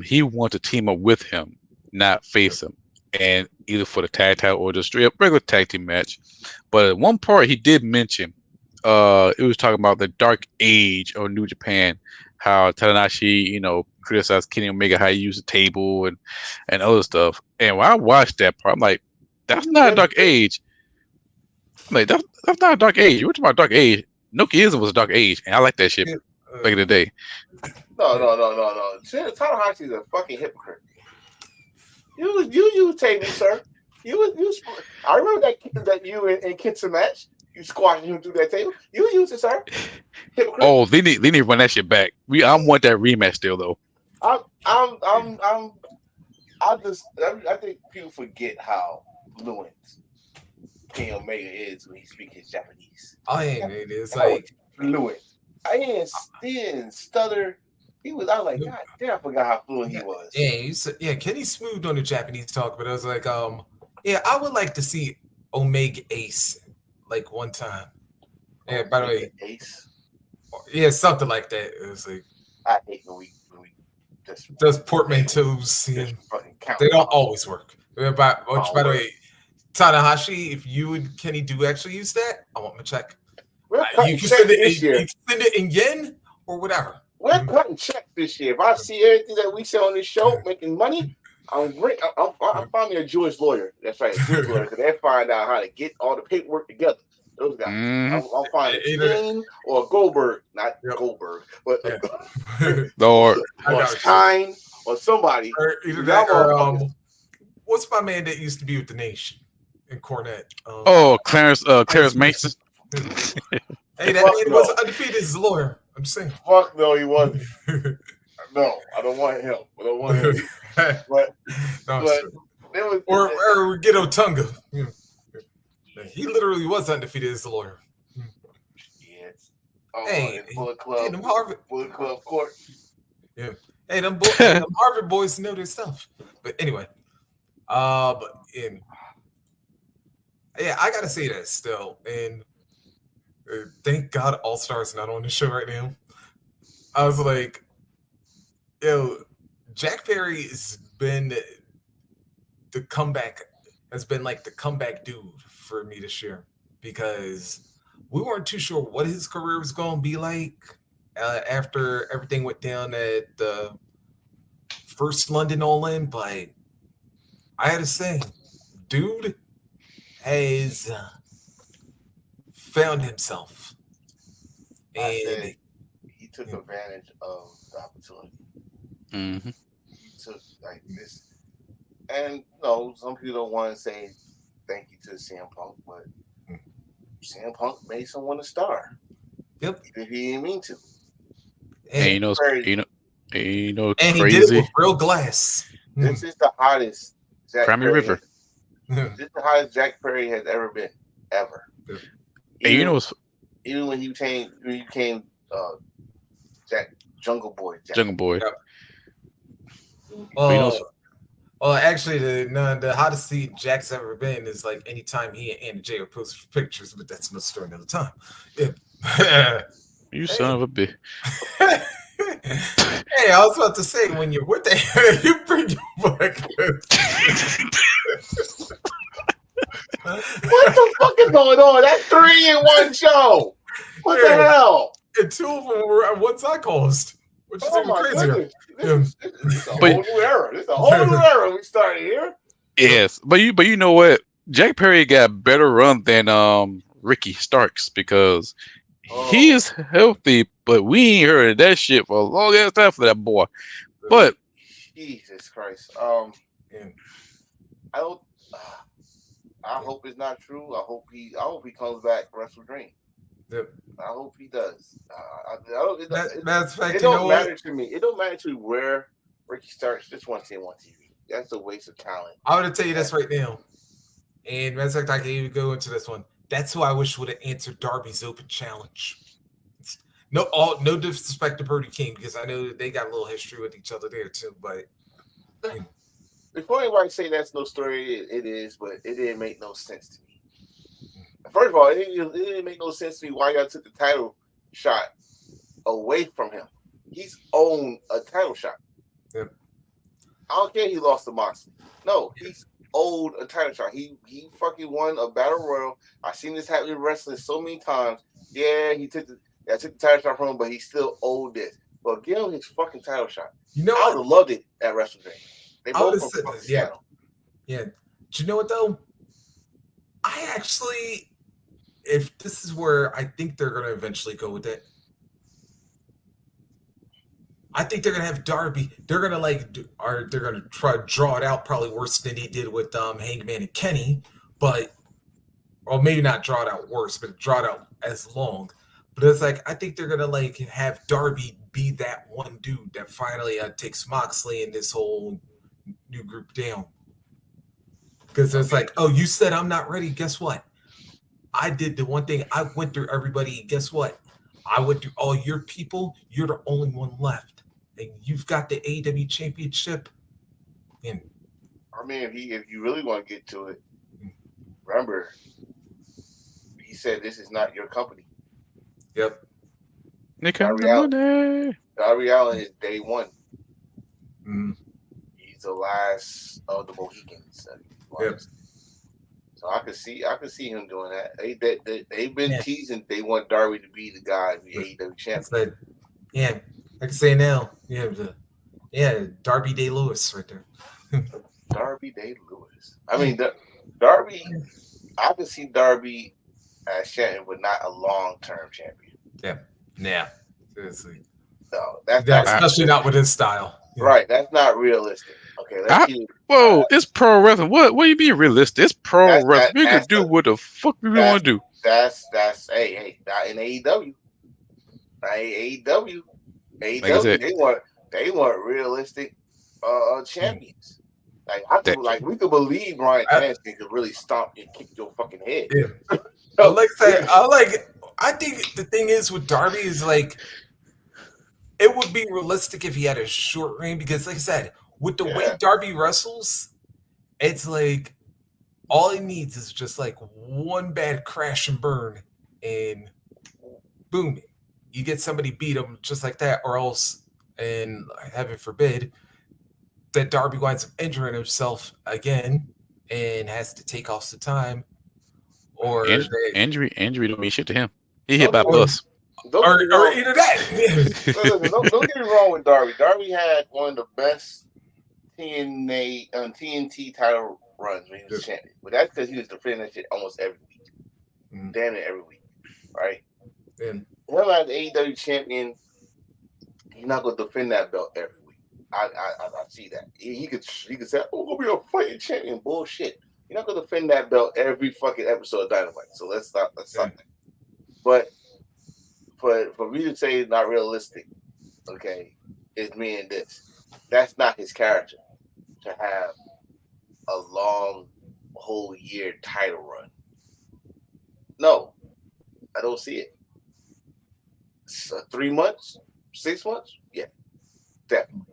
He wanted to team up with him, not face him, and either for the tag title or just straight up regular tag team match. But at one part he did mention, it was talking about the dark age of New Japan, how Tanahashi, criticized Kenny Omega how he used the table and other stuff. And when I watched that part, I'm like, that's not a dark age. I'm like, that's not a dark age. You're talking about dark age. Nokiism was a dark age, and I like that shit back in the day. No. Tanahashi is a fucking hypocrite. You use table, sir. I remember that you and Kitsu match. You squashing him through that table. You use it, sir. Hypocrite. Oh, they need to run that shit back. I want that rematch still though. I think people forget how fluent Kenny Omega is when he speaks his Japanese. Oh yeah, it is like fluent. I didn't stutter. I was like, God damn, I forgot how fluent he was. Yeah, Kenny smooth on the Japanese talk, but I was like, I would like to see Omega Ace like one time. Yeah, by the way, Ace. Yeah, something like that. It was like I hate when we does portmanteaus. They don't always work. By the way, Tanahashi, if you and Kenny do actually use that, I want my check. You can send it in yen or whatever. We're cutting checks this year. If I see everything that we sell on this show making money, I'll find me a Jewish lawyer. That's right, a Jewish lawyer, because they find out how to get all the paperwork together. Those guys. I'll find a Sting or Goldberg, not Goldberg, but or Stein or somebody. Or either that or what's my man that used to be with the Nation in Cornette? Clarence Mason. Hey, that man was undefeated as a lawyer. I'm just saying. Fuck no, he wasn't. No, I don't want him. But there was or Gedo Tunga. He literally was undefeated as a lawyer. Yes. Bullet Club Court. Yeah. Hey, them Harvard boys know their stuff. But anyway, I gotta say that still, and thank God All Stars not on the show right now. I was like, Jack Perry has been the comeback dude for me this year, because we weren't too sure what his career was going to be like after everything went down at the first London All In, but I had to say, dude has found himself. And he took advantage of the opportunity. Mm-hmm. He took like this. And no, some people don't want to say thank you to CM Punk, but CM Punk made someone a star. Yep. Even if he didn't mean to. And and crazy. He did it with real glass. This is the hottest Jack Primary Perry. River. This is the hottest Jack Perry has ever been, ever. And even when he became Jack Jungle Boy. Jungle Boy. Yep. Well, actually, the hottest seat Jack's ever been is like anytime he and Anna Jay are posting pictures, but that's another story another time. Yeah. You son of a bitch. Hey, I was about to say, when you're with the you bring your back. What the fuck is going on? That's 3 in one show. What the hell? And 2 of them were at one side cost, which is even crazier. This is a whole new era. This is a whole new era we started here. Yes, but you know what? Jack Perry got a better run than Ricky Starks because he is healthy, but we ain't heard of that shit for a long ass time for that boy. But Jesus Christ, I don't. I hope it's not true. I hope he comes back Wrestle Dream. Yep. I hope he does. It don't matter to me. It don't matter to me where Ricky Starks. Just want to see him on TV. That's a waste of talent. I'm going to tell you this right now. And matter of fact, I can even go into this one. That's who I wish would have answered Darby's open challenge. No disrespect to Brody King, because I know that they got a little history with each other there too. But before anybody say that's no story, it is, but it didn't make no sense to me. First of all, it didn't make no sense to me why y'all took the title shot away from him. He's owned a title shot. Yep. I don't care he lost to Moxley. No, he's owed a title shot. He fucking won a battle royal. I've seen this happen in wrestling so many times. Yeah, I took the title shot from him, but he still owed this. But give him his fucking title shot. You know, I would have loved it at WrestleMania. They both from yeah. Do you know what though? I actually, if this is where I think they're going to eventually go with it, I think they're going to have Darby. They're going to they're going to try to draw it out probably worse than he did with Hangman and Kenny, or maybe not draw it out worse, but draw it out as long. But it's like, I think they're going to have Darby be that one dude that finally takes Moxley and this whole new group down. Because it's like, oh, you said I'm not ready. Guess what? I did the one thing. I went through everybody. Guess what? I went through all your people. You're the only one left. And you've got the AEW championship. And I mean, if you really want to get to it, remember, he said this is not your company. Yep. Darby Allin is day one. Mm. He's the last of the Mohicans. Yep. So I could see him doing that. They've been teasing. They want Darby to be the guy, the AEW champion. I can say now. Darby Day Lewis right there. Darby Day Lewis. I mean, Darby. I could see Darby as champion, but not a long-term champion. Yeah. Seriously. No, that's especially not with his style. Yeah. Right. That's not realistic. Okay. It's pro wrestling. What are you being realistic? It's pro wrestling. We can do what the fuck we want to do. That's hey, not in AEW. AEW, they want realistic champions. We could believe Bryan Danielson could really stomp and kick your fucking head. Yeah. I think the thing is with Darby is it would be realistic if he had a short reign, because like I said, with the way Darby wrestles, it's like all he needs is just one bad crash and burn, and boom, you get somebody beat him just like that, or else, and heaven forbid, that Darby winds up injuring himself again and has to take off the time. Or injury don't mean shit to him. He hit by bus. Or either that. Listen, don't get me wrong with Darby. Darby had one of the best TNT title runs when he was champion. But that's because he was defending that shit almost every week. Mm-hmm. Damn it, every week. Right? And him as the AEW champion, he's not going to defend that belt every week. I see that. He could say, "Oh, we'll be a fighting champion." Bullshit. You're not going to defend that belt every fucking episode of Dynamite. So let's stop that. But for me to say it's not realistic, okay, it's meaning this. That's not his character to have a long whole year title run. No, I don't see it. So 3 months, 6 months? Yeah, definitely.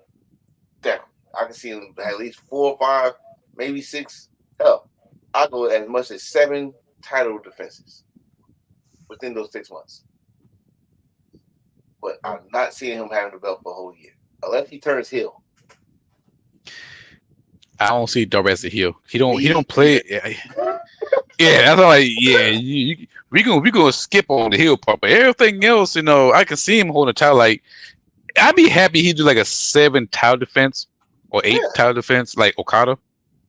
I can see him at least 4 or 5, maybe 6. Hell, I'll go as much as 7 title defenses within those 6 months. But I'm not seeing him having the belt for a whole year. Unless he turns heel. I don't see Darby as a heel. He don't play. Yeah, that's all like, yeah, we gonna skip on the heel part, but everything else, I can see him holding a title. Like, I'd be happy he do like a 7 title defense or 8 Yeah. title defense, like Okada,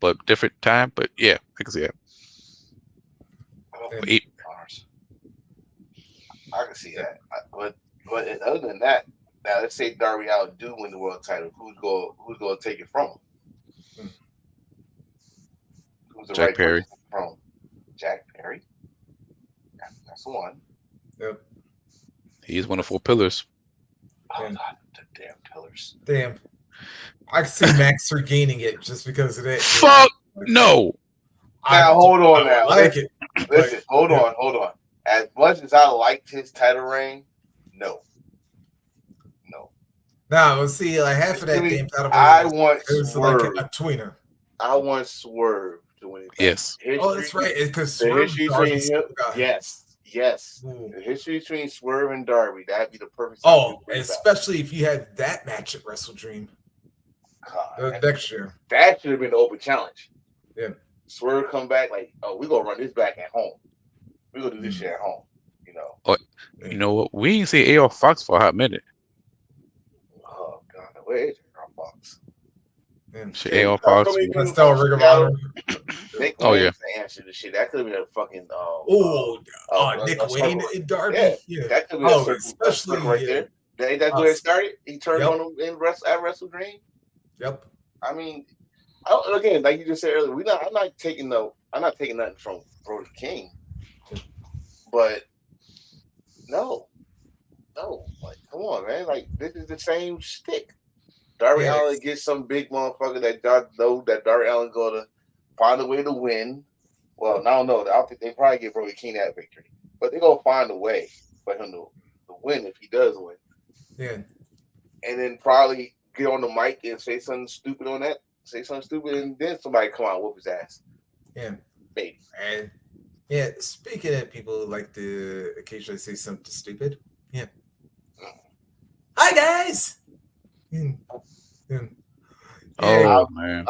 but different time. But yeah, I can see that. And- 8. I can see that. But other than that, now let's say Darby Allin do win the world title. Who's going to take it from him? Who's the Jack right Perry. person from? Jack Perry. That's the one. Yep. He's one of 4 pillars. Oh, And- God, the damn pillars. Damn. I can see Max regaining it just because of that. Fuck no. Now hold on. Now I like it. Listen, hold on. As much as I liked his title reign, no. Now let's see, like half of that Jimmy, damn title. I want it was like Swerve. a tweener. I want Swerve to win it. Yes. Oh, that's right. Because The Swerve history Darby between him, yes. Ooh. The history between Swerve and Darby, that'd be the perfect. Oh, time to bring it back. especially if you had that match at Wrestle Dream God, next year. that should have been the open challenge. Yeah. Swerve come back like, oh, we're gonna run this back at home. We're gonna do this shit at home. You know what? We ain't see AR Fox for a hot minute. Oh God, where is AR Fox? And Shit, AR Fox. So many that's people still from Ring of Chicago. Honor. Nick Oh, Wayne yeah. answer the shit. That could have been a fucking Nick a Wayne circle. and Darby. Yeah. Yeah. That could be a circle especially right there. Ain't that where it started? He turned Yep. on him at Wrestle Dream. Yep. I mean, again, like you just said earlier, I'm not taking nothing from Brody King, but no, like come on, man, like this is the same stick. Darby Yes. Allin gets some big motherfucker that know that Darby Allin gonna find a way to win. Well, I don't know. I think they probably give Brody King that victory, but they're gonna find a way for him to win if he does win. Yeah. And then probably get on the mic and say something stupid on that. Say something stupid, and then somebody come out and whoop his ass. Yeah. Maybe. And yeah, speaking of people who like to occasionally say something stupid. Yeah. Hi guys. Oh man.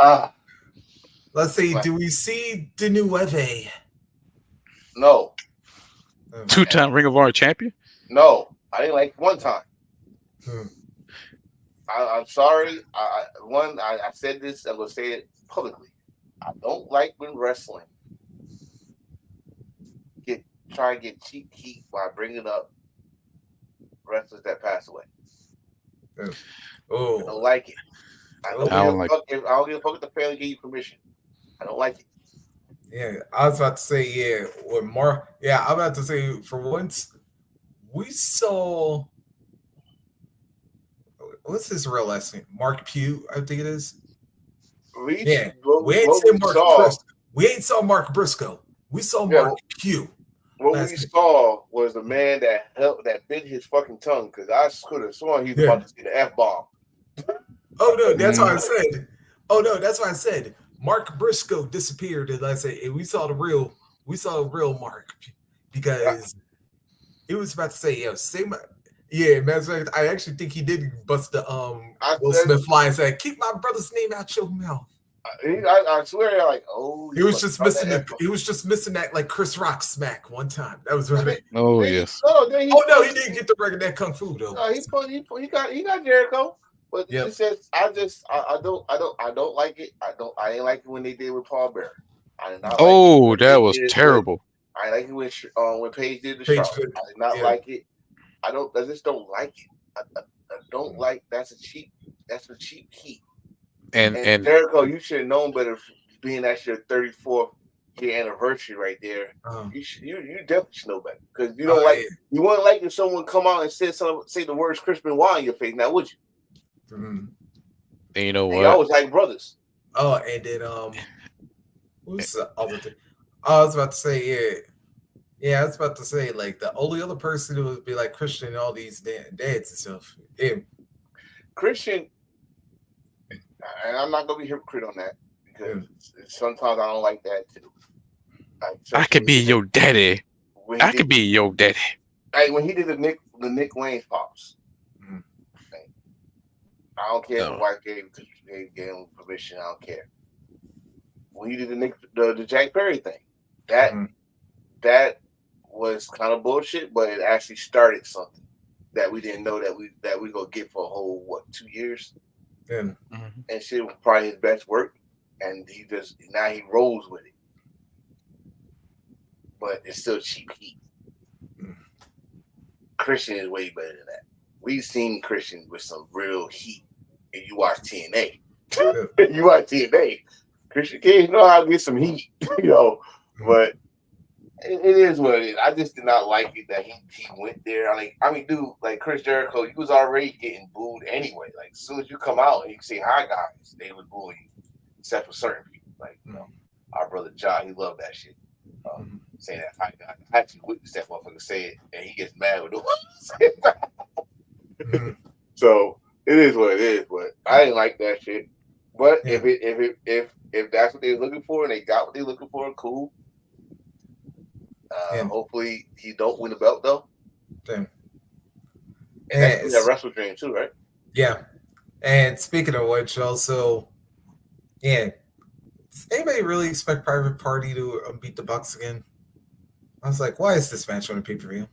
Let's see. Do we see the new Eve? No. 2-time Ring of Honor champion. No. I didn't like one time. Hmm. I'm sorry. I said this. I'm gonna say it publicly. I don't like when wrestling try to get cheap heat by bringing up wrestlers that pass away. I Oh, don't like it. I don't give a fuck if the family give you permission. I don't like it. yeah. I was about to say, yeah, with Mark. Yeah, I'm about to say for once, we saw. What's his real last name? Mark Pugh, I think it is. We ain't saw Mark Briscoe. We saw Mark Pugh. What we saw was the man that bit his fucking tongue because I could have sworn he was about to see the F-bomb. Oh no, that's why I said. Oh no, that's why I said Mark Briscoe disappeared, and I said we saw the real Mark because it was about to say, matter of fact, I actually think he did bust the Will Smith line and said, "Keep my brother's name out your mouth." I swear, like, he was just missing that like Chris Rock smack one time. That was right. Oh yes. He didn't get the record that kung fu though. No, he got Jericho. But he says I don't like it. I ain't like it when they did with Paul Bearer. I did not like that was terrible. I like it when Paige did the show. I did not like it. I just don't like it. I don't like that's a cheap heat. And Jericho, you should have known better, being that's your 34th year anniversary right there. You definitely should know better because you don't you wouldn't like if someone come out and say the words Chris Benoit in your face. Now would you? And you know what? Y'all was like brothers. Oh, and then who's the other thing? I was about to say I was about to say like the only other person who would be like Christian and all these dads and stuff. Christian. And I'm not gonna be hypocrite on that because sometimes I don't like that too. Like, I could be your daddy. I could be your daddy. Like when he did the Nick Wayne's pops. I don't care if the wife gave him permission. I don't care. When he did the Jack Perry thing, That that was kind of bullshit, but it actually started something that we didn't know that we gonna get for a whole 2 years. And And shit was probably his best work, and he rolls with it. But it's still cheap heat. Christian is way better than that. We've seen Christian with some real heat, and you watch TNA. You watch TNA. Christian Cage know how to get some heat, But it is what it is. I just did not like it that he went there. Dude, like Chris Jericho, you was already getting booed anyway. Like as soon as you come out and you say hi guys, they would boo you, except for certain people. Like our brother John, he loved that shit. Saying that hi guys. I actually witnessed that motherfucker say it, and he gets mad with the So it is what it is. But I didn't like that shit. But if that's what they were looking for and they got what they were looking for, cool. Hopefully he don't win the belt though. Damn. And that's that Wrestle Dream too, right? Yeah. And speaking of which, also, does anybody really expect Private Party to beat the Bucks again? I was like, why is this match on the pay-per-view?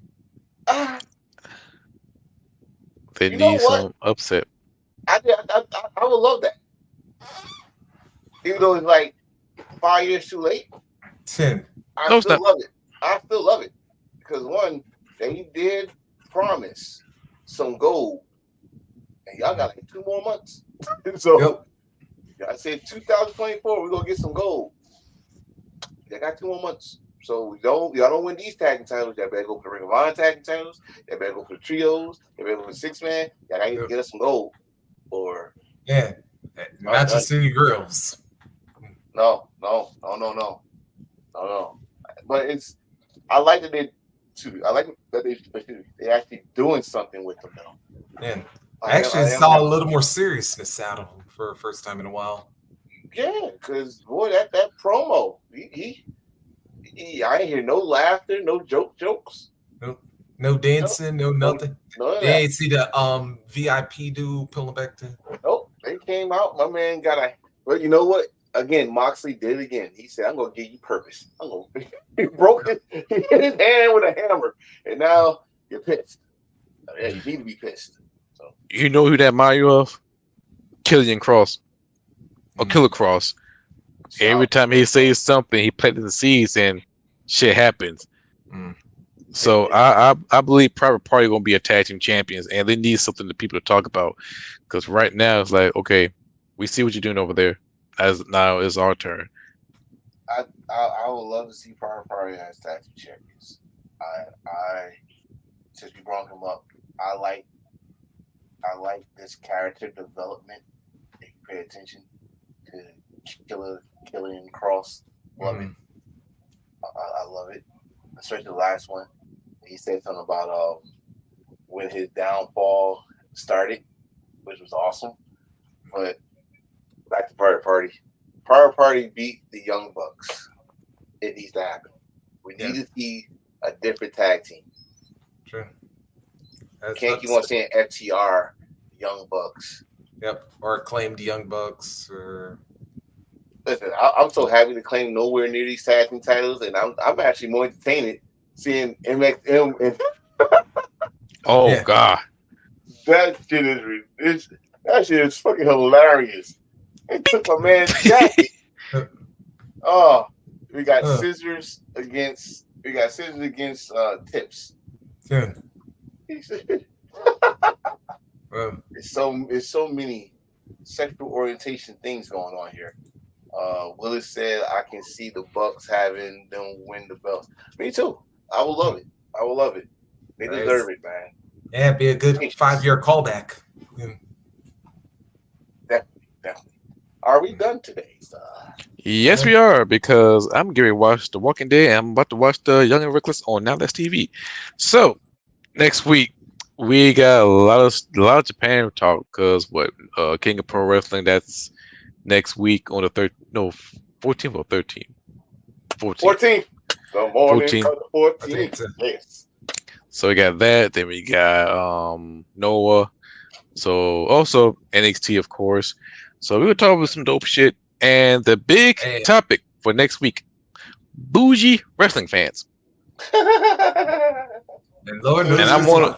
They need some upset. I would love that. Even though it's like 5 years too late. 10. I still love it. I still love it. Because one, they did promise some gold. And y'all got like 2 more months. So I said 2024, we're gonna get some gold. They got 2 more months. So y'all don't win these tag titles. Y'all better go for the Ring of Honor tag titles. Y'all better go for the trios. Y'all better go for the 6-man. Y'all gotta get us some gold. Or not just any girls. No. But I like that I like that they actually doing something with them now. Yeah. I actually saw a little more seriousness out of him for the first time in a while. Yeah, because boy, that promo, I ain't hear no laughter, no jokes. No dancing, no nothing. No, they ain't see the VIP dude pulling back to. Nope, they came out. My man got But you know what? Again, Moxley did it again. He said, "I'm gonna give you purpose." He broke it. He hit his hand with a hammer, and now you're pissed. Yeah, you need to be pissed. So you know who that remind you of? Killian Cross or Killer Cross. Every time he says something, he planted the seeds, and shit happens. So I believe Private Party gonna be a tag team champions, and they need something to people to talk about. Because right now it's like, okay, we see what you're doing over there. As now it's our turn. I would love to see Private Party as tag team champions. I since we brought him up, I like this character development. If you pay attention to Killian Cross, love it. I love it, especially the last one. He said something about when his downfall started, which was awesome. But back to Private Party. Private Party beat the Young Bucks. It needs to happen. We need to see a different tag team. True. Can't keep on saying FTR Young Bucks. Yep. Or Acclaimed Young Bucks. Or listen, I'm so happy to claim nowhere near these tag team titles, and I'm actually more entertained seeing MXM. And God, that shit is fucking hilarious. They took my man's jacket. We got scissors against tips. Yeah. It's so many sexual orientation things going on here. Willis said, "I can see the Bucks having them win the belts." Me too. I will love it. They deserve it, man. Yeah, it'd be a good 5-year callback. Definitely. Are we done today, sir? Yes, we are, because I'm getting to watch The Walking Dead, and I'm about to watch the Young and Reckless on Now That's TV. So next week we got a lot of Japan talk, because King of Pro Wrestling, that's next week on the 14th or 13th. 14th. The morning 14th. Yes. So we got that. Then we got Noah. So also NXT, of course. So we were talking about some dope shit. And the big topic for next week, bougie wrestling fans. And Lord knows And I'm there's one one.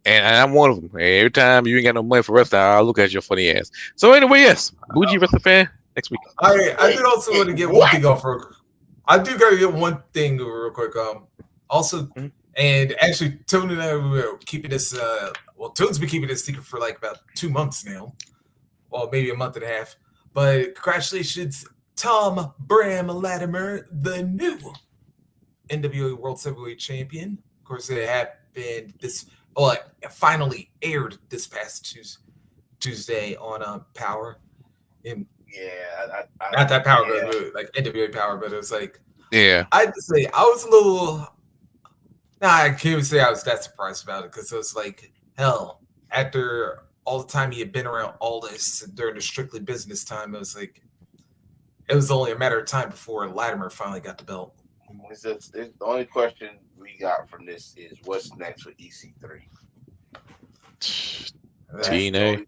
And I'm one of them. Every time you ain't got no money for wrestling, I'll look at your funny ass. So anyway, yes, bougie wrestling fan next week. I did also want to get one thing off. I do gotta get one thing real quick. Also, and actually, Tony and I were keeping this. Tony's been keeping this secret for like about 2 months now, well, maybe a month and a half. But congratulations, Tom Bram Latimer, the new NWA World Heavyweight Champion. Of course, it happened this. Well, it finally aired this past Tuesday on Power. And yeah, not that Power, but like NWA Power, but it was like, yeah. I'd say I was a little. Nah, I can't even say I was that surprised about it because it was like, hell, after all the time he had been around all this during the strictly business time, it was like, it was only a matter of time before Latimer finally got the belt. It's the only question we got from this is what's next with EC3? TNA.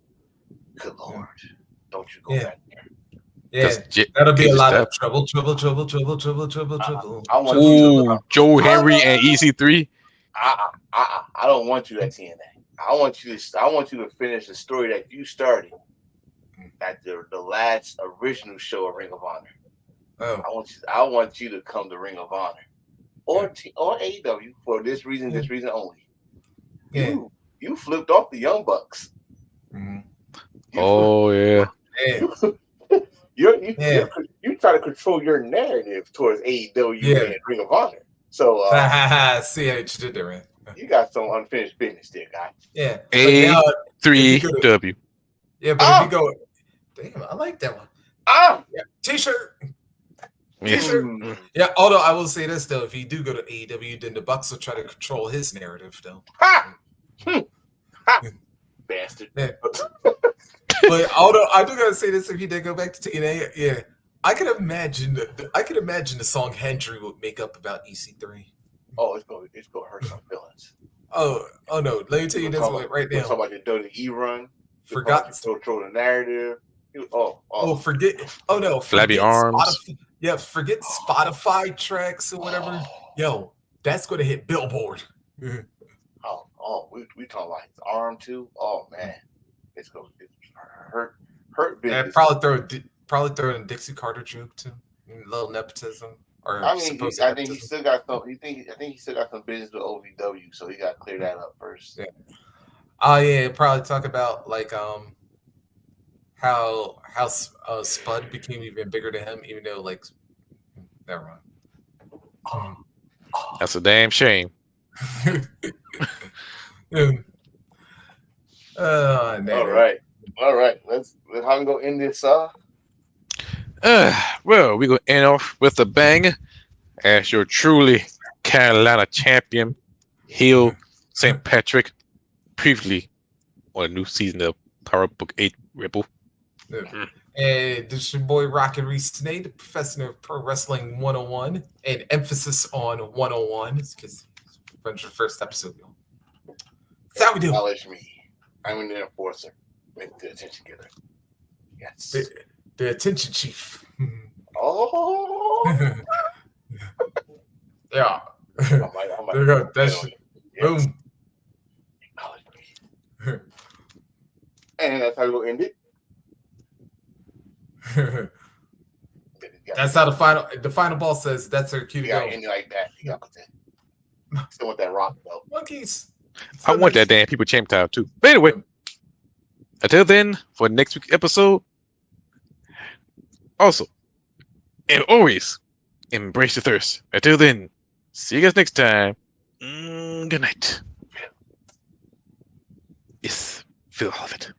Good Lord. Don't you go back there. Yeah, that'll be a lot of trouble. I want you to Joe Henry and EC3. I don't want you at TNA. I want you to finish the story that you started at the last original show of Ring of Honor. Oh. I want you to come to Ring of Honor or AEW for this reason only. Yeah. You flipped off the Young Bucks. Mm-hmm. You try to control your narrative towards AEW and Ring of Honor. So see how you did there, man. You got some unfinished business there, guy. Yeah. A3W. Yeah, but if you go, damn, I like that one. Yeah. T-shirt. Yes. T-shirt. Yeah, although I will say this though, if you do go to AEW, then the Bucks will try to control his narrative though. Ha! Bastard. Yeah. But although I do gotta say this, if he did go back to TNA, I could imagine the song Hendry would make up about EC3. Oh, it's gonna hurt some feelings. Oh no! Let me tell you this one right now. Talk about the WWE run. Forgot to control the narrative. Forget. Oh no! Flabby arms. Forget Spotify tracks or whatever. Yo, that's gonna hit Billboard. We talking about his arm too. Oh man, it's hurt. And probably throw in a Dixie Carter joke too. A little nepotism. Or I think he still got some. I think he still got some business with OVW, so he got to clear that up first. Yeah. Oh yeah, probably talk about like how Spud became even bigger than him, even though like never mind. That's a damn shame. All right. Let's how we gonna end this? Well, we're gonna end off with a bang as your truly Carolina champion, heel St. Patrick, previously on a new season of Power Book 8 Ripple. And this is your boy Rocket Reese today, the professor of Pro Wrestling 101, and emphasis on 101 because it's your first episode. That's how we do. Acknowledge me. I'm an enforcer. Make the attention getter. Yes. The attention chief. Oh. Yeah. I might there you go. That's boom. Acknowledge me. And that's how we'll end it. That's how the final ball says that's her cue to go. End it like that. You got that. Still want that rock though. Monkeys. I want that damn people champ time too. But anyway, until then, for next week's episode, also, and always embrace the thirst. Until then, see you guys next time. Good night. Yes, feel all of it.